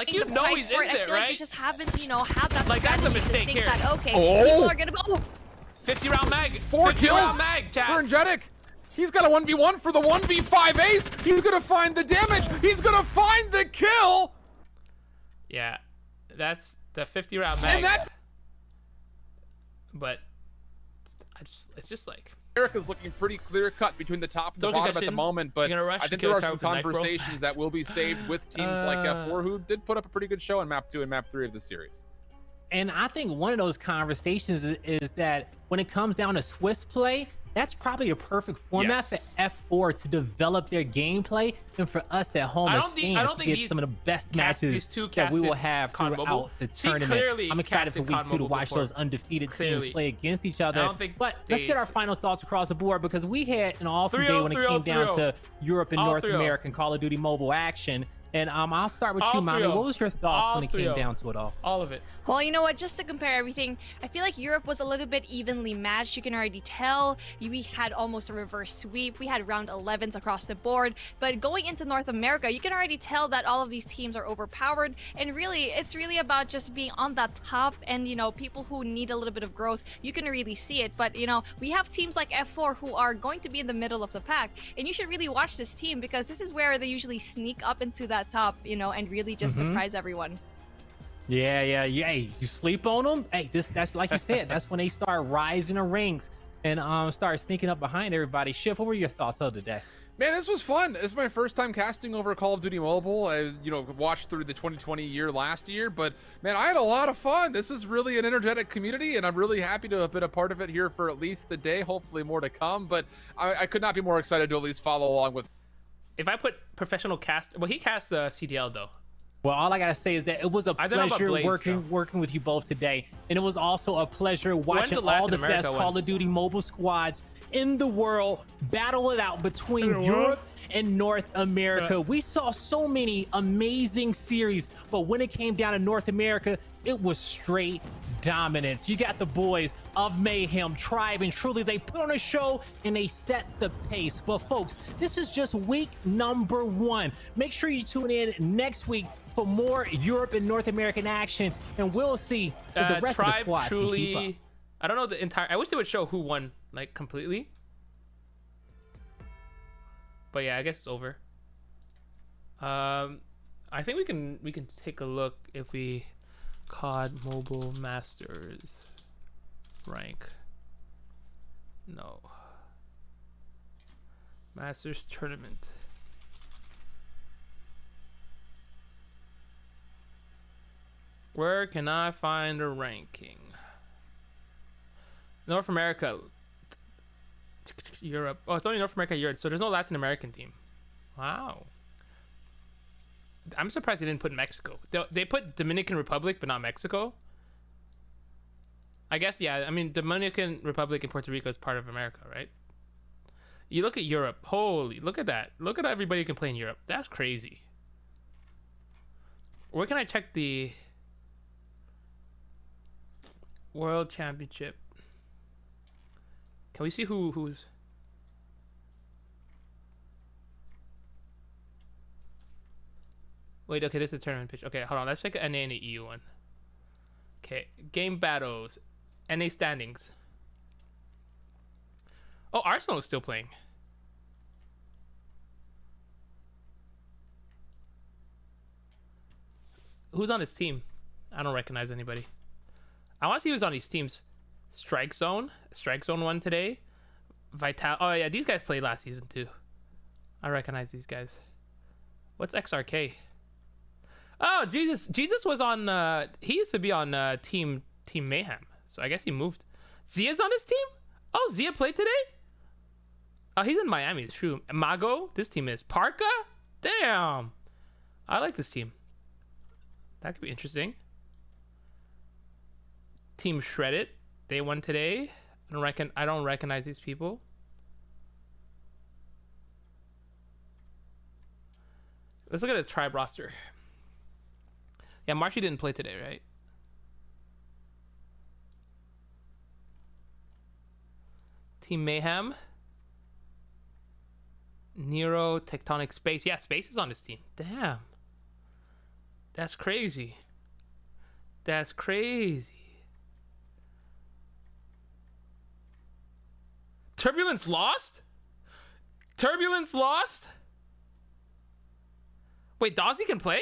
you The know price he's for in it. I there, feel like they right? just haven't, you know, have that Like, that's a strategy to mistake think here. that, okay, Oh. people are going to... Oh. 50 50-round mag. 4 50 kills round mag, chat. for Ingetic. He's got a 1v1 for the 1v5 ace. He's gonna find the damage. He's gonna find the kill. Yeah, that's the 50-round mag. And that's But it's just like America's looking pretty clear cut between the top and the Don't bottom at the concussion. moment, but You're gonna rush I to think kill there are a some child with a knife, bro. conversations that will be saved with teams like F4 who did put up a pretty good show in map 2 and map 3 of the series. And I think one of those conversations is that when it comes down to Swiss play, that's probably a perfect format Yes. for F4 to develop their gameplay and for us at home I as don't think- fans I don't to think get these some of the best cast- matches these two that we will casted have COD throughout Mobile. the See, tournament. clearly I'm excited for casted week COD 2 to Mobile watch before. those undefeated Clearly. teams play against each other. I don't think But let's they- get our final thoughts across the board, because we had an awesome 3-0, day when it 3-0, came down 3-0. to Europe and All North 3-0. American Call of Duty mobile action. And I'll start with All you, Mommy. 3-0. What was your thoughts All when it came 3-0. down to it all? All of it. Well, you know what? Just to compare everything, I feel like Europe was a little bit evenly matched. You can already tell. We had almost a reverse sweep. We had round 11s across the board. But going into North America, you can already tell that all of these teams are overpowered. And really, it's really about just being on that top. And, you know, people who need a little bit of growth, you can really see it. But, you know, we have teams like F4 who are going to be in the middle of the pack. And you should really watch this team, because this is where they usually sneak up into that top, you know, and really just surprise everyone. Yeah. Hey, you sleep on them. Hey, that's like you said. That's when they start rising the ranks and start sneaking up behind everybody. Shiv, what were your thoughts of today? Man, this was fun. This is my first time casting over Call of Duty Mobile. I, watched through the 2020 year last year, but man, I had a lot of fun. This is really an energetic community, and I'm really happy to have been a part of it here for at least the day. Hopefully more to come, but I could not be more excited to at least follow along with. If I put professional cast, well, he casts CDL though. Well, all I gotta say is that it was a I don't know about pleasure Blaze, working with you both today, and it was also a pleasure watching to all Latin the America best one. Call of Duty mobile squads in the world battle it out between Europe and North America. We saw so many amazing series, but when it came down to North America, it was straight dominance. You got the boys of Mayhem, Tribe, and Truly. They put on a show and they set the pace. But folks, this is just week number 1. Make sure you tune in next week for more Europe and North American action, and we'll see if the rest of the Tribe, squad can keep up. Truly. I don't know the entire. I wish they would show who won, like, completely. But yeah, I guess it's over. I think we can take a look if we COD Mobile Masters rank. No. Masters Tournament. Where can I find a ranking? North America. Europe. Oh, it's only North America, Europe. So there's no Latin American team. Wow. I'm surprised they didn't put Mexico. They put Dominican Republic, but not Mexico. I guess, yeah. I mean, Dominican Republic and Puerto Rico is part of America, right? You look at Europe. Holy, look at that. Look at everybody who can play in Europe. That's crazy. Where can I check the World Championship? Can we see who's... Wait, okay, this is a tournament pitch. Okay, hold on. Let's check an NA and the EU one. Okay, game battles. NA standings. Oh, Arsenal is still playing. Who's on his team? I don't recognize anybody. I want to see who's on these teams. Strike Zone won today. Vital. Oh yeah, these guys played last season too. I recognize these guys. What's XRK? Oh, Jesus was on. He used to be on Team Mayhem, so I guess he moved. Zia's on his team. Oh, Zia played today. Oh, he's in Miami. It's true. Mago. This team is Parka. Damn, I like this team. That could be interesting. Team Shredded. They won today. I don't recognize these people. Let's look at the tribe roster. Yeah, Marshy didn't play today, right? Team Mayhem. Nero, Tectonic Space. Yeah, Space is on this team. Damn. That's crazy. That's crazy. Turbulence lost? Turbulence lost? Wait, Dawsey can play?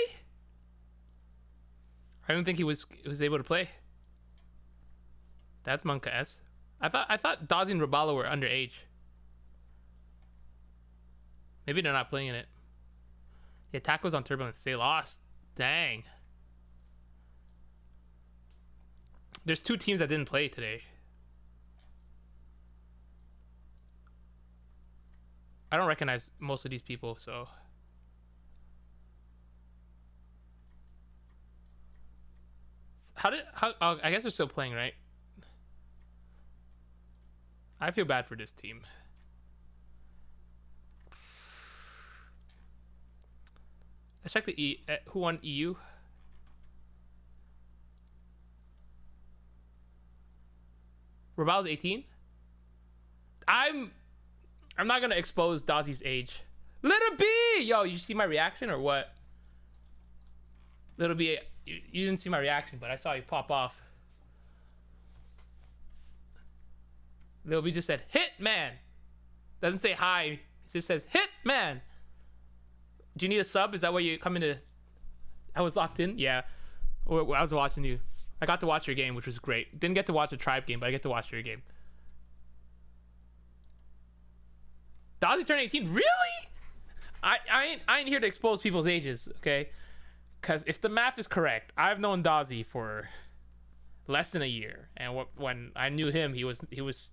I didn't think he was able to play. That's Monka S. I thought Dazzy and Rabala were underage. Maybe they're not playing in it. Yeah, Taco's on Turbulence. They lost. Dang. There's 2 teams that didn't play today. I don't recognize most of these people, so. Oh, I guess they're still playing, right? I feel bad for this team. Let's check the who won EU. Raval's 18. I'm not gonna expose Dazzy's age. Little B, yo, you see my reaction or what? Little B, you didn't see my reaction, but I saw you pop off. Little B just said Hitman. Doesn't say hi. It just says Hitman. Do you need a sub? Is that why you come into? I was locked in. Yeah, I was watching you. I got to watch your game, which was great. Didn't get to watch a tribe game, but I get to watch your game. Dazzy turned 18. Really? I ain't here to expose people's ages, okay? Because if the math is correct, I've known Dazzy for less than a year, and when I knew him, he was.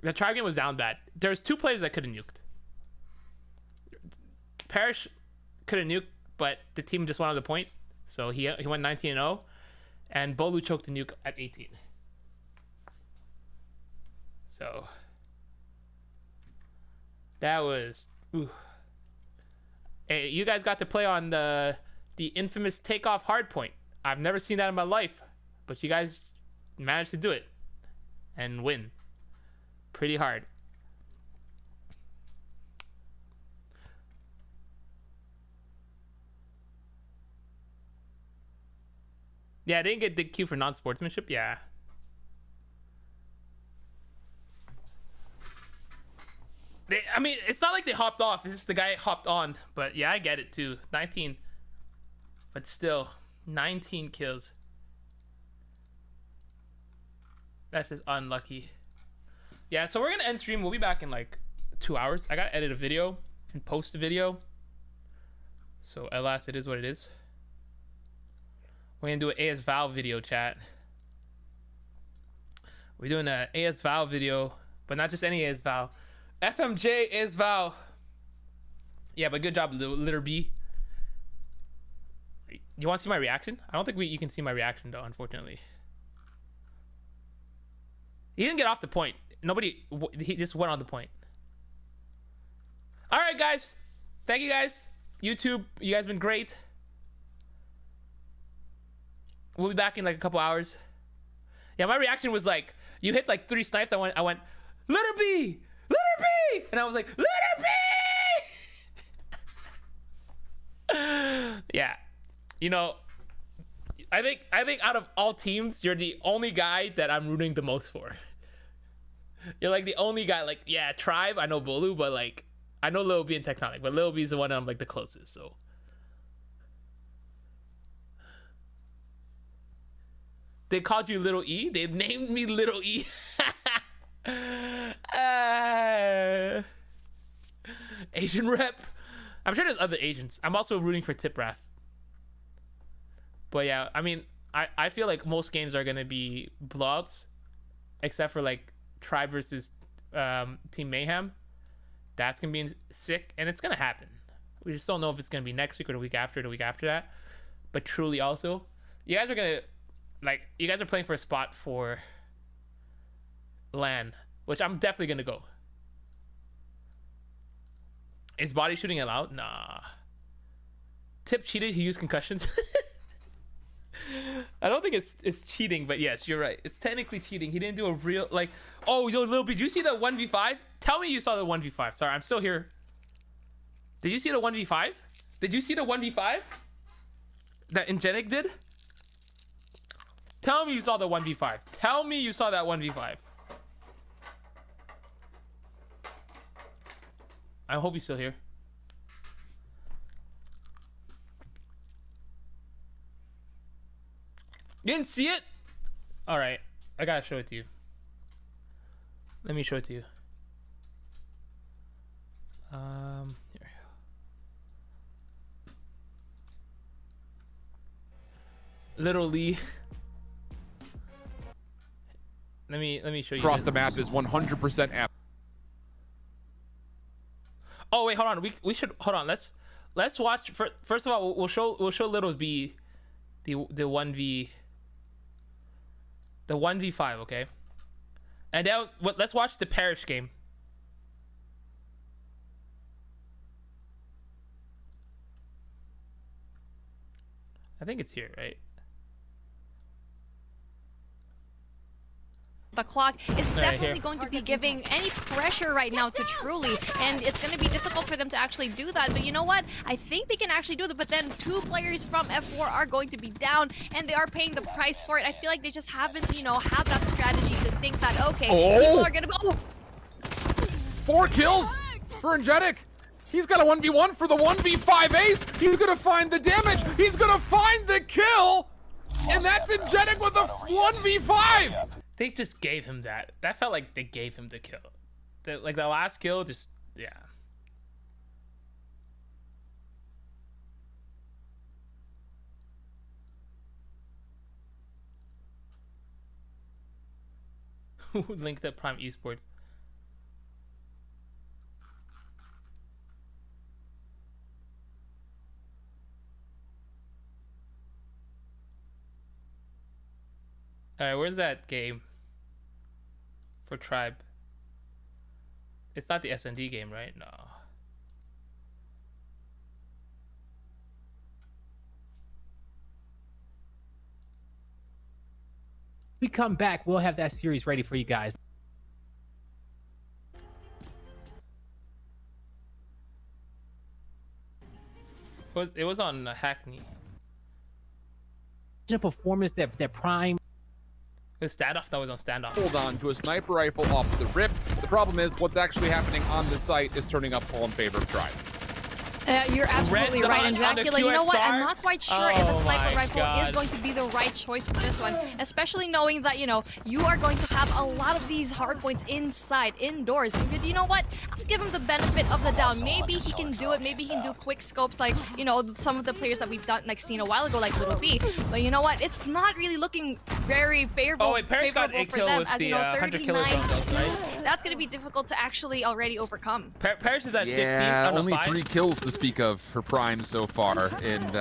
The tribe game was down bad. There's 2 players that could have nuked. Parrish could have nuked, but the team just wanted the point, so he went 19-0, and Bolu choked the nuke at 18. So that was. Ooh. Hey, you guys got to play on the infamous takeoff hardpoint. I've never seen that in my life, but you guys managed to do it and win pretty hard. Yeah, I didn't get Dig Q for non-sportsmanship. Yeah. I mean, it's not like they hopped off. It's just the guy hopped on. But yeah, I get it too. 19. But still, 19 kills. That's just unlucky. Yeah, so we're going to end stream. We'll be back in like 2 hours. I got to edit a video and post a video. So alas, it is what it is. We're going to do an AS Val video, chat. We're doing an AS Val video, but not just any AS Val. FMJ AS Val. Yeah, but good job, Litter B. You want to see my reaction? I don't think you can see my reaction, though, unfortunately. He didn't get off the point. He just went on the point. All right, guys. Thank you, guys. YouTube, you guys been great. We'll be back in like a couple hours. Yeah, my reaction was like, you hit like 3 snipes. I went, Litter B! Litter B! And I was like, Litter B! Yeah. You know, I think out of all teams, you're the only guy that I'm rooting the most for. You're like the only guy, like, yeah, Tribe, I know Bolu, but like, I know Lil B and Tectonic, but Lil B is the one I'm like the closest, so. They called you Little E? They named me Little E? Asian rep. I'm sure there's other Asians. I'm also rooting for Tiprath. But yeah, I mean, I feel like most games are going to be blowouts, except for like Tribe versus Team Mayhem. That's going to be sick, and it's going to happen. We just don't know if it's going to be next week or the week after that. But truly also, you guys are going to, like, you guys are playing for a spot for LAN, which I'm definitely going to go. Is body shooting allowed? Nah. Tip cheated. He used concussions. I don't think it's cheating, but yes, you're right. It's technically cheating. He didn't do a real, like, oh, yo, Lil B, did you see the 1v5? Tell me you saw the 1v5. Sorry, I'm still here. Did you see the 1v5? Did you see the 1v5 that Ingenic did? Tell me you saw the 1v5. Tell me you saw that 1v5. I hope he's still here. You didn't see it? All right, I gotta show it to you. Let me show it to you. Here. Literally. Let me show you. Across this. the map is 100% app. Oh wait, hold on. We should hold on. Let's watch. First of all, we'll show Little B the 1v5, okay? And now let's watch the Parish game. I think it's here, right? The clock is Right definitely here. going to be giving any pressure right now to Truly, and it's going to be difficult for them to actually do that. But you know what? I think they can actually do it, but then 2 players from F4 are going to be down, and they are paying the price for it. I feel like they just haven't, you know, had that strategy to think that, okay, people are going to be... Oh. 4 kills for Energetic. He's got a 1v1 for the 1v5 ace. He's gonna find the damage. He's gonna find the kill. And that's Energetic with a 1v5. They just gave him that. That felt like they gave him the kill. Like the last kill, just yeah. Who linked up Prime Esports? All right, where's that game for Tribe? It's not the S&D game, right? No. We come back, we'll have that series ready for you guys. It was on Hackney. The performance that Prime. It was standoff. That was on standoff. Hold on to a sniper rifle off the rip. The problem is what's actually happening on the site is turning up all in favor of Tribe. You're absolutely Red right, dot and on the Dracula, you know what? I'm QXR? not quite sure if a Oh sniper my rifle God. is going to be the right choice for this one, especially knowing that, you know, you are going to have a lot of these hard points inside, indoors. And you know what? I'll give him the benefit of the doubt. Maybe he can do it. Maybe he can do quick scopes like, you know, some of the players that we've done, like, seen a while ago, like Little B. But you know what? It's not really looking very favorable, Oh wait, Paris got favorable a for kill them, with as the you know, 100 killer 39 zone, to 2. right? That's going to be difficult to actually already overcome. Paris is at 15. Yeah, I don't only know, 5. 3 kills to speak of for Prime so far. And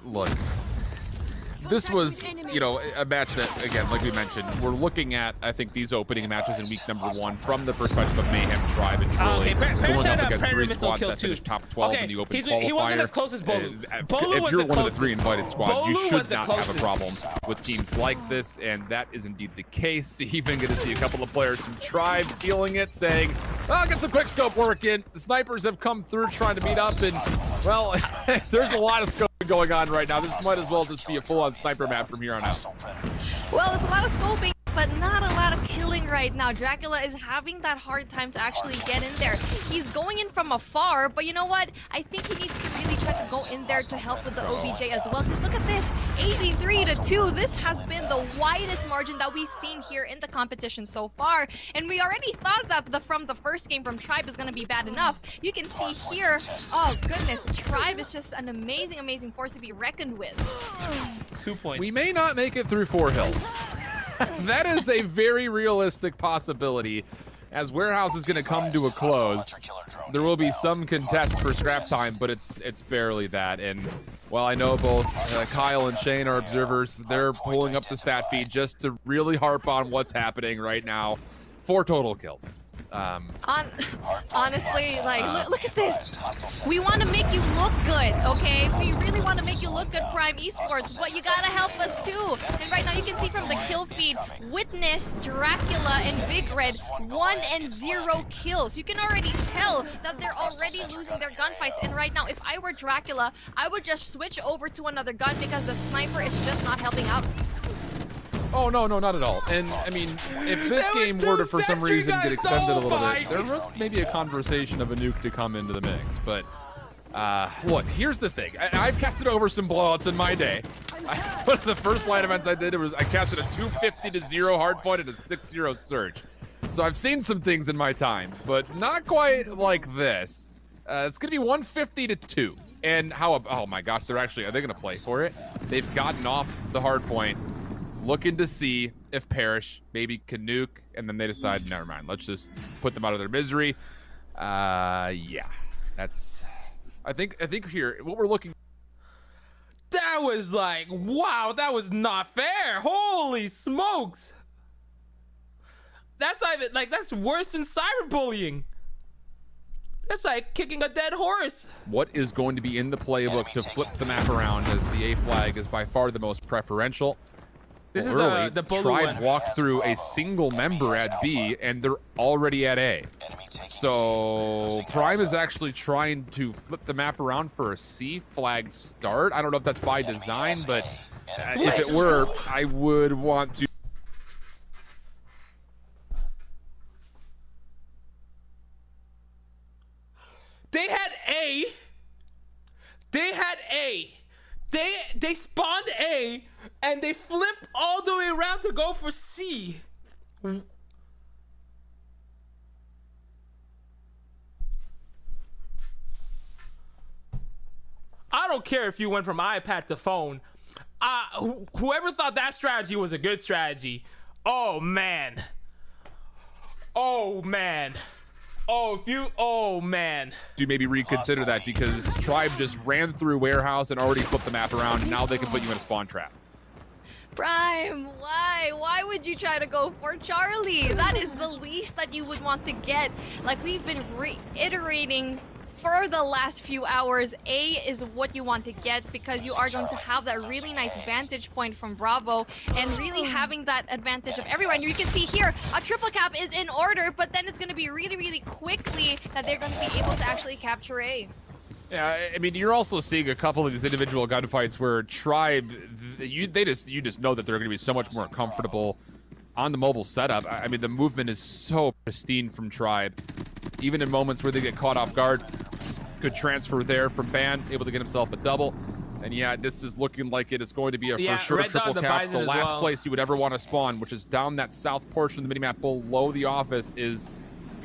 look, this was, you know, a match that, again, like we mentioned, we're looking at, I think, these opening matches in week number 1 from the perspective of Mayhem, Tribe, and Truly. Okay, Paris going had up a against Predator 3 missile squads kill that too. finished top 12 Okay, in the open he qualifier. wasn't as close as Bolu. Bolu If was you're the one of the closest. 3 invited squad, Bolu you was should the not have a closest. problem with teams like this, and that is indeed the case. Even going to see a couple of players from Tribe feeling it, saying, "I'll get some quick scope work in." The snipers have come through trying to meet up, and well, there's a lot of scope going on right now. This might as well just be a full-on sniper map from here on out. Well, there's a lot of scoping, but not a lot of killing right now. Dracula is having that hard time to actually get in there. He's going in from afar, but you know what? I think he needs to really try to go in there to help with the OBJ as well. Because look at this, 83 to 2. This has been the widest margin that we've seen here in the competition so far. And we already thought that from the first game from Tribe is going to be bad enough. You can see here, oh goodness, Tribe is just an amazing, amazing force to be reckoned with. 2 points. We may not make it through 4 hills. That is a very realistic possibility. As Warehouse is going to come to a close, there will be some contest for scrap time, but it's barely that. And while I know both Kyle and Shane are observers, they're pulling up the stat feed just to really harp on what's happening right now. 4 total kills. Honestly, like, look at this. We want to make you look good, okay? We really want to make you look good, Prime Esports, but you gotta help us too. And right now you can see from the kill feed, Witness, Dracula, and Big Red, 1 and 0 kills. You can already tell that they're already losing their gunfights. And right now, if I were Dracula, I would just switch over to another gun because the sniper is just not helping out. Oh, no, not at all. And, I mean, if this game were to, for some reason, get extended a little bit, there was maybe a conversation of a nuke to come into the mix. But, look, here's the thing. I've casted over some blowouts in my day. One of the first line events I did, I casted a 250 to 0 hardpoint and a 6-0 surge. So I've seen some things in my time, but not quite like this. It's gonna be 150 to 2. And oh my gosh, are they gonna play for it? They've gotten off the hard point, looking to see if Parrish maybe can nuke, and then they decide, never mind, let's just put them out of their misery. Yeah, that's, I think here, what we're looking. That was like, wow, that was not fair. Holy smokes. That's not even, like, that's worse than cyberbullying. That's like kicking a dead horse. What is going to be in the playbook to flip the map around, as the A flag is by far the most preferential? This is Early, the bully Tribe one. walked through a single member at B, and they're already at A. So Prime is actually trying to flip the map around for a C flag start. I don't know if that's by design, but if it were, I would want to. They had A. They had A. They spawned A, and they flipped all the way around to go for C. I don't care if you went from iPad to phone. Whoever thought that strategy was a good strategy, oh man. Oh man. Oh man. Do maybe reconsider that, because Tribe just ran through warehouse and already flipped the map around. Now they can put you in a spawn trap. Prime, why? Why would you try to go for Charlie? That is the least that you would want to get. Like, we've been reiterating for the last few hours, A is what you want to get, because you are going to have that really nice vantage point from Bravo, and really having that advantage of everyone. You can see here, a triple cap is in order, but then it's going to be really, really quickly that they're going to be able to actually capture A. Yeah, I mean, you're also seeing a couple of these individual gunfights where Tribe, you just know that they're going to be so much more comfortable on the mobile setup. I mean, the movement is so pristine from Tribe. Even in moments where they get caught off guard, good transfer there from Ban, able to get himself a double. And yeah, this is looking like it is going to be a for sure triple cap. The last place you would ever want to spawn, which is down that south portion of the minimap below the office, is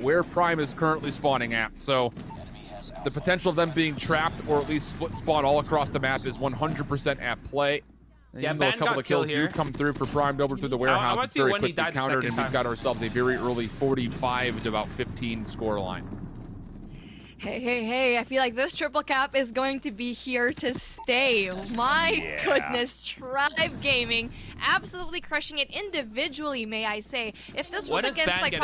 where Prime is currently spawning at. So the potential of them being trapped or at least split spawn all across the map is 100% at play. Yeah, even though a couple of kills do come through for Prime over through the warehouse, it's very quickly countered, and we've got ourselves a very early 45 to about 15 score line. Hey, I feel like this triple cap is going to be here to stay. My goodness, Tribe Gaming absolutely crushing it individually, may I say. If this was against like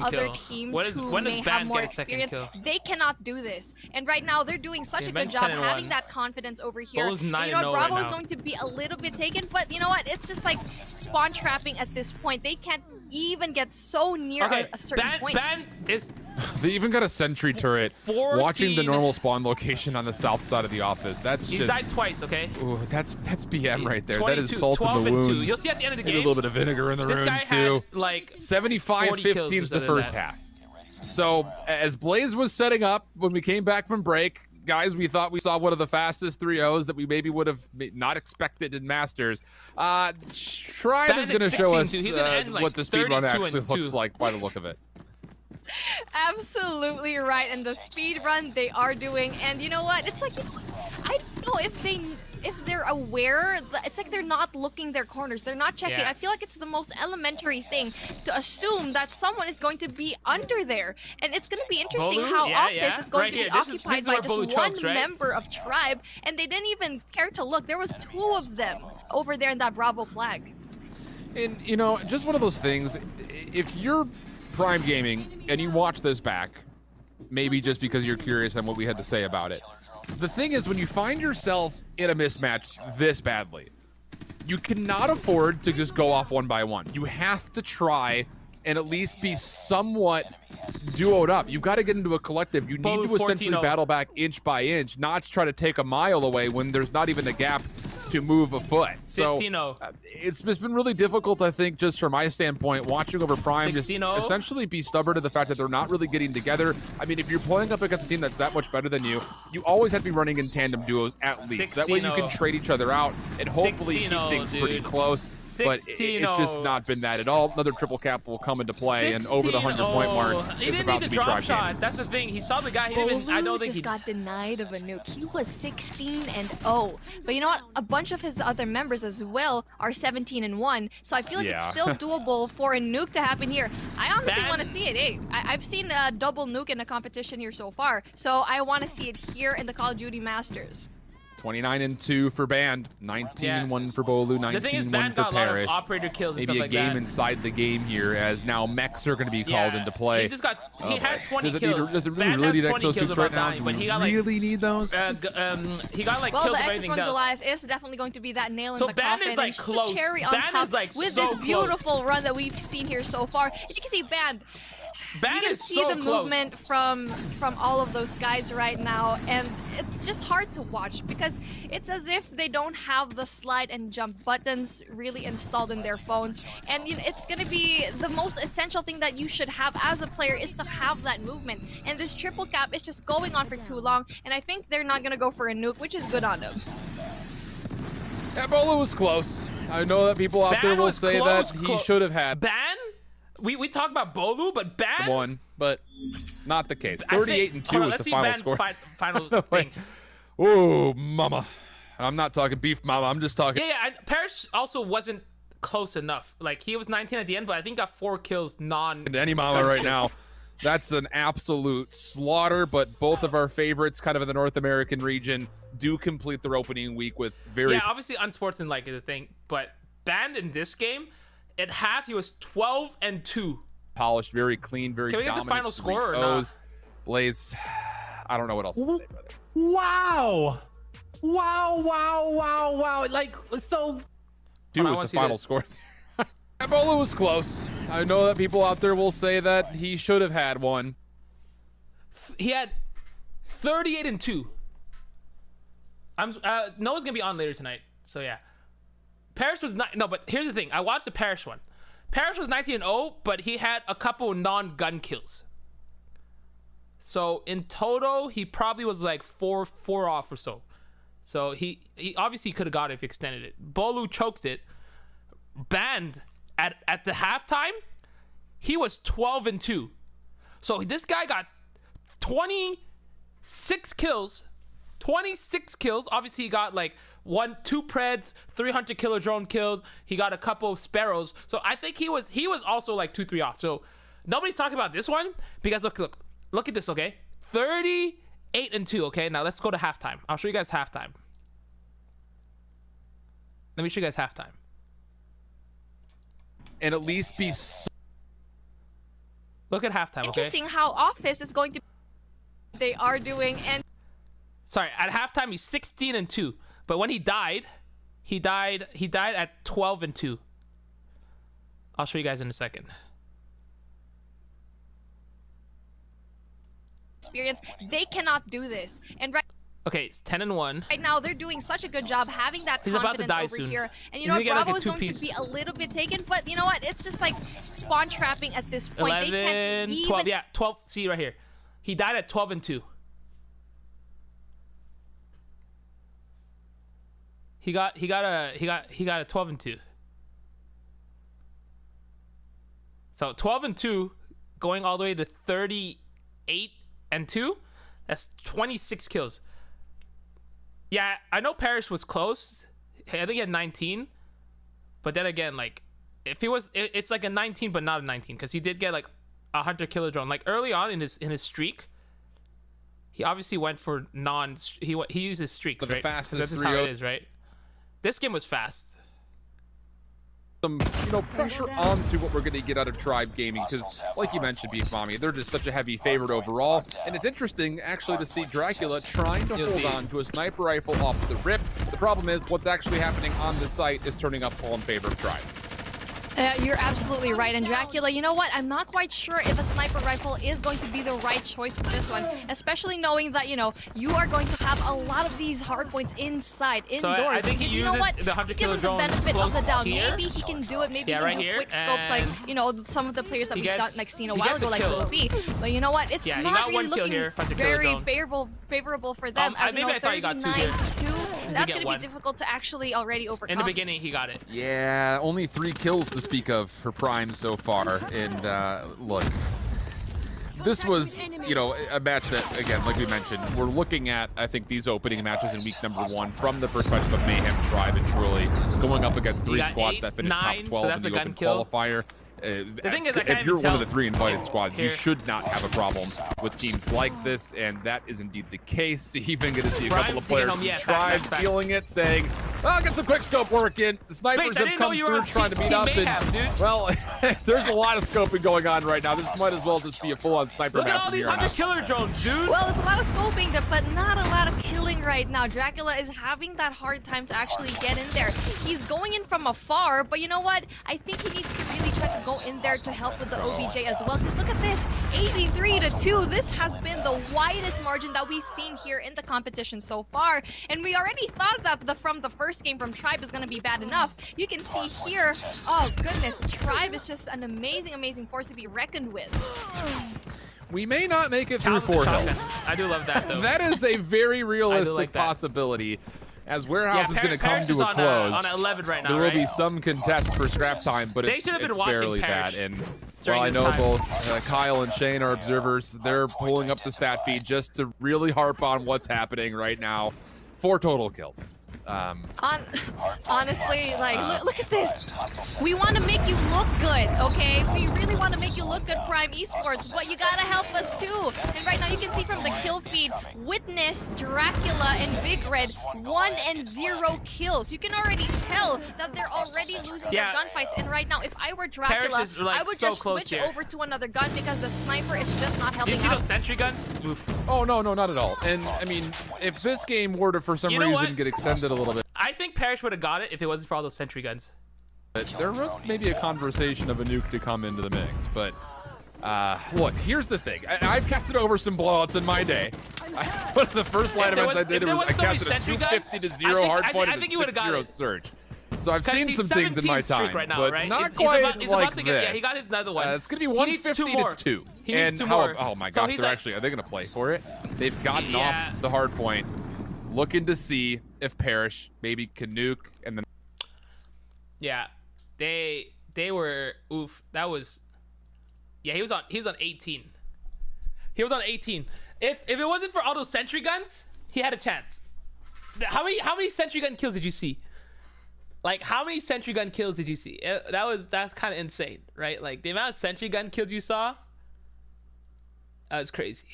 other teams who may have more experience, they cannot do this. And right now, they're doing such a good job having that confidence over here. And you know what, Bravo is going to be a little bit taken, but you know what? It's just like spawn trapping at this point. They can't even get so near a certain point. They even got a sentry turret 14. Watching the normal spawn location on the south side of the office. That's He's died twice, okay? Ooh, that's BM right there. 22, that is salt in the wounds. You'll see at the end of the game. A little bit of vinegar in the runes too. Had, like 75-15 is the first half. So as Blaze was setting up when we came back from break, guys, we thought we saw one of the fastest 3-0s that we maybe would have not expected in Masters. Tribe is going to show us what the speedrun actually looks like by the look of it. Absolutely right, and the speed run they are doing, and you know what? It's like, I don't know if they're aware. It's like they're not looking their corners. They're not checking. I feel like it's the most elementary thing to assume that someone is going to be under there, and it's going to be interesting how Office is going to be occupied by just one member of Tribe, and they didn't even care to look. There was 2 of them over there in that Bravo flag. And you know, just one of those things. If you're Prime Gaming and you watch this back, maybe just because you're curious on what we had to say about it. The thing is, when you find yourself in a mismatch this badly, you cannot afford to just go off one by one. You have to try and at least be somewhat duoed up. You've got to get into a collective. You need to essentially battle back inch by inch, not try to take a mile away when there's not even a gap to move a foot. So it's been really difficult, I think, just from my standpoint, watching over Prime just essentially be stubborn to the fact that they're not really getting together. I mean, if you're playing up against a team that's that much better than you, you always have to be running in tandem duos at least. That way you can trade each other out and hopefully keep things pretty close. but it's just not been that at all. Another triple cap will come into play, and over the 100-point mark He is didn't about need to the be drop tried. shot. That's the thing. He saw the guy. He didn't even, I don't think just he got denied of a nuke. He was 16-0. But you know what? A bunch of his other members as well are 17-1. So I feel like it's still doable for a nuke to happen here. I honestly want to see it. Hey, I've seen a double nuke in a competition here so far. So I want to see it here in the Call of Duty Masters. 29-2 for Band, 19-1 for Bolu, 19-1 The thing is, for Band got a lot Parrish. of operator kills and Maybe stuff a like game that. inside the game here, as now mechs are going to be called into play. He just got. He had 20 does kills. Does it really, Band really need has 20 kills exosuits right without now? dying, Do but we he got like. really need those? He got like Well, kills the if X's anything from does. Goliath is definitely going to be that nail in So the Band coffin. is, like, and just close. the cherry on Band top is, like, with so this close. beautiful run that we've seen here so far. As you can see, Band. Band You can is see so the close. movement from all of those guys right now, and it's just hard to watch because it's as if they don't have the slide and jump buttons really installed in their phones. And you know, it's gonna be the most essential thing that you should have as a player is to have that movement. And this triple cap is just going on for too long, and I think they're not gonna go for a nuke, which is good on them. Yeah, Bolu was close. I know that people out there Band will was say close, that he should have had Band. We talk about Bolu, but Band. one, but not the case. I think- 38-2 hold on, was let's the see final Band's score. Final No way. thing. Oh, mama. I'm not talking beef, mama. I'm just talking. Yeah. Parrish also wasn't close enough. Like he was 19 at the end, but I think got 4 kills Any mama right now. That's an absolute slaughter, but both of our favorites kind of in the North American region do complete their opening week with very... Yeah, obviously unsportsmanlike is a thing, but Band in this game, at half he was 12-2. polished, very clean, very Can we get the dominant. final score or 3 not? O's. Blaze, I don't know what else to say about it. Wow. Wow. Like, so 2 I was wanna the see final this. score. Ebola was close. I know that people out there will say that he should have had one. He had 38-2. Noah's gonna be on later tonight, so yeah. Parrish was not. No, but here's the thing. I watched the Parrish one. Parrish was 19-0, but he had a couple non-gun kills. So in total, he probably was like four off or so. So he obviously could have got it if he extended it. Bolu choked it. Band at the halftime, he was 12-2. So this guy got 26 kills. 26 kills. Obviously, he got like 2 Preds, 300 killer drone kills. He got a couple of Sparrows. So I think he was also like 2-3 off. So nobody's talking about this one because look at this, okay? 38-2, okay? Now let's go to halftime. I'll show you guys halftime. Let me show you guys halftime. And at least be... Look at halftime, okay? Interesting how Office is going to... They are doing, and... Sorry, at halftime he's 16-2, but when he died at 12-2. I'll show you guys in a second. Experience, they cannot do this. And Okay, it's 10-1. right now, they're doing such a good job having that He's about to confidence die over soon. here. And you He's know gonna what? get, like, Bravo a is going to two-piece. be a little bit taken, but you know what? It's just like spawn trapping at this point. 11, They can't even... 12. Yeah, 12. See right here. He died at 12-2. He got a 12-2. So 12-2 going all the way to 38-2. That's 26 kills. Yeah, I know Parrish was close. I think he had 19. But then again, like, if he was, it's like a 19, but not a 19, because he did get like a 100 killer drone. Like early on in his streak, he obviously went for he used his streaks, But the right? 'Cause fastest this is how 3-0. it is, right? This game was fast. Some, pressure onto what we're going to get out of Tribe Gaming, because, like you mentioned, Beef Mommy, they're just such a heavy favorite overall. And it's interesting, actually, to see Dracula trying to hold on to a sniper rifle off the rip. The problem is, what's actually happening on the site is turning up all in favor of Tribe. You're absolutely right. And Dracula, you know what? I'm not quite sure if a sniper rifle is going to be the right choice for this one, especially knowing that, you are going to have a lot of these hard points indoors. So I think he you know uses what? the 100 Give him killer the drone benefit of the close doubt. here. Maybe he can do it. Maybe Yeah, he can right do here, quick scopes like, and some of the players that he we've gets- seen a he while gets ago, a like kill. Lil B. But you know what? It's Yeah, he not got really 1 kill looking here, 100 killer very drone. favorable for them. As maybe I thought he got 2 here. 39-2. that's going to be difficult to actually already overcome. In the beginning, he got it. Yeah, only 3 kills to speak of for Prime so far. And look, this was, you know, a match that, again, like we mentioned, we're looking at, I think, these opening matches in week number 1 from the perspective of Mayhem, Tribe, and Truly, going up against 3 squads that finished top 12 in the open qualifier. The thing is, if you're one of the 3 invited squads, you should not have a problem with teams like this, and that is indeed the case. Even going to see a couple of players from Tribe feeling it, saying, "I'll get some quick scope work in." The snipers have come through trying to meet up, and well, there's a lot of scoping going on right now. This might as well just be a full-on sniper match. Look at all these 100 killer drones, dude. Well, there's a lot of scoping, but not a lot of killing right now. Dracula is having that hard time to actually get in there. He's going in from afar, but you know what? I think he needs to really try to go in there to help with the OBJ as well, because look at this, 83-2. This has been the widest margin that we've seen here in the competition so far, and we already thought that from the first game from Tribe is going to be bad enough. You can see here, oh goodness, Tribe is just an amazing force to be reckoned with. We may not make it through 4 hills. I do love that, though. That is a very realistic possibility. As Warehouse is going to come to a close, on 11 right now, there will be some contest for scrap time, but it's barely that. And while I know both Kyle and Shane are observers, they're pulling up the stat feed just to really harp on what's happening right now. 4 total kills. Honestly, like, look at this. We want to make you look good, okay? We really want to make you look good, Prime Esports, but you gotta help us too. And right now you can see from the kill feed, Witness, Dracula, and Big Red, 1 and 0 kills. You can already tell that they're already losing their gunfights. And right now, if I were Dracula, I would just switch over to another gun because the sniper is just not helping out. You see those sentry guns? Oof. Oh, no, not at all. And, I mean, if this game were to, for some reason, get extended a little bit. I think Parrish would have got it if it wasn't for all those sentry guns. There was maybe a conversation of a nuke to come into the mix, but look, here's the thing. I've casted over some blowouts in my day. One of the first line events I did was I casted a 250-0 hardpoint and a 6-0 surge. So I've seen some things in my time, right now, but right? not quite like this. Yeah, he got his another one. It's going to be 150-2. He needs 2 more. Oh my gosh, are they going to play for it? They've gotten off the hard point, looking to see if Parrish maybe can nuke, and then they were oof. That was he was on 18. He was on 18. If it wasn't for all those sentry guns, he had a chance. How many sentry gun kills did you see? Like, how many sentry gun kills did you see? That's kind of insane, right? Like, the amount of sentry gun kills you saw, that was crazy.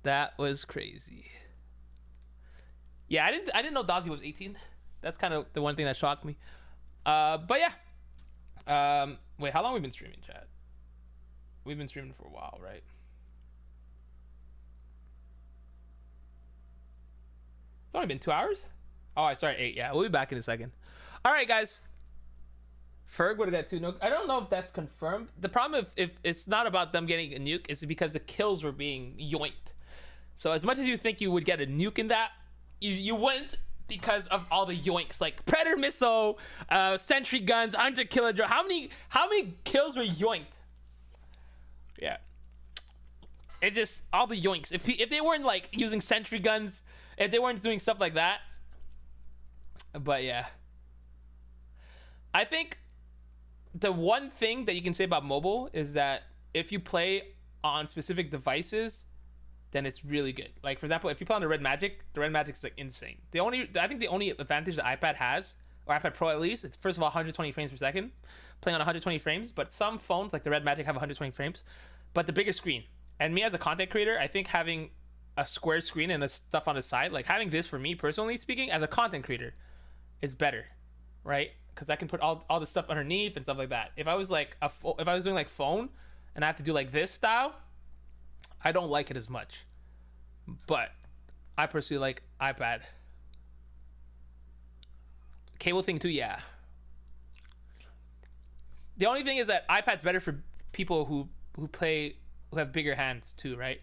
That was crazy. Yeah, I didn't know Dazzy was 18. That's kind of the one thing that shocked me. But yeah. Wait, how long have we been streaming, chat? We've been streaming for a while, right? It's only been 2 hours? Oh, I started 8. Yeah, we'll be back in a second. All right, guys. Ferg would have got 2 nuke. I don't know if that's confirmed. The problem if it's not about them getting a nuke, it's because the kills were being yoinked. So as much as you think you would get a nuke in that, you wouldn't because of all the yoinks, like Predator missile, sentry guns, 100 kilogram. How many kills were yoinked? Yeah. It's just all the yoinks. If they weren't like using sentry guns, if they weren't doing stuff like that. But yeah. I think the one thing that you can say about mobile is that if you play on specific devices, then it's really good. Like, for example, if you play on the Red Magic is like insane. I think the only advantage the iPad has, or iPad Pro at least, it's first of all 120 frames per second, playing on 120 frames, but some phones like the Red Magic have 120 frames, but the bigger screen. And me as a content creator, I think having a square screen and the stuff on the side, like having this for me personally speaking, as a content creator, is better, right? Because I can put all the stuff underneath and stuff like that. If I was like if I was doing like phone and I have to do like this style, I don't like it as much. But I personally like iPad. Cable thing too, yeah. The only thing is that iPad's better for people who have bigger hands too, right?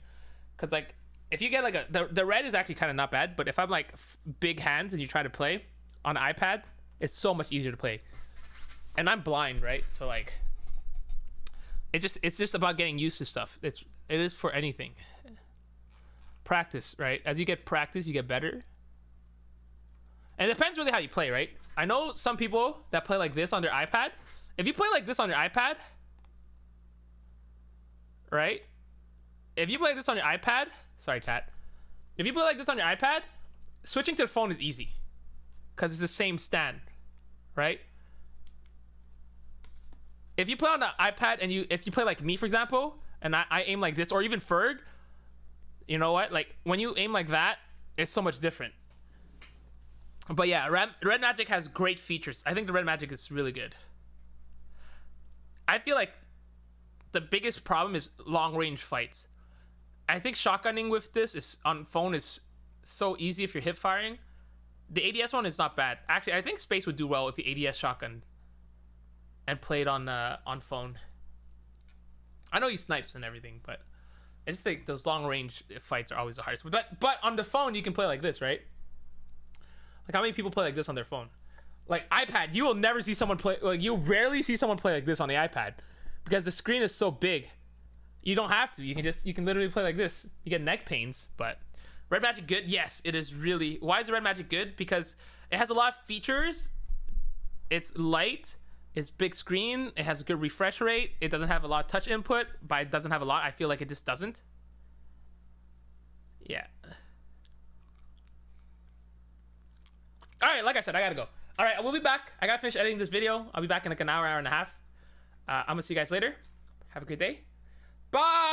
Because like if you get like the red is actually kind of not bad, but if I'm like big hands and you try to play on iPad, it's so much easier to play. And I'm blind, right? So like it's just about getting used to stuff. It is for anything. practice, right? As you get practice, you get better. And it depends really how you play, right? I know some people that play like this on their iPad. If you play like this on your iPad, right? If you play this on your iPad, sorry, chat. If you play like this on your iPad, switching to the phone is easy because it's the same stand, right? If you play on the iPad and if you play like me, for example, and I aim like this, or even Ferg, you know what? Like when you aim like that, it's so much different. But yeah, Red Magic has great features. I think the Red Magic is really good. I feel like the biggest problem is long range fights. I think shotgunning with this is on phone is so easy if you're hip firing. The ADS one is not bad. Actually, I think Space would do well if you ADS shotgun and played on phone. I know he snipes and everything, but I just think those long range fights are always the hardest. But on the phone you can play like this, right? Like how many people play like this on their phone? Like iPad, you will never see someone play. Like you rarely see someone play like this on the iPad because the screen is so big. You don't have to. You can literally play like this. You get neck pains, but Red Magic good? Yes, it is really. Why is the Red Magic good? Because it has a lot of features. It's light. It's big screen. It has a good refresh rate. It doesn't have a lot of touch input, but it doesn't have a lot. I feel like it just doesn't. Yeah. All right, like I said, I gotta go. All right, we'll be back. I gotta finish editing this video. I'll be back in like an hour and a half. I'm gonna see you guys later. Have a good day. Bye.